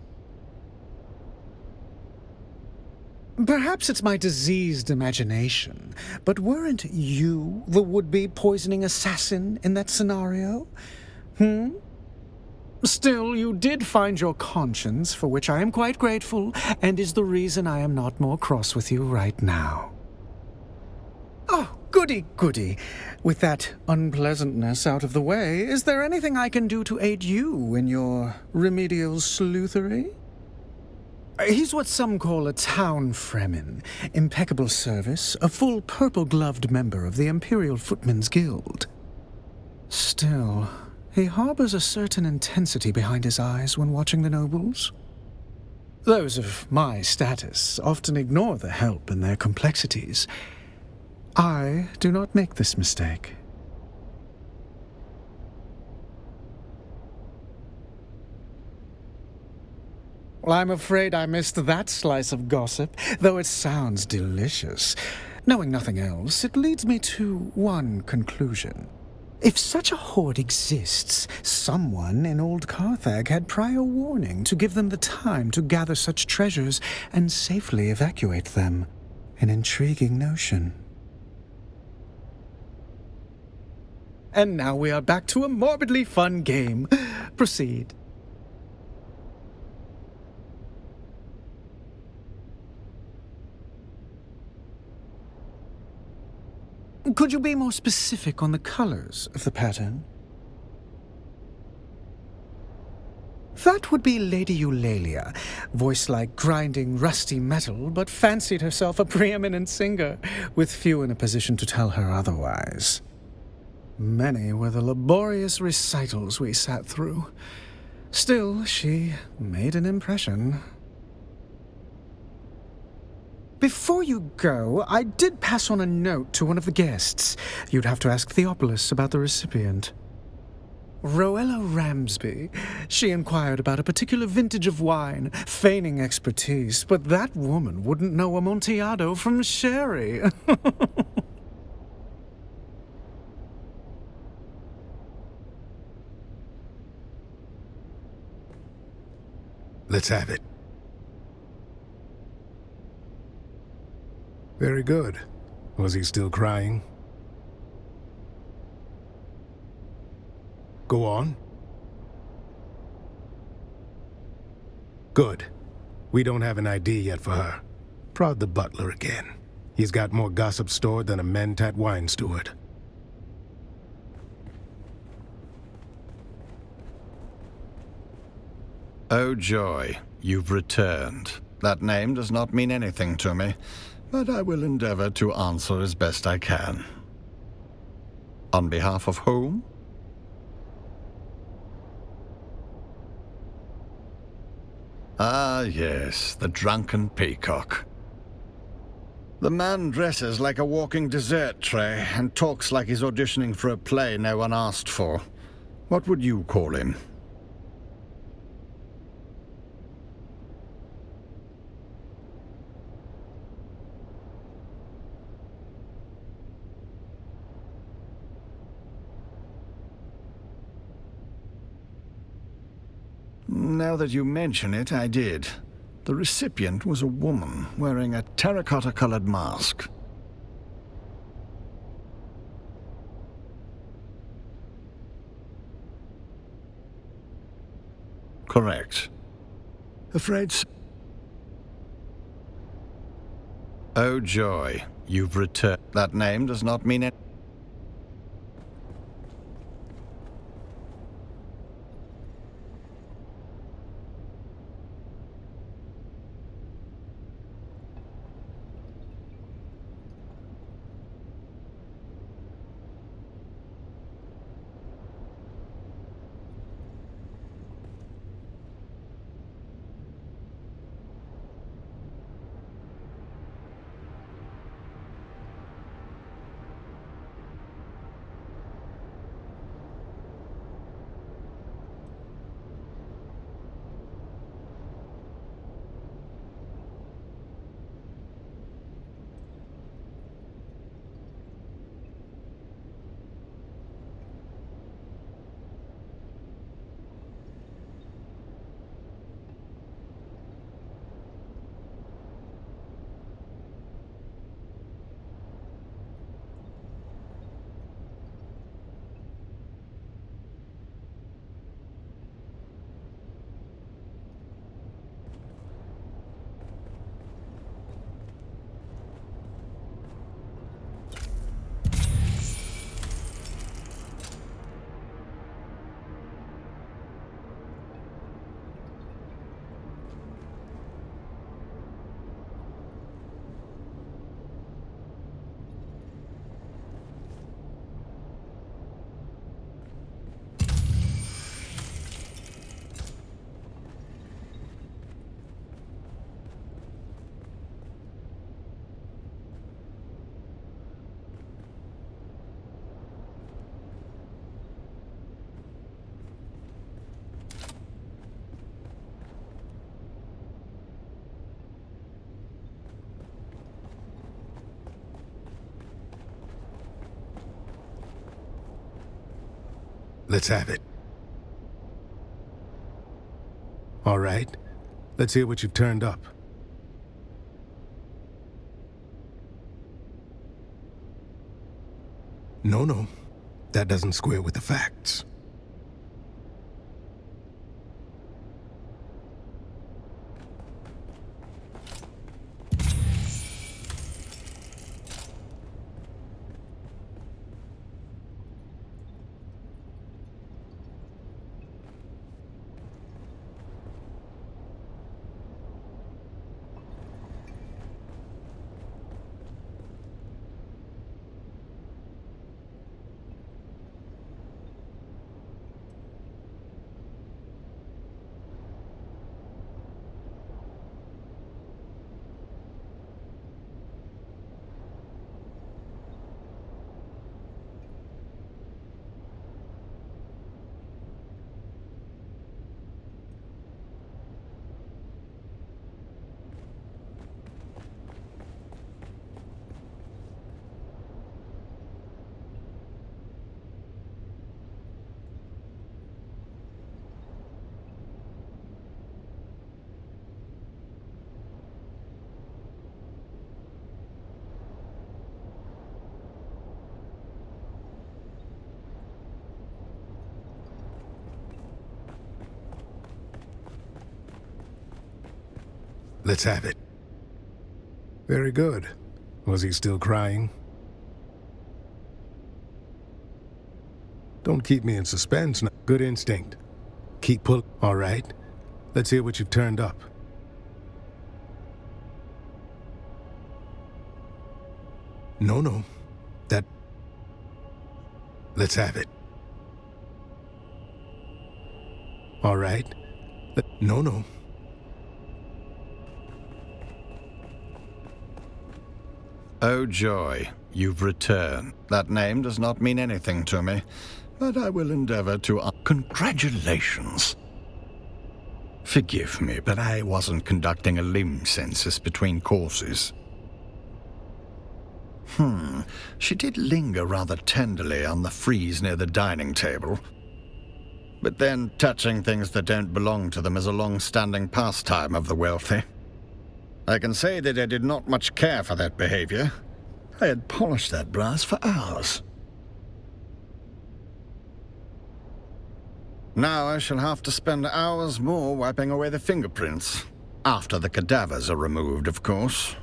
Perhaps it's my diseased imagination, but weren't you the would-be poisoning assassin in that scenario? Still, you did find your conscience, for which I am quite grateful, and is the reason I am not more cross with you right now. Oh, goody, goody. With that unpleasantness out of the way, is there anything I can do to aid you in your remedial sleuthery? He's what some call a town fremen. Impeccable service, a full purple-gloved member of the Imperial Footmen's Guild. Still, he harbors a certain intensity behind his eyes when watching the nobles. Those of my status often ignore the help in their complexities. I do not make this mistake. Well, I'm afraid I missed that slice of gossip, though it sounds delicious. Knowing nothing else, it leads me to one conclusion. If such a hoard exists, someone in old Carthage had prior warning to give them the time to gather such treasures and safely evacuate them. An intriguing notion. And now we are back to a morbidly fun game. Proceed. Could you be more specific on the colors of the pattern? That would be Lady Eulalia, voice like grinding rusty metal, but fancied herself a preeminent singer, with few in a position to tell her otherwise. Many were the laborious recitals we sat through. Still, she made an impression. Before you go, I did pass on a note to one of the guests. You'd have to ask Theopolis about the recipient. Roella Ramsby. She inquired about a particular vintage of wine, feigning expertise, but that woman wouldn't know Amontillado from sherry. Let's have it. Very good. Was he still crying? Go on. Good. We don't have an ID yet for her. Prod the butler again. He's got more gossip stored than a Mentat wine steward. Oh joy, you've returned. That name does not mean anything to me, but I will endeavor to answer as best I can. On behalf of whom? Ah, yes, the drunken peacock. The man dresses like a walking dessert tray and talks like he's auditioning for a play no one asked for. What would you call him? Now that you mention it, I did. The recipient was a woman wearing a terracotta-colored mask. Correct. Afraid so. Oh joy, you've returned. That name does not mean it. Let's have it. All right. Let's hear what you've turned up. No. That doesn't square with the facts. Let's have it. Very good. Was he still crying? Don't keep me in suspense. Good instinct. Keep pull. All right. Let's hear what you've turned up. No. That... Let's have it. All right. No. Oh joy, you've returned. That name does not mean anything to me, but I will endeavor to... Congratulations. Forgive me, but I wasn't conducting a limb census between courses. She did linger rather tenderly on the frieze near the dining table. But then touching things that don't belong to them is a long-standing pastime of the wealthy. I can say that I did not much care for that behavior. I had polished that brass for hours. Now I shall have to spend hours more wiping away the fingerprints. After the cadavers are removed, of course.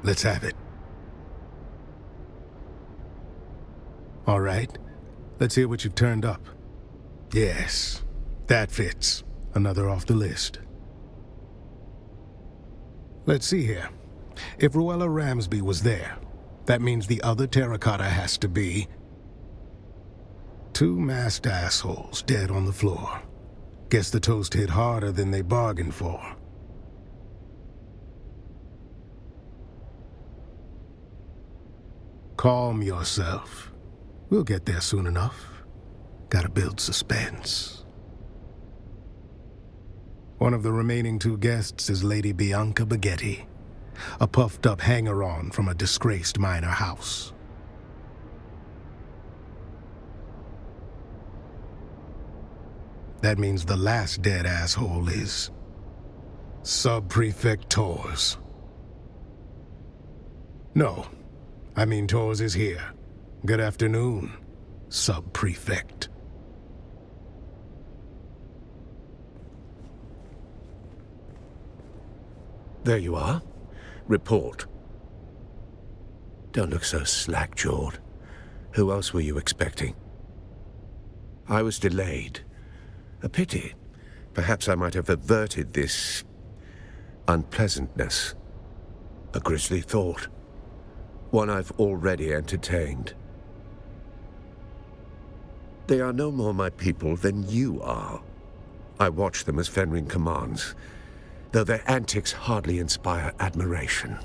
Let's have it. All right. Let's hear what you've turned up. Yes, that fits. Another off the list. Let's see here. If Ruella Ramsby was there, that means the other terracotta has to be... 2 masked assholes dead on the floor. Guess the toast hit harder than they bargained for. Calm yourself. We'll get there soon enough. Gotta build suspense. One of the remaining 2 guests is Lady Bianca Baghetti, a puffed-up hanger-on from a disgraced minor house. That means the last dead asshole is... Sub-Prefect Tors. No, I mean Tors is here. Good afternoon, Sub-Prefect. There you are. Report. Don't look so slack-jawed. Who else were you expecting? I was delayed. A pity. Perhaps I might have averted this... unpleasantness. A grisly thought. One I've already entertained. They are no more my people than you are. I watch them as Fenring commands, though their antics hardly inspire admiration.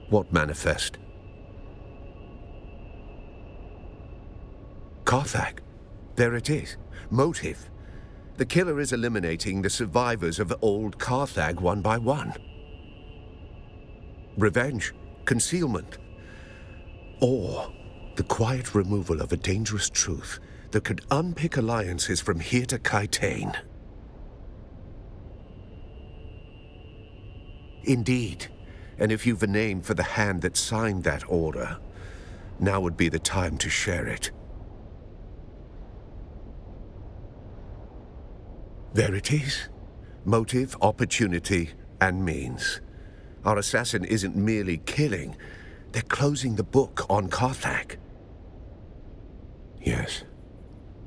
What manifest? Carthag. There it is. Motive. The killer is eliminating the survivors of old Carthag one by one. Revenge, concealment, or the quiet removal of a dangerous truth that could unpick alliances from here to Kaitane. Indeed, and if you've a name for the hand that signed that order, now would be the time to share it. There it is. Motive, opportunity, and means. Our assassin isn't merely killing, they're closing the book on Carthag. Yes.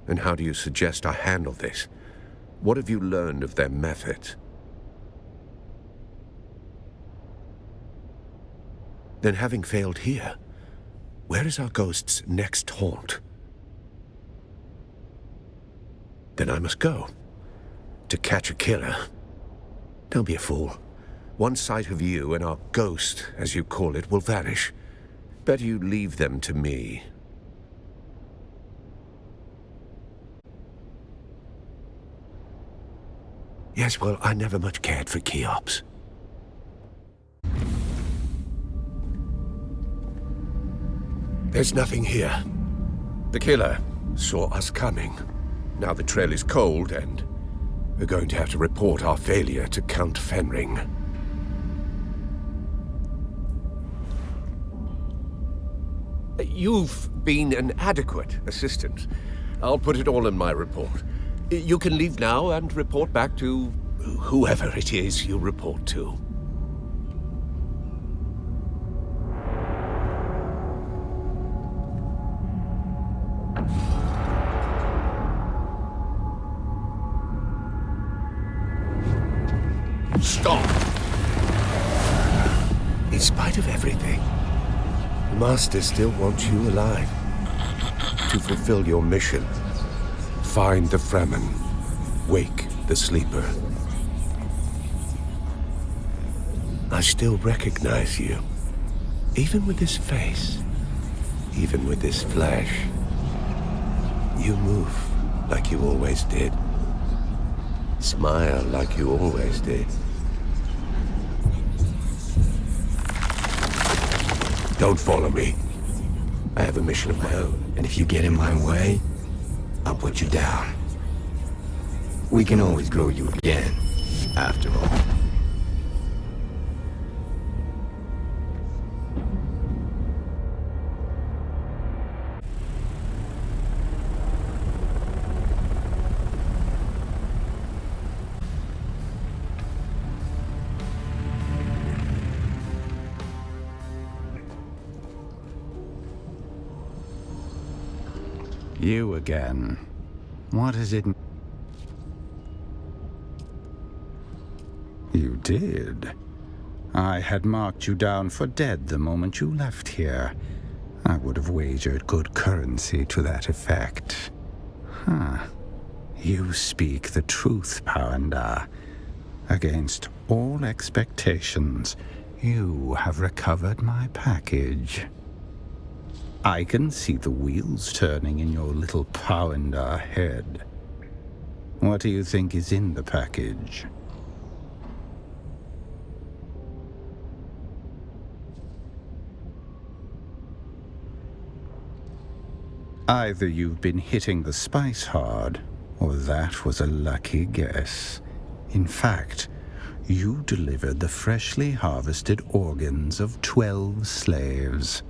And how do you suggest I handle this? What have you learned of their methods? Then having failed here, where is our ghost's next haunt? Then I must go. To catch a killer. Don't be a fool. One sight of you and our ghost, as you call it, will vanish. Better you leave them to me. Yes, well, I never much cared for Cheops. There's nothing here. The killer saw us coming. Now the trail is cold, and we're going to have to report our failure to Count Fenring. You've been an adequate assistant. I'll put it all in my report. You can leave now and report back to whoever it is you report to. Stop! In spite of everything, the Master still wants you alive. To fulfill your mission. Find the Fremen. Wake the sleeper. I still recognize you. Even with this face. Even with this flesh. You move like you always did. Smile like you always did. Don't follow me. I have a mission of my own. And if you get in my way, I'll put you down. We can always grow you again, after all. You again. What is it? You did. I had marked you down for dead the moment you left here. I would have wagered good currency to that effect. Huh. You speak the truth, Parandar. Against all expectations, you have recovered my package. I can see the wheels turning in your little Powendar head. What do you think is in the package? Either you've been hitting the spice hard, or that was a lucky guess. In fact, you delivered the freshly harvested organs of 12 slaves.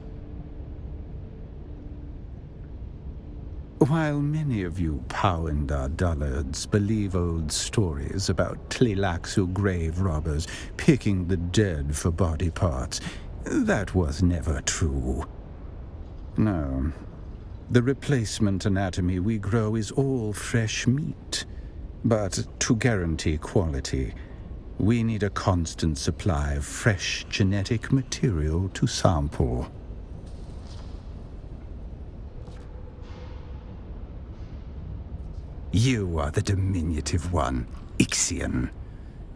While many of you Powendar dullards believe old stories about Tleilaxu grave robbers picking the dead for body parts, that was never true. No. The replacement anatomy we grow is all fresh meat. But to guarantee quality, we need a constant supply of fresh genetic material to sample. You are the diminutive one, Ixion.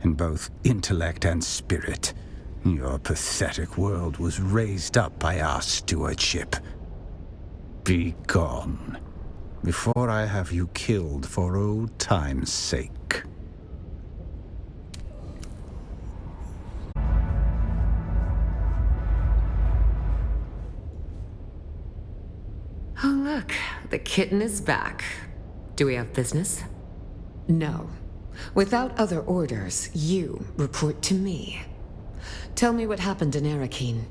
In both intellect and spirit, your pathetic world was raised up by our stewardship. Be gone, before I have you killed for old time's sake. Oh, look, the kitten is back. Do we have business? No. Without other orders, you report to me. Tell me what happened in Arakeen.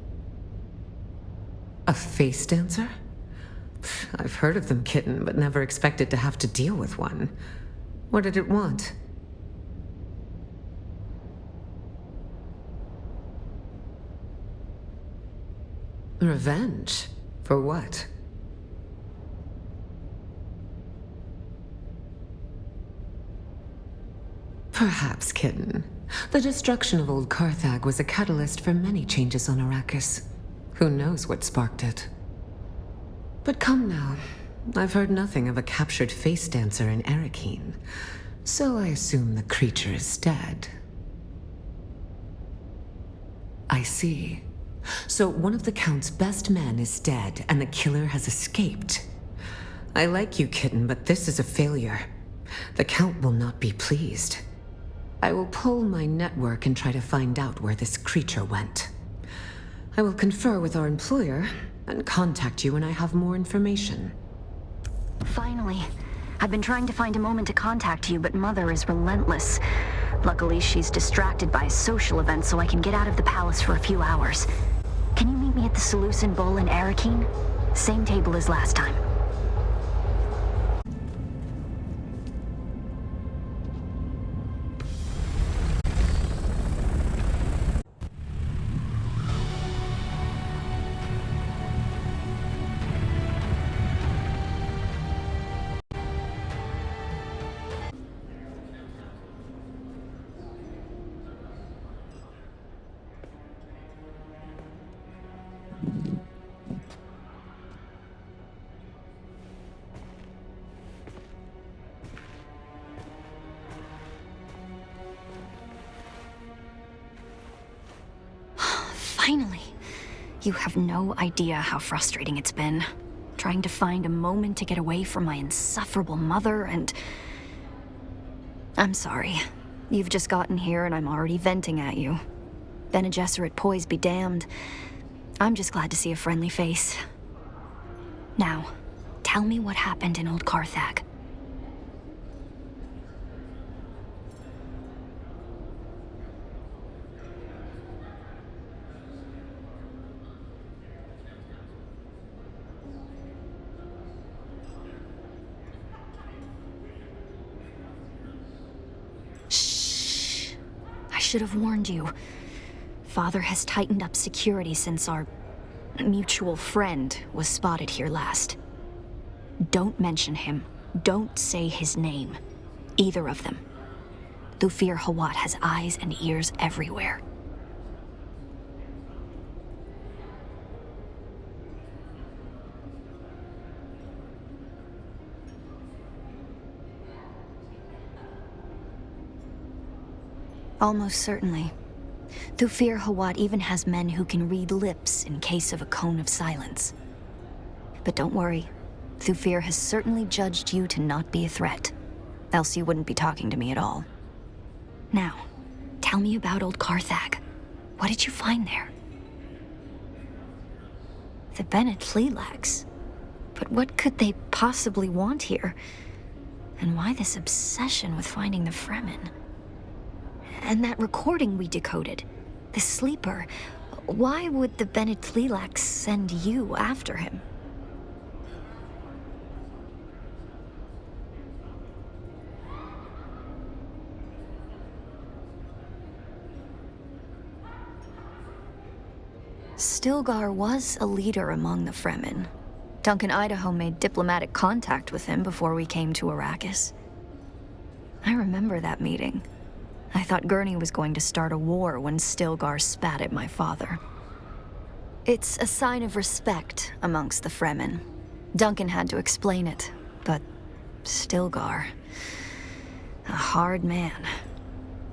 A face dancer? I've heard of them, kitten, but never expected to have to deal with one. What did it want? Revenge? For what? Perhaps, kitten. The destruction of old Carthag was a catalyst for many changes on Arrakis. Who knows what sparked it? But come now. I've heard nothing of a captured face dancer in Arakeen, so I assume the creature is dead. I see. So one of the Count's best men is dead, and the killer has escaped. I like you, kitten, but this is a failure. The Count will not be pleased. I will pull my network and try to find out where this creature went. I will confer with our employer and contact you when I have more information. Finally. I've been trying to find a moment to contact you, but Mother is relentless. Luckily, she's distracted by a social event, so I can get out of the palace for a few hours. Can you meet me at the Seleucid Bowl in Arakeen? Same table as last time. Finally. You have no idea how frustrating it's been. Trying to find a moment to get away from my insufferable mother and... I'm sorry. You've just gotten here and I'm already venting at you. Bene Gesserit poise be damned. I'm just glad to see a friendly face. Now, tell me what happened in Old Carthag. I should have warned you. Father has tightened up security since our mutual friend was spotted here last. Don't mention him. Don't say his name. Either of them. Thufir Hawat has eyes and ears everywhere. Almost certainly. Thufir Hawat even has men who can read lips in case of a cone of silence. But don't worry. Thufir has certainly judged you to not be a threat. Else you wouldn't be talking to me at all. Now, tell me about Old Carthag. What did you find there? The Bene Tleilax. But what could they possibly want here? And why this obsession with finding the Fremen? And that recording we decoded, the sleeper, why would the Bene Tleilax send you after him? Stilgar was a leader among the Fremen. Duncan Idaho made diplomatic contact with him before we came to Arrakis. I remember that meeting. I thought Gurney was going to start a war when Stilgar spat at my father. It's a sign of respect amongst the Fremen. Duncan had to explain it, but Stilgar... A hard man.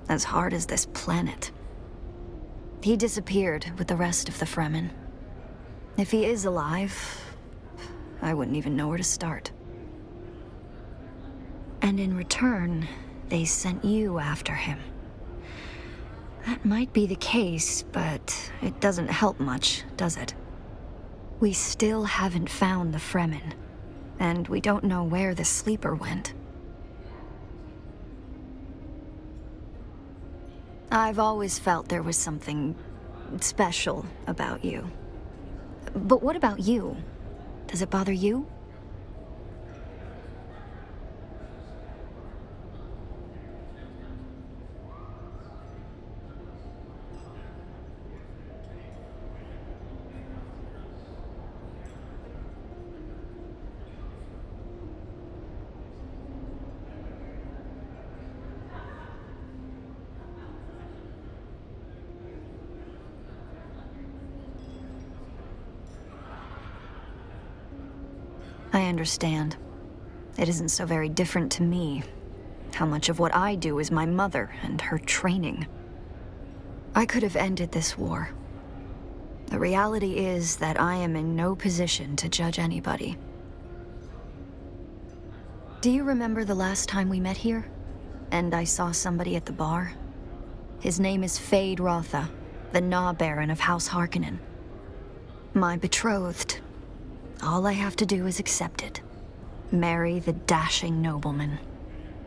As hard as this planet. He disappeared with the rest of the Fremen. If he is alive, I wouldn't even know where to start. And in return, they sent you after him. That might be the case, but it doesn't help much, does it? We still haven't found the Fremen, and we don't know where the sleeper went. I've always felt there was something special about you. But what about you? Does it bother you? I understand. It isn't so very different to me. How much of what I do is my mother and her training. I could have ended this war. The reality is that I am in no position to judge anybody. Do you remember the last time we met here? And I saw somebody at the bar? His name is Fade Rotha, the Gnaw Baron of House Harkonnen. My betrothed. All I have to do is accept it. Marry the dashing nobleman.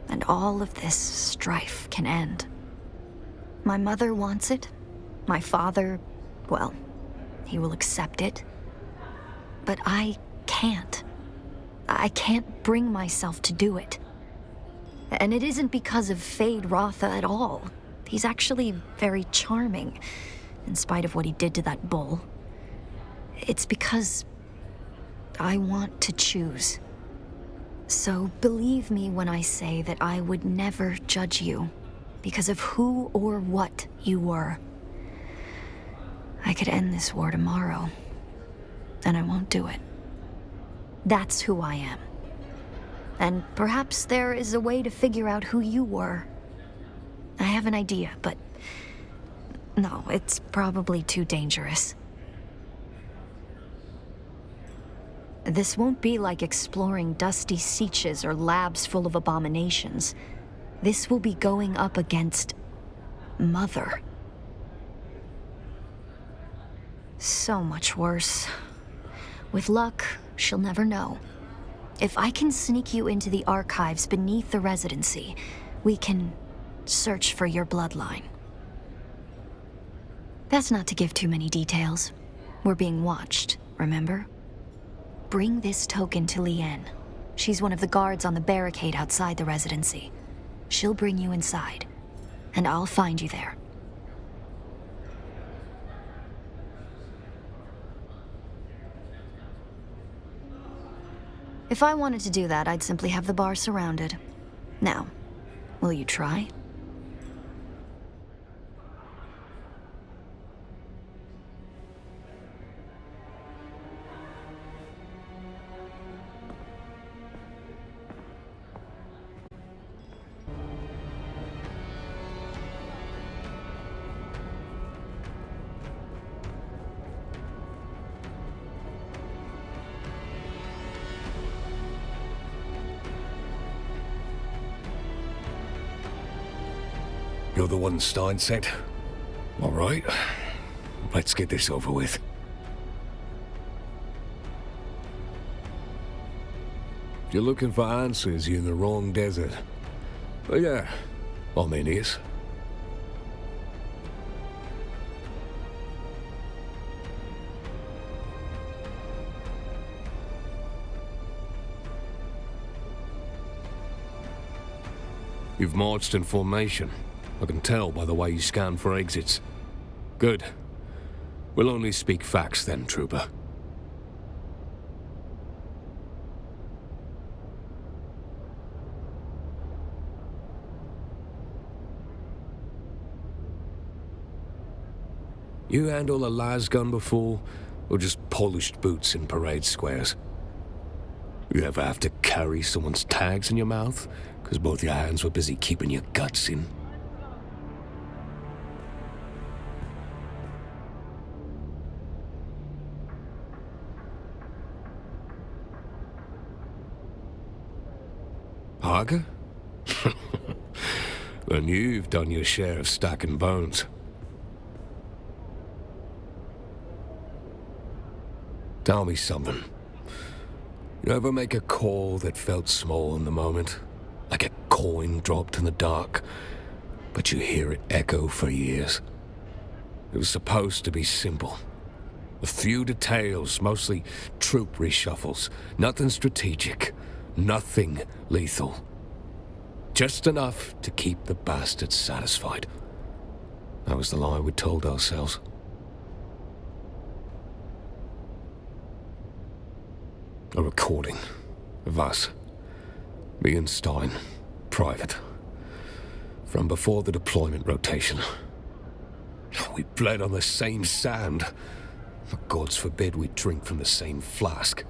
And all of this strife can end. My mother wants it. My father, well, he will accept it. But I can't. I can't bring myself to do it. And it isn't because of Fade Rotha at all. He's actually very charming, in spite of what he did to that bull. It's because I want to choose. So believe me when I say that I would never judge you because of who or what you were. I could end this war tomorrow, and I won't do it. That's who I am. And perhaps there is a way to figure out who you were. I have an idea, but no, it's probably too dangerous. This won't be like exploring dusty sieges or labs full of abominations. This will be going up against Mother. So much worse. With luck, she'll never know. If I can sneak you into the archives beneath the residency, we can search for your bloodline. Best not to give too many details. We're being watched, remember? Bring this token to Lien. She's one of the guards on the barricade outside the residency. She'll bring you inside, and I'll find you there. If I wanted to do that, I'd simply have the bar surrounded. Now, will you try? You're the one Stein sent? All right. Let's get this over with. If you're looking for answers, you're in the wrong desert. But yeah, I'm in it. You've marched in formation. I can tell by the way you scan for exits. Good. We'll only speak facts then, Trooper. You handle a las gun before, or just polished boots in parade squares? You ever have to carry someone's tags in your mouth because both your hands were busy keeping your guts in? Harger? Then you've done your share of stacking bones. Tell me something. You ever make a call that felt small in the moment? Like a coin dropped in the dark, but you hear it echo for years? It was supposed to be simple. A few details, mostly troop reshuffles. Nothing strategic. Nothing lethal. Just enough to keep the bastards satisfied. That was the lie we told ourselves. A recording of us. Me and Stein. Private. From before the deployment rotation. We bled on the same sand. But gods forbid we drink from the same flask.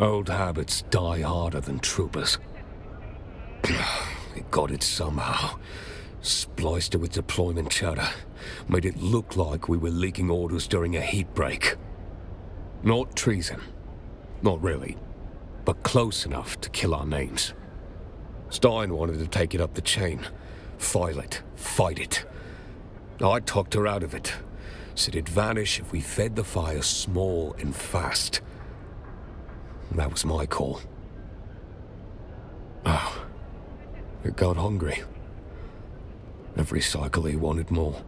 Old habits die harder than troopers. We got it somehow. Spliced it with deployment chatter. Made it look like we were leaking orders during a heat break. Not treason. Not really. But close enough to kill our names. Stein wanted to take it up the chain. File it. Fight it. I talked her out of it. Said it'd vanish if we fed the fire small and fast. That was my call. Oh. It got hungry. Every cycle he wanted more.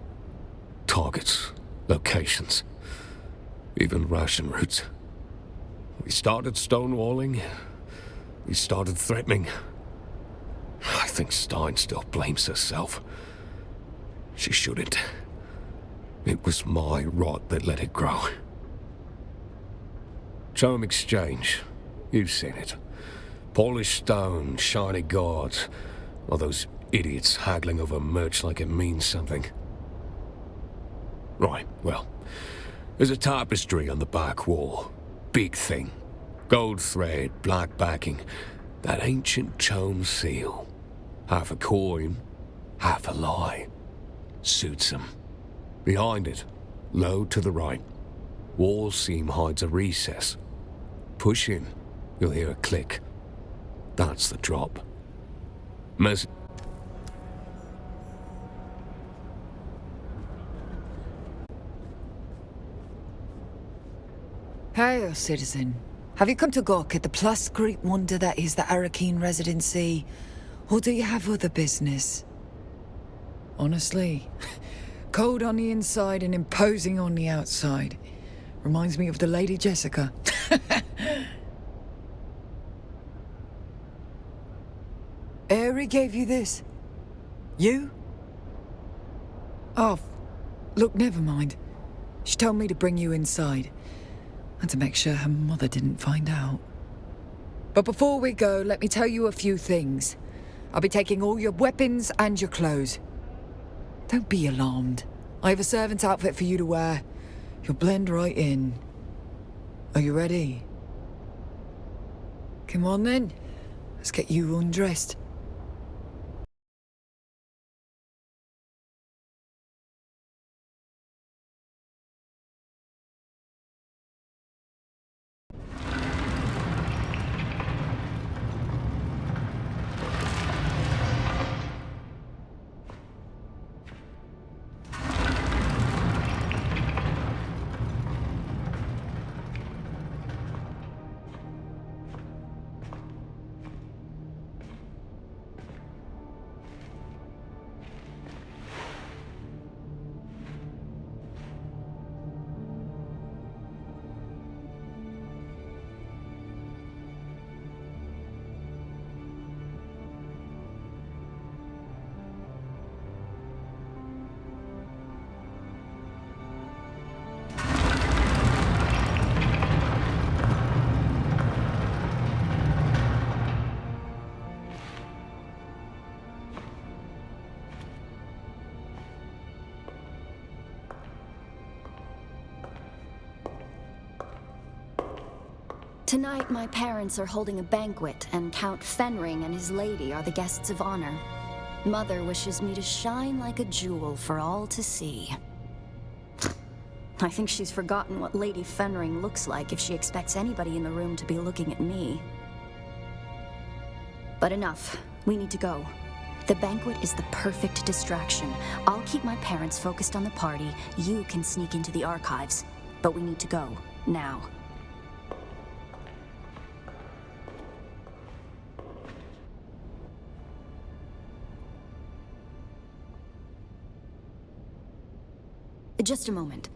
Targets, locations, even ration routes. We started stonewalling. We started threatening. I think Stein still blames herself. She shouldn't. It was my rot that let it grow. Show 'em exchange. You've seen it. Polished stone, shiny guards. Or those idiots haggling over merch like it means something. Right, well, there's a tapestry on the back wall. Big thing. Gold thread, black backing. That ancient Chome seal. Half a coin, half a lie. Suits 'em. Behind it, low to the right, wall seam hides a recess. Push in, you'll hear a click. That's the drop. Hail, citizen. Have you come to gawk at the plus great wonder that is the Arakeen residency? Or do you have other business? Honestly, cold on the inside and imposing on the outside. Reminds me of the Lady Jessica. Aerie gave you this? You? Oh, look, never mind. She told me to bring you inside. And to make sure her mother didn't find out. But before we go, let me tell you a few things. I'll be taking all your weapons and your clothes. Don't be alarmed. I have a servant's outfit for you to wear. You'll blend right in. Are you ready? Come on then. Let's get you undressed. Tonight, my parents are holding a banquet, and Count Fenring and his lady are the guests of honor. Mother wishes me to shine like a jewel for all to see. I think she's forgotten what Lady Fenring looks like if she expects anybody in the room to be looking at me. But enough. We need to go. The banquet is the perfect distraction. I'll keep my parents focused on the party. You can sneak into the archives. But we need to go. Now. Just a moment.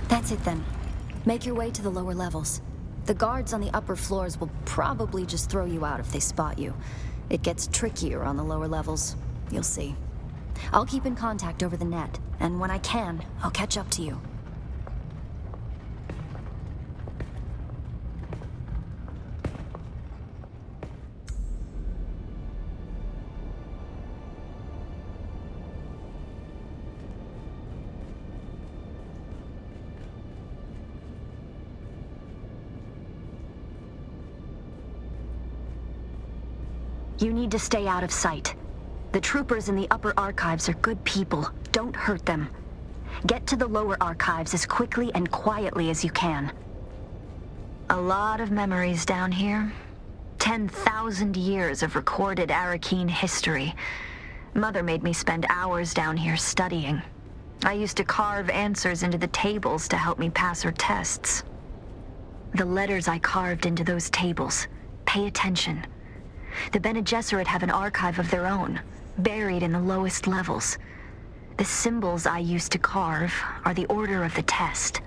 That's it then. Make your way to the lower levels. The guards on the upper floors will probably just throw you out if they spot you. It gets trickier on the lower levels. You'll see. I'll keep in contact over the net, and when I can, I'll catch up to you. You need to stay out of sight. The troopers in the upper archives are good people. Don't hurt them. Get to the lower archives as quickly and quietly as you can. A lot of memories down here. 10,000 years of recorded Arakeen history. Mother made me spend hours down here studying. I used to carve answers into the tables to help me pass her tests. The letters I carved into those tables. Pay attention. The Bene Gesserit have an archive of their own, buried in the lowest levels. The symbols I used to carve are the order of the test.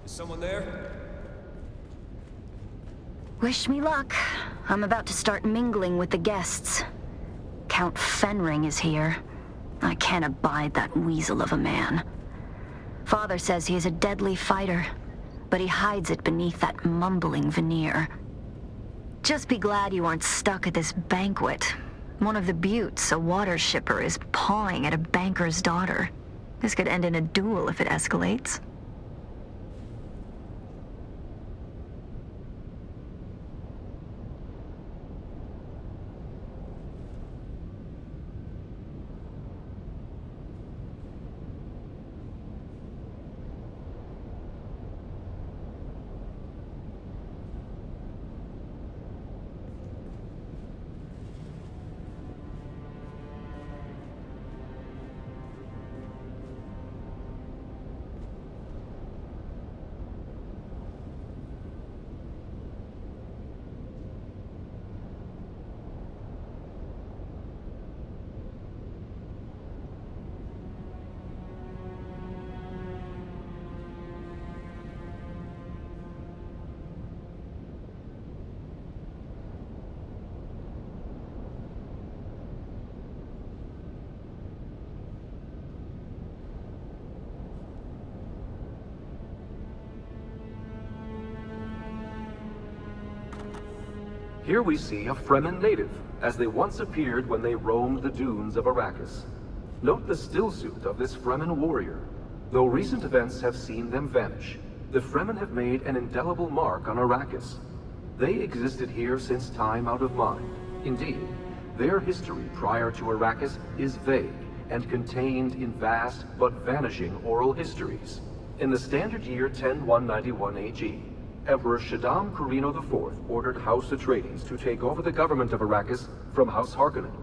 Is someone there? Wish me luck. I'm about to start mingling with the guests. Count Fenring is here. I can't abide that weasel of a man. Father says he is a deadly fighter, but he hides it beneath that mumbling veneer. Just be glad you aren't stuck at this banquet. One of the buttes, a water shipper, is pawing at a banker's daughter. This could end in a duel if it escalates. Here we see a Fremen native, as they once appeared when they roamed the dunes of Arrakis. Note the stillsuit of this Fremen warrior. Though recent events have seen them vanish, the Fremen have made an indelible mark on Arrakis. They existed here since time out of mind. Indeed, their history prior to Arrakis is vague and contained in vast but vanishing oral histories. In the standard year 10191 AG, Emperor Shaddam Corrino IV ordered House Atreides to take over the government of Arrakis from House Harkonnen.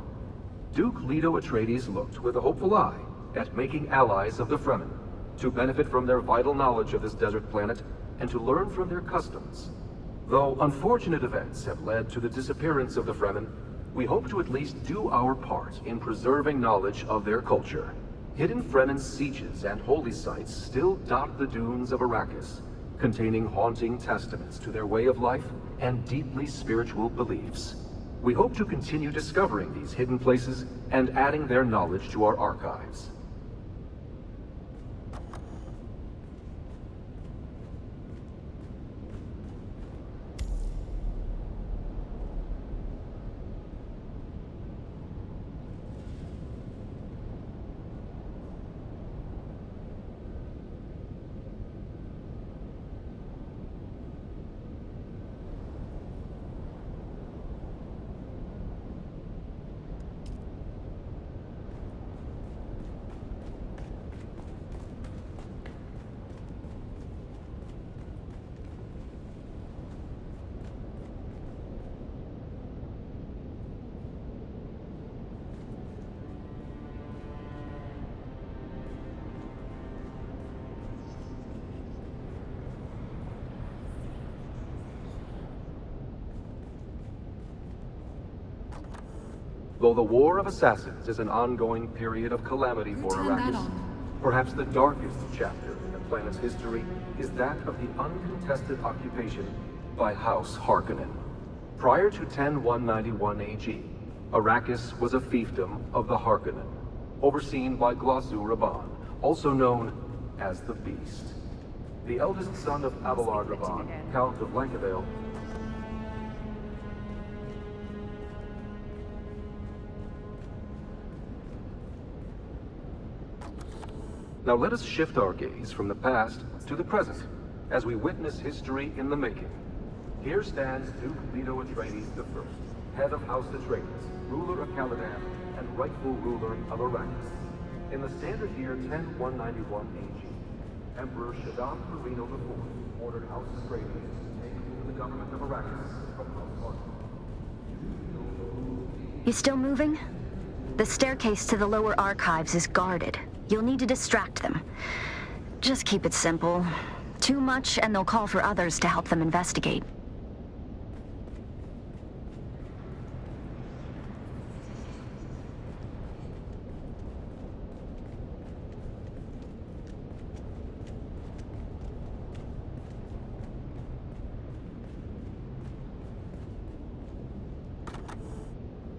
Duke Leto Atreides looked with a hopeful eye at making allies of the Fremen, to benefit from their vital knowledge of this desert planet and to learn from their customs. Though unfortunate events have led to the disappearance of the Fremen, we hope to at least do our part in preserving knowledge of their culture. Hidden Fremen sieges and holy sites still dot the dunes of Arrakis, containing haunting testaments to their way of life and deeply spiritual beliefs. We hope to continue discovering these hidden places and adding their knowledge to our archives. Though the War of Assassins is an ongoing period of calamity for Arrakis, perhaps the darkest chapter in the planet's history is that of the uncontested occupation by House Harkonnen. Prior to 10191 AG, Arrakis was a fiefdom of the Harkonnen, overseen by Glossu Rabban, also known as the Beast. The eldest son of Abelard Rabban, Count of Lankavale, Now let us shift our gaze from the past to the present, as we witness history in the making. Here stands Duke Leto Atreides I, head of House Atreides, ruler of Caladan, and rightful ruler of Arrakis. In the standard year 10191 AG, Emperor Shaddam Corrino IV ordered House Atreides to take over the government of Arrakis from House Harkonnen. You still moving? The staircase to the lower archives is guarded. You'll need to distract them. Just keep it simple. Too much, and they'll call for others to help them investigate.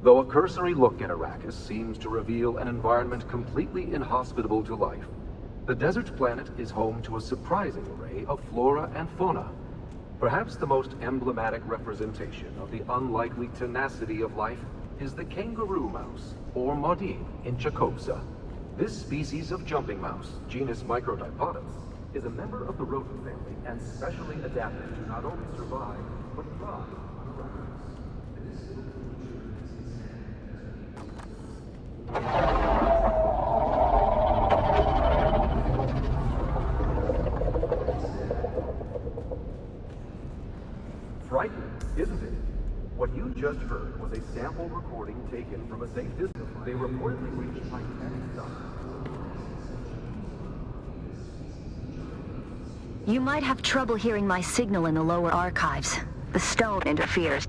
Though a cursory look at Arrakis seems to reveal an environment completely inhospitable to life, the desert planet is home to a surprising array of flora and fauna. Perhaps the most emblematic representation of the unlikely tenacity of life is the kangaroo mouse, or Modine, in Chakotsa. This species of jumping mouse, genus Microdipodus, is a member of the rodent family and specially adapted to not only survive, but thrive on Arrakis. Frightening, isn't it? What you just heard was a sample recording taken from a safe distance. They reportedly reached Titanic size. You might have trouble hearing my signal in the lower archives. The stone interferes.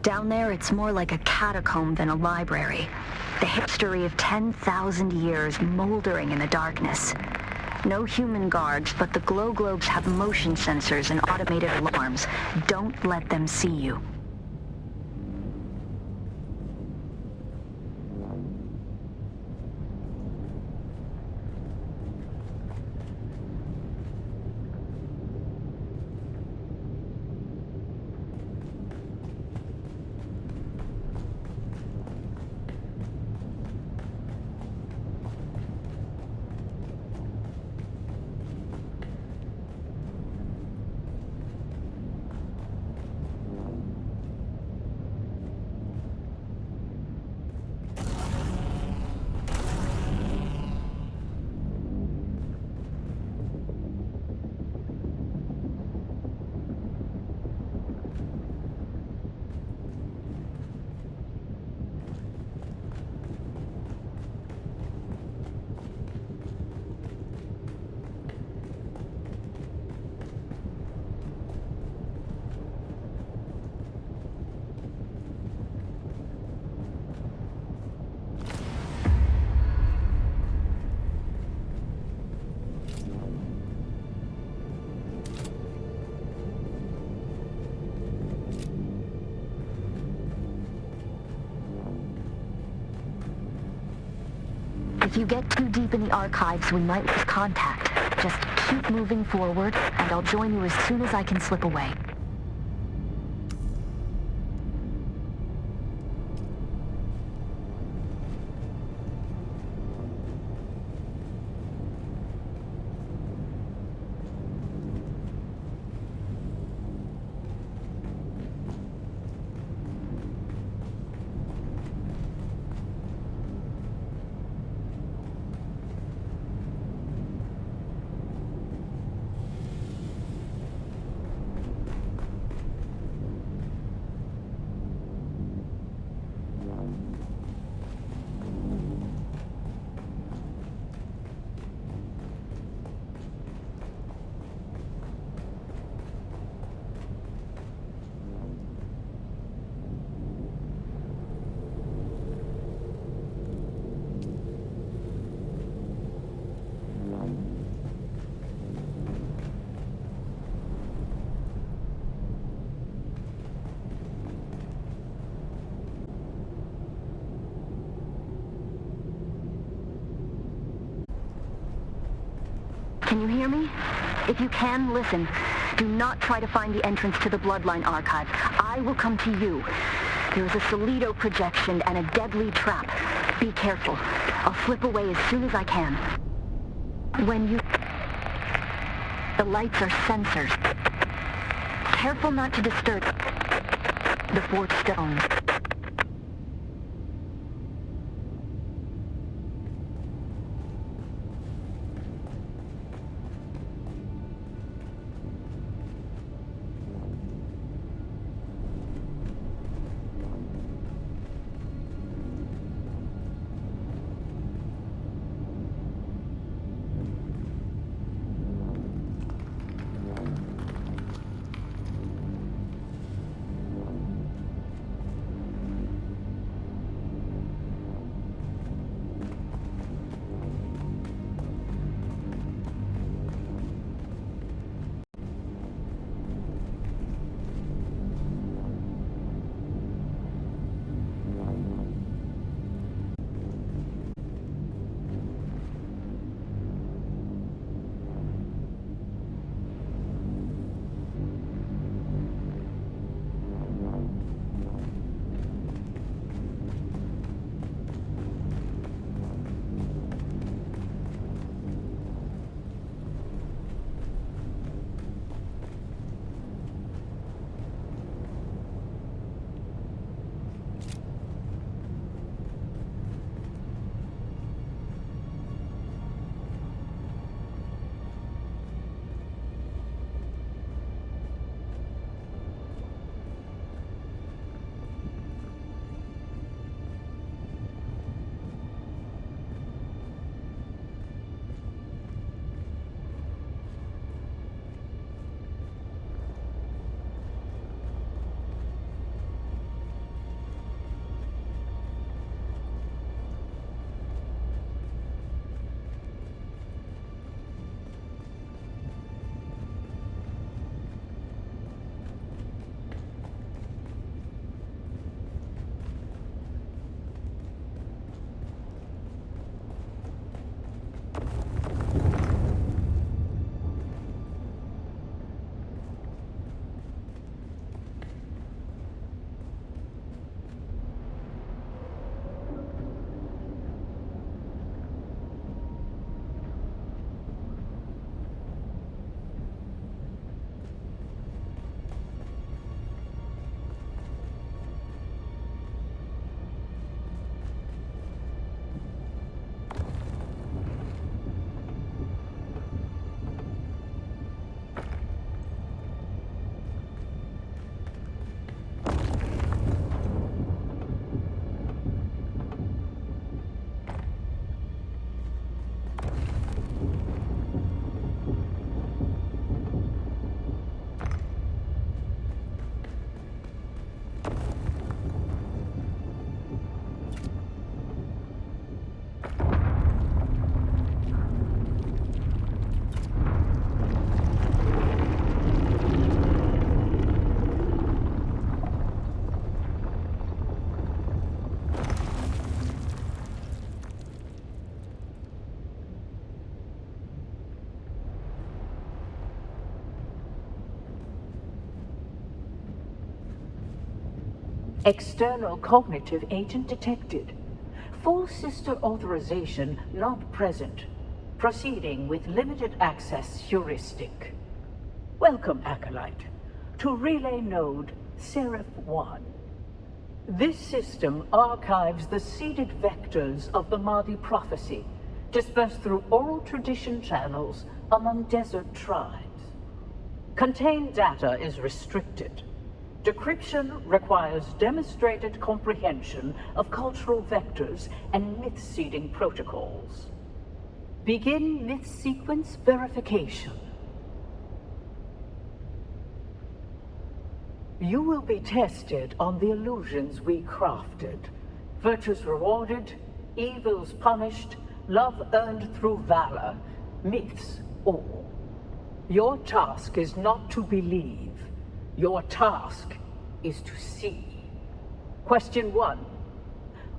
Down there, it's more like a catacomb than a library. The history of 10,000 years moldering in the darkness. No human guards, but the glow globes have motion sensors and automated alarms. Don't let them see you. If you get too deep in the archives, we might lose contact. Just keep moving forward, and I'll join you as soon as I can slip away. Can you hear me? If you can, listen. Do not try to find the entrance to the Bloodline Archive. I will come to you. There is a Solido projection and a deadly trap. Be careful. I'll slip away as soon as I can. When you... The lights are sensors. Careful not to disturb the fourth stone. External cognitive agent detected. Full sister authorization not present. Proceeding with limited access heuristic. Welcome, Acolyte, to Relay Node Seraph 1. This system archives the seeded vectors of the Mahdi prophecy, dispersed through oral tradition channels among desert tribes. Contained data is restricted. Decryption requires demonstrated comprehension of cultural vectors and myth-seeding protocols. Begin myth sequence verification. You will be tested on the illusions we crafted. Virtues rewarded, evils punished, love earned through valor, myths all. Your task is not to believe. Your task is to see. Question 1.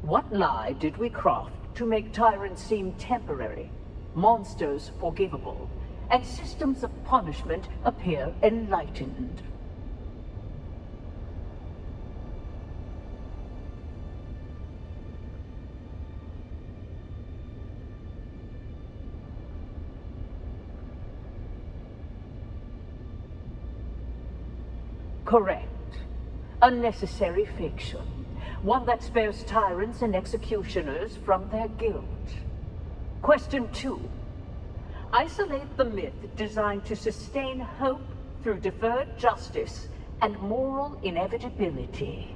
What lie did we craft to make tyrants seem temporary, monsters forgivable, and systems of punishment appear enlightened? Correct. A necessary fiction. One that spares tyrants and executioners from their guilt. Question 2. Isolate the myth designed to sustain hope through deferred justice and moral inevitability.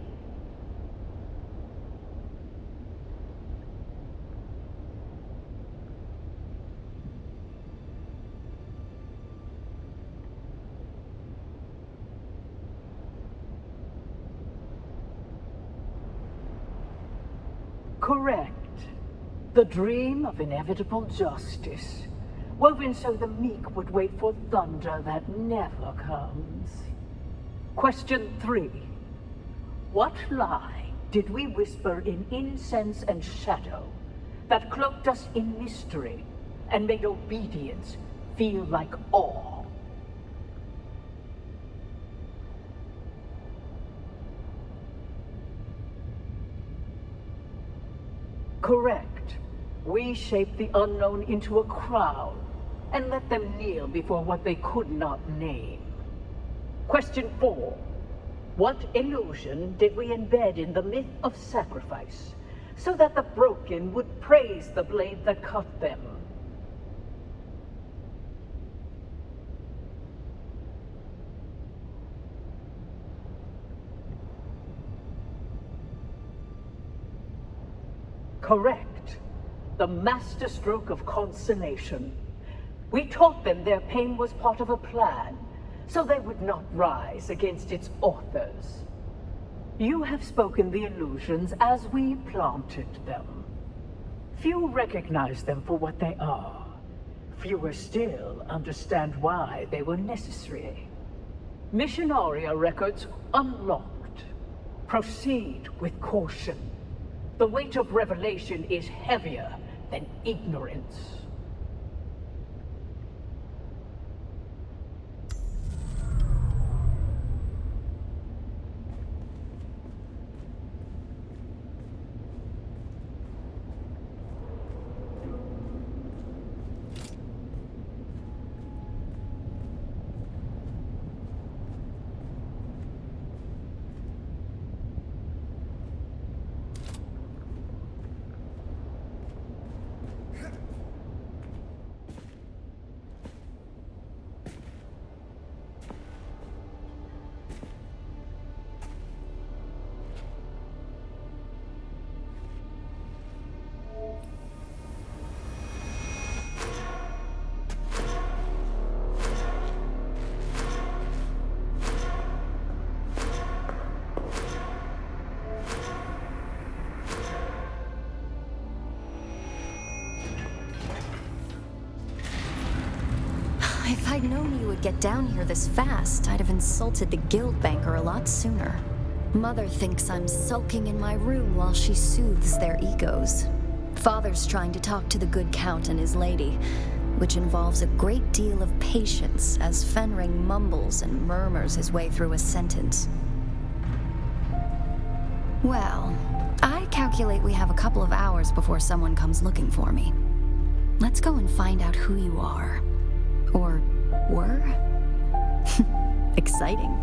Correct. The dream of inevitable justice, woven so the meek would wait for thunder that never comes. Question 3. What lie did we whisper in incense and shadow that cloaked us in mystery and made obedience feel like awe? Correct. We shaped the unknown into a crowd and let them kneel before what they could not name. Question 4. What illusion did we embed in the myth of sacrifice so that the broken would praise the blade that cut them? Correct. The masterstroke of consolation. We taught them their pain was part of a plan, so they would not rise against its authors. You have spoken the illusions as we planted them. Few recognize them for what they are. Fewer still understand why they were necessary. Missionaria records unlocked. Proceed with caution. The weight of revelation is heavier than ignorance. If I'd known you would get down here this fast, I'd have insulted the guild banker a lot sooner. Mother thinks I'm sulking in my room while she soothes their egos. Father's trying to talk to the good count and his lady, which involves a great deal of patience as Fenring mumbles and murmurs his way through a sentence. Well, I calculate we have a couple of hours before someone comes looking for me. Let's go and find out who you are. Or were? Exciting.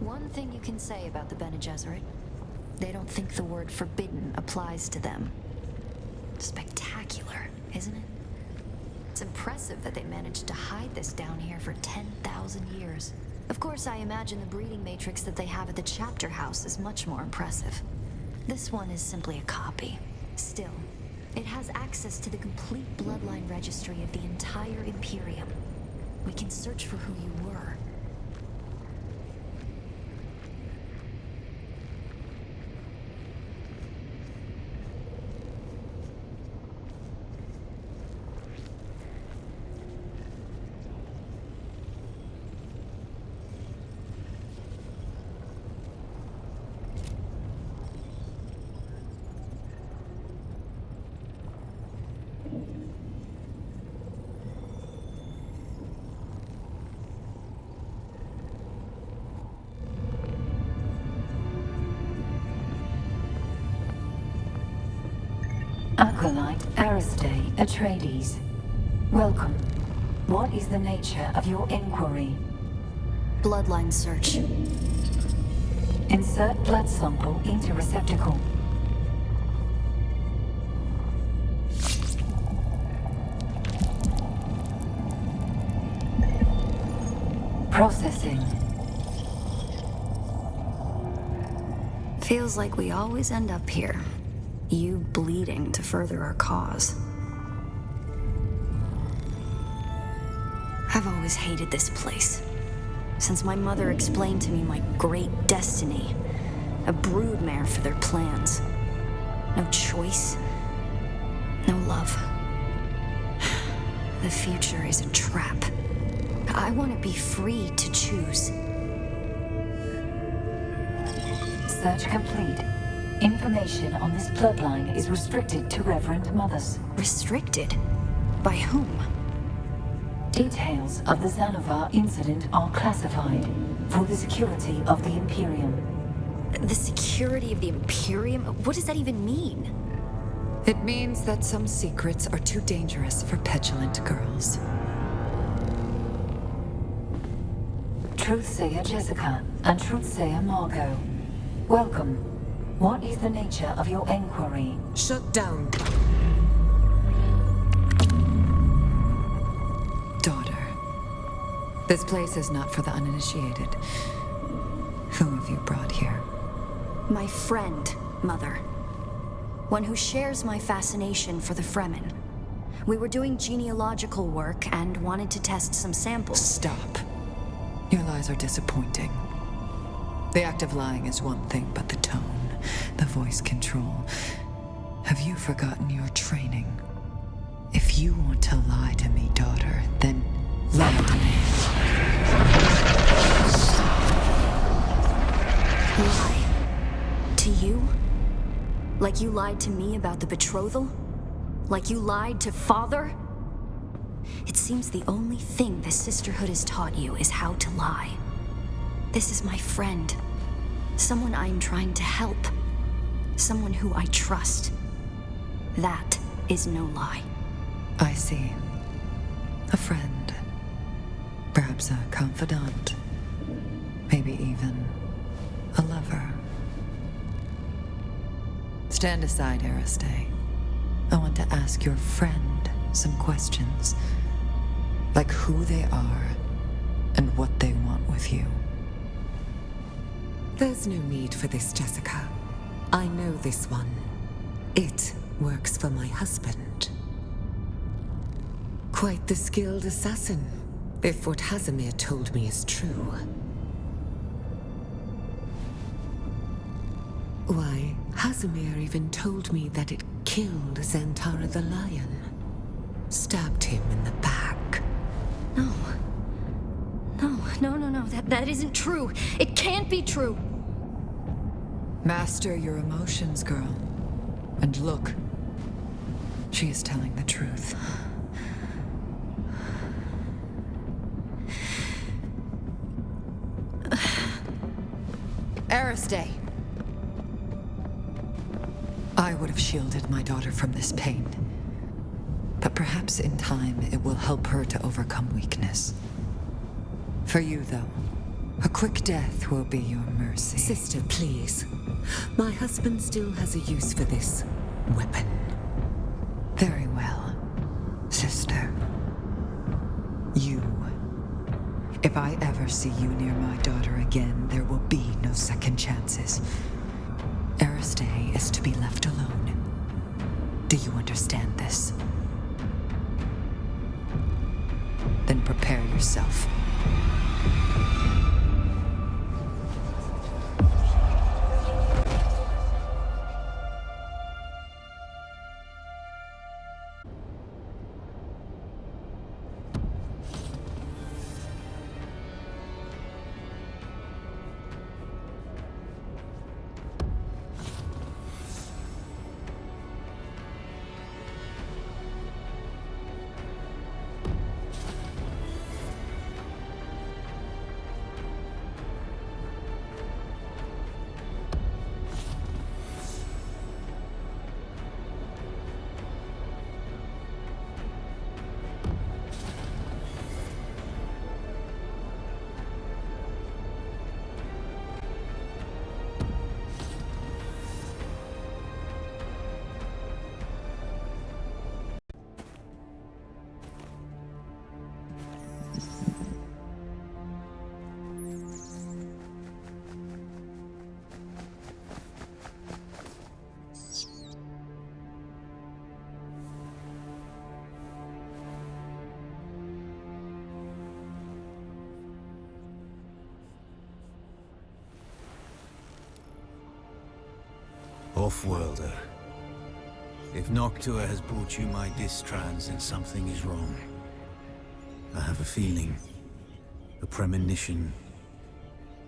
One thing you can say about the Bene Gesserit, they don't think the word forbidden applies to them. Spectacular, isn't it? It's impressive that they managed to hide this down here for 10,000 years. Of course, I imagine the breeding matrix that they have at the chapter house is much more impressive. This one is simply a copy. Still, it has access to the complete bloodline registry of the entire Imperium. We can search for who you were. Acolyte Aristae Atreides. Welcome. What is the nature of your inquiry? Bloodline search. Insert blood sample into receptacle. Processing. Feels like we always end up here. You bleeding to further our cause. I've always hated this place. Since my mother explained to me my great destiny. A broodmare for their plans. No choice. No love. The future is a trap. I want to be free to choose. Search complete. Information on this bloodline is restricted to Reverend Mothers. Restricted? By whom? Details of the Xanavar incident are classified for the security of the Imperium. The security of the Imperium? What does that even mean? It means that some secrets are too dangerous for petulant girls. Truthsayer Jessica and Truthsayer Margot. Welcome. What is the nature of your inquiry? Shut down. Daughter, this place is not for the uninitiated. Who have you brought here? My friend, Mother. One who shares my fascination for the Fremen. We were doing genealogical work and wanted to test some samples. Stop. Your lies are disappointing. The act of lying is one thing, but the tone, the voice control. Have you forgotten your training? If you want to lie to me, daughter, then lie to me. Lie? To you? Like you lied to me about the betrothal? Like you lied to Father? It seems the only thing the Sisterhood has taught you is how to lie. This is my friend. Someone I'm trying to help. Someone who I trust. That is no lie. I see. A friend. Perhaps a confidant. Maybe even a lover. Stand aside, Aristae. I want to ask your friend some questions. Like who they are and what they want with you. There's no need for this, Jessica. I know this one. It works for my husband. Quite the skilled assassin, if what Hazimir told me is true. Why, Hazimir even told me that it killed Xantara the lion. Stabbed him in the back. No. No. That isn't true. It can't be true. Master your emotions, girl. And look. She is telling the truth. Aristay. I would have shielded my daughter from this pain. But perhaps in time it will help her to overcome weakness. For you, though, a quick death will be your mercy. Sister, please. My husband still has a use for this weapon. Very well, sister. You. If I ever see you near my daughter again, there will be no second chances. Aristay is to be left alone. Do you understand this? Then prepare yourself. Off-worlder. If Noctua has brought you my distrans, then something is wrong. I have a feeling, a premonition,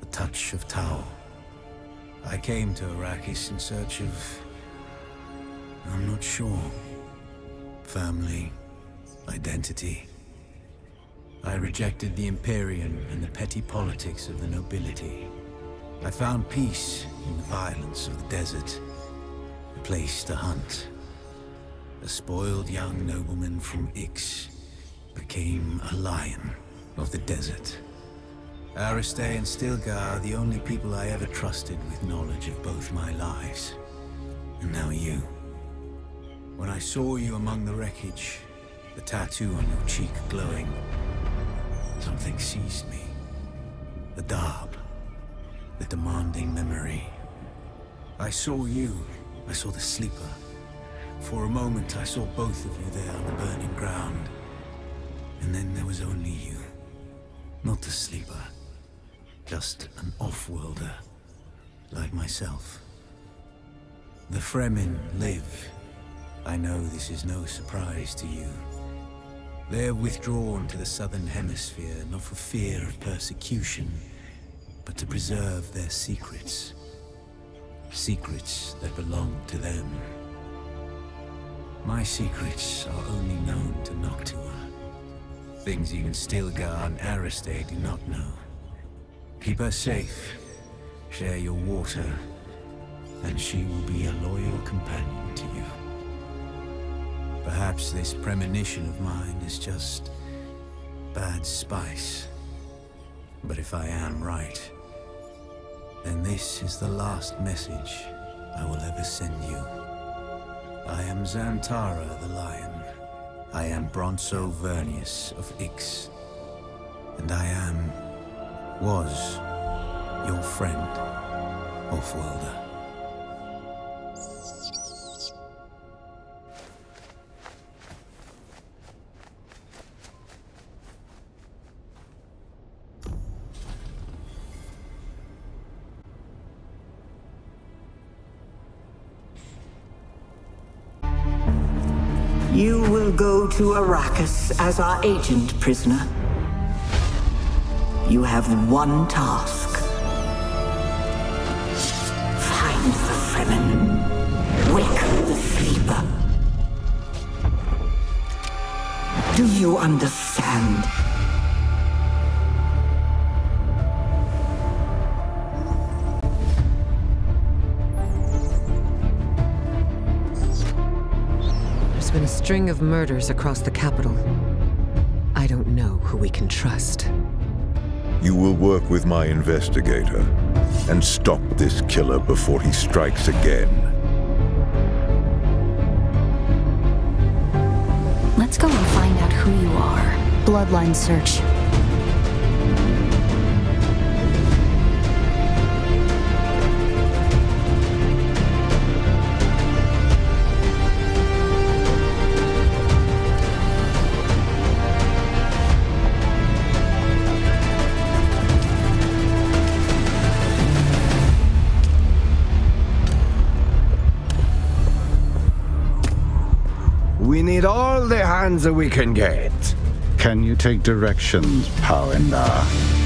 a touch of Tau. I came to Arrakis in search of... I'm not sure. Family, identity. I rejected the Imperium and the petty politics of the nobility. I found peace in the violence of the desert. A place to hunt. A spoiled young nobleman from Ix became a lion of the desert. Aristay and Stilgar are the only people I ever trusted with knowledge of both my lives. And now you. When I saw you among the wreckage, the tattoo on your cheek glowing, something seized me. The Darb. The demanding memory. I saw you. I saw the Sleeper. For a moment, I saw both of you there on the burning ground. And then there was only you. Not the Sleeper. Just an off-worlder. Like myself. The Fremen live. I know this is no surprise to you. They have withdrawn to the southern hemisphere, not for fear of persecution, but to preserve their secrets. Secrets that belong to them. My secrets are only known to Noctua. Things even Stilgar and Aristay do not know. Keep her safe. Share your water. And she will be a loyal companion to you. Perhaps this premonition of mine is just bad spice. But if I am right, then this is the last message I will ever send you. I am Xantara the Lion. I am Bronso Vernius of Ix. And I was your friend, Off-worlder. will go to Arrakis as our agent, prisoner. You have one task. Find the Fremen. Wake the sleeper. Do you understand? There's been a string of murders across the capital. I don't know who we can trust. You will work with my investigator and stop this killer before he strikes again. Let's go and find out who you are. Bloodline search. We need all the hands that we can get. Can you take directions, Powendar?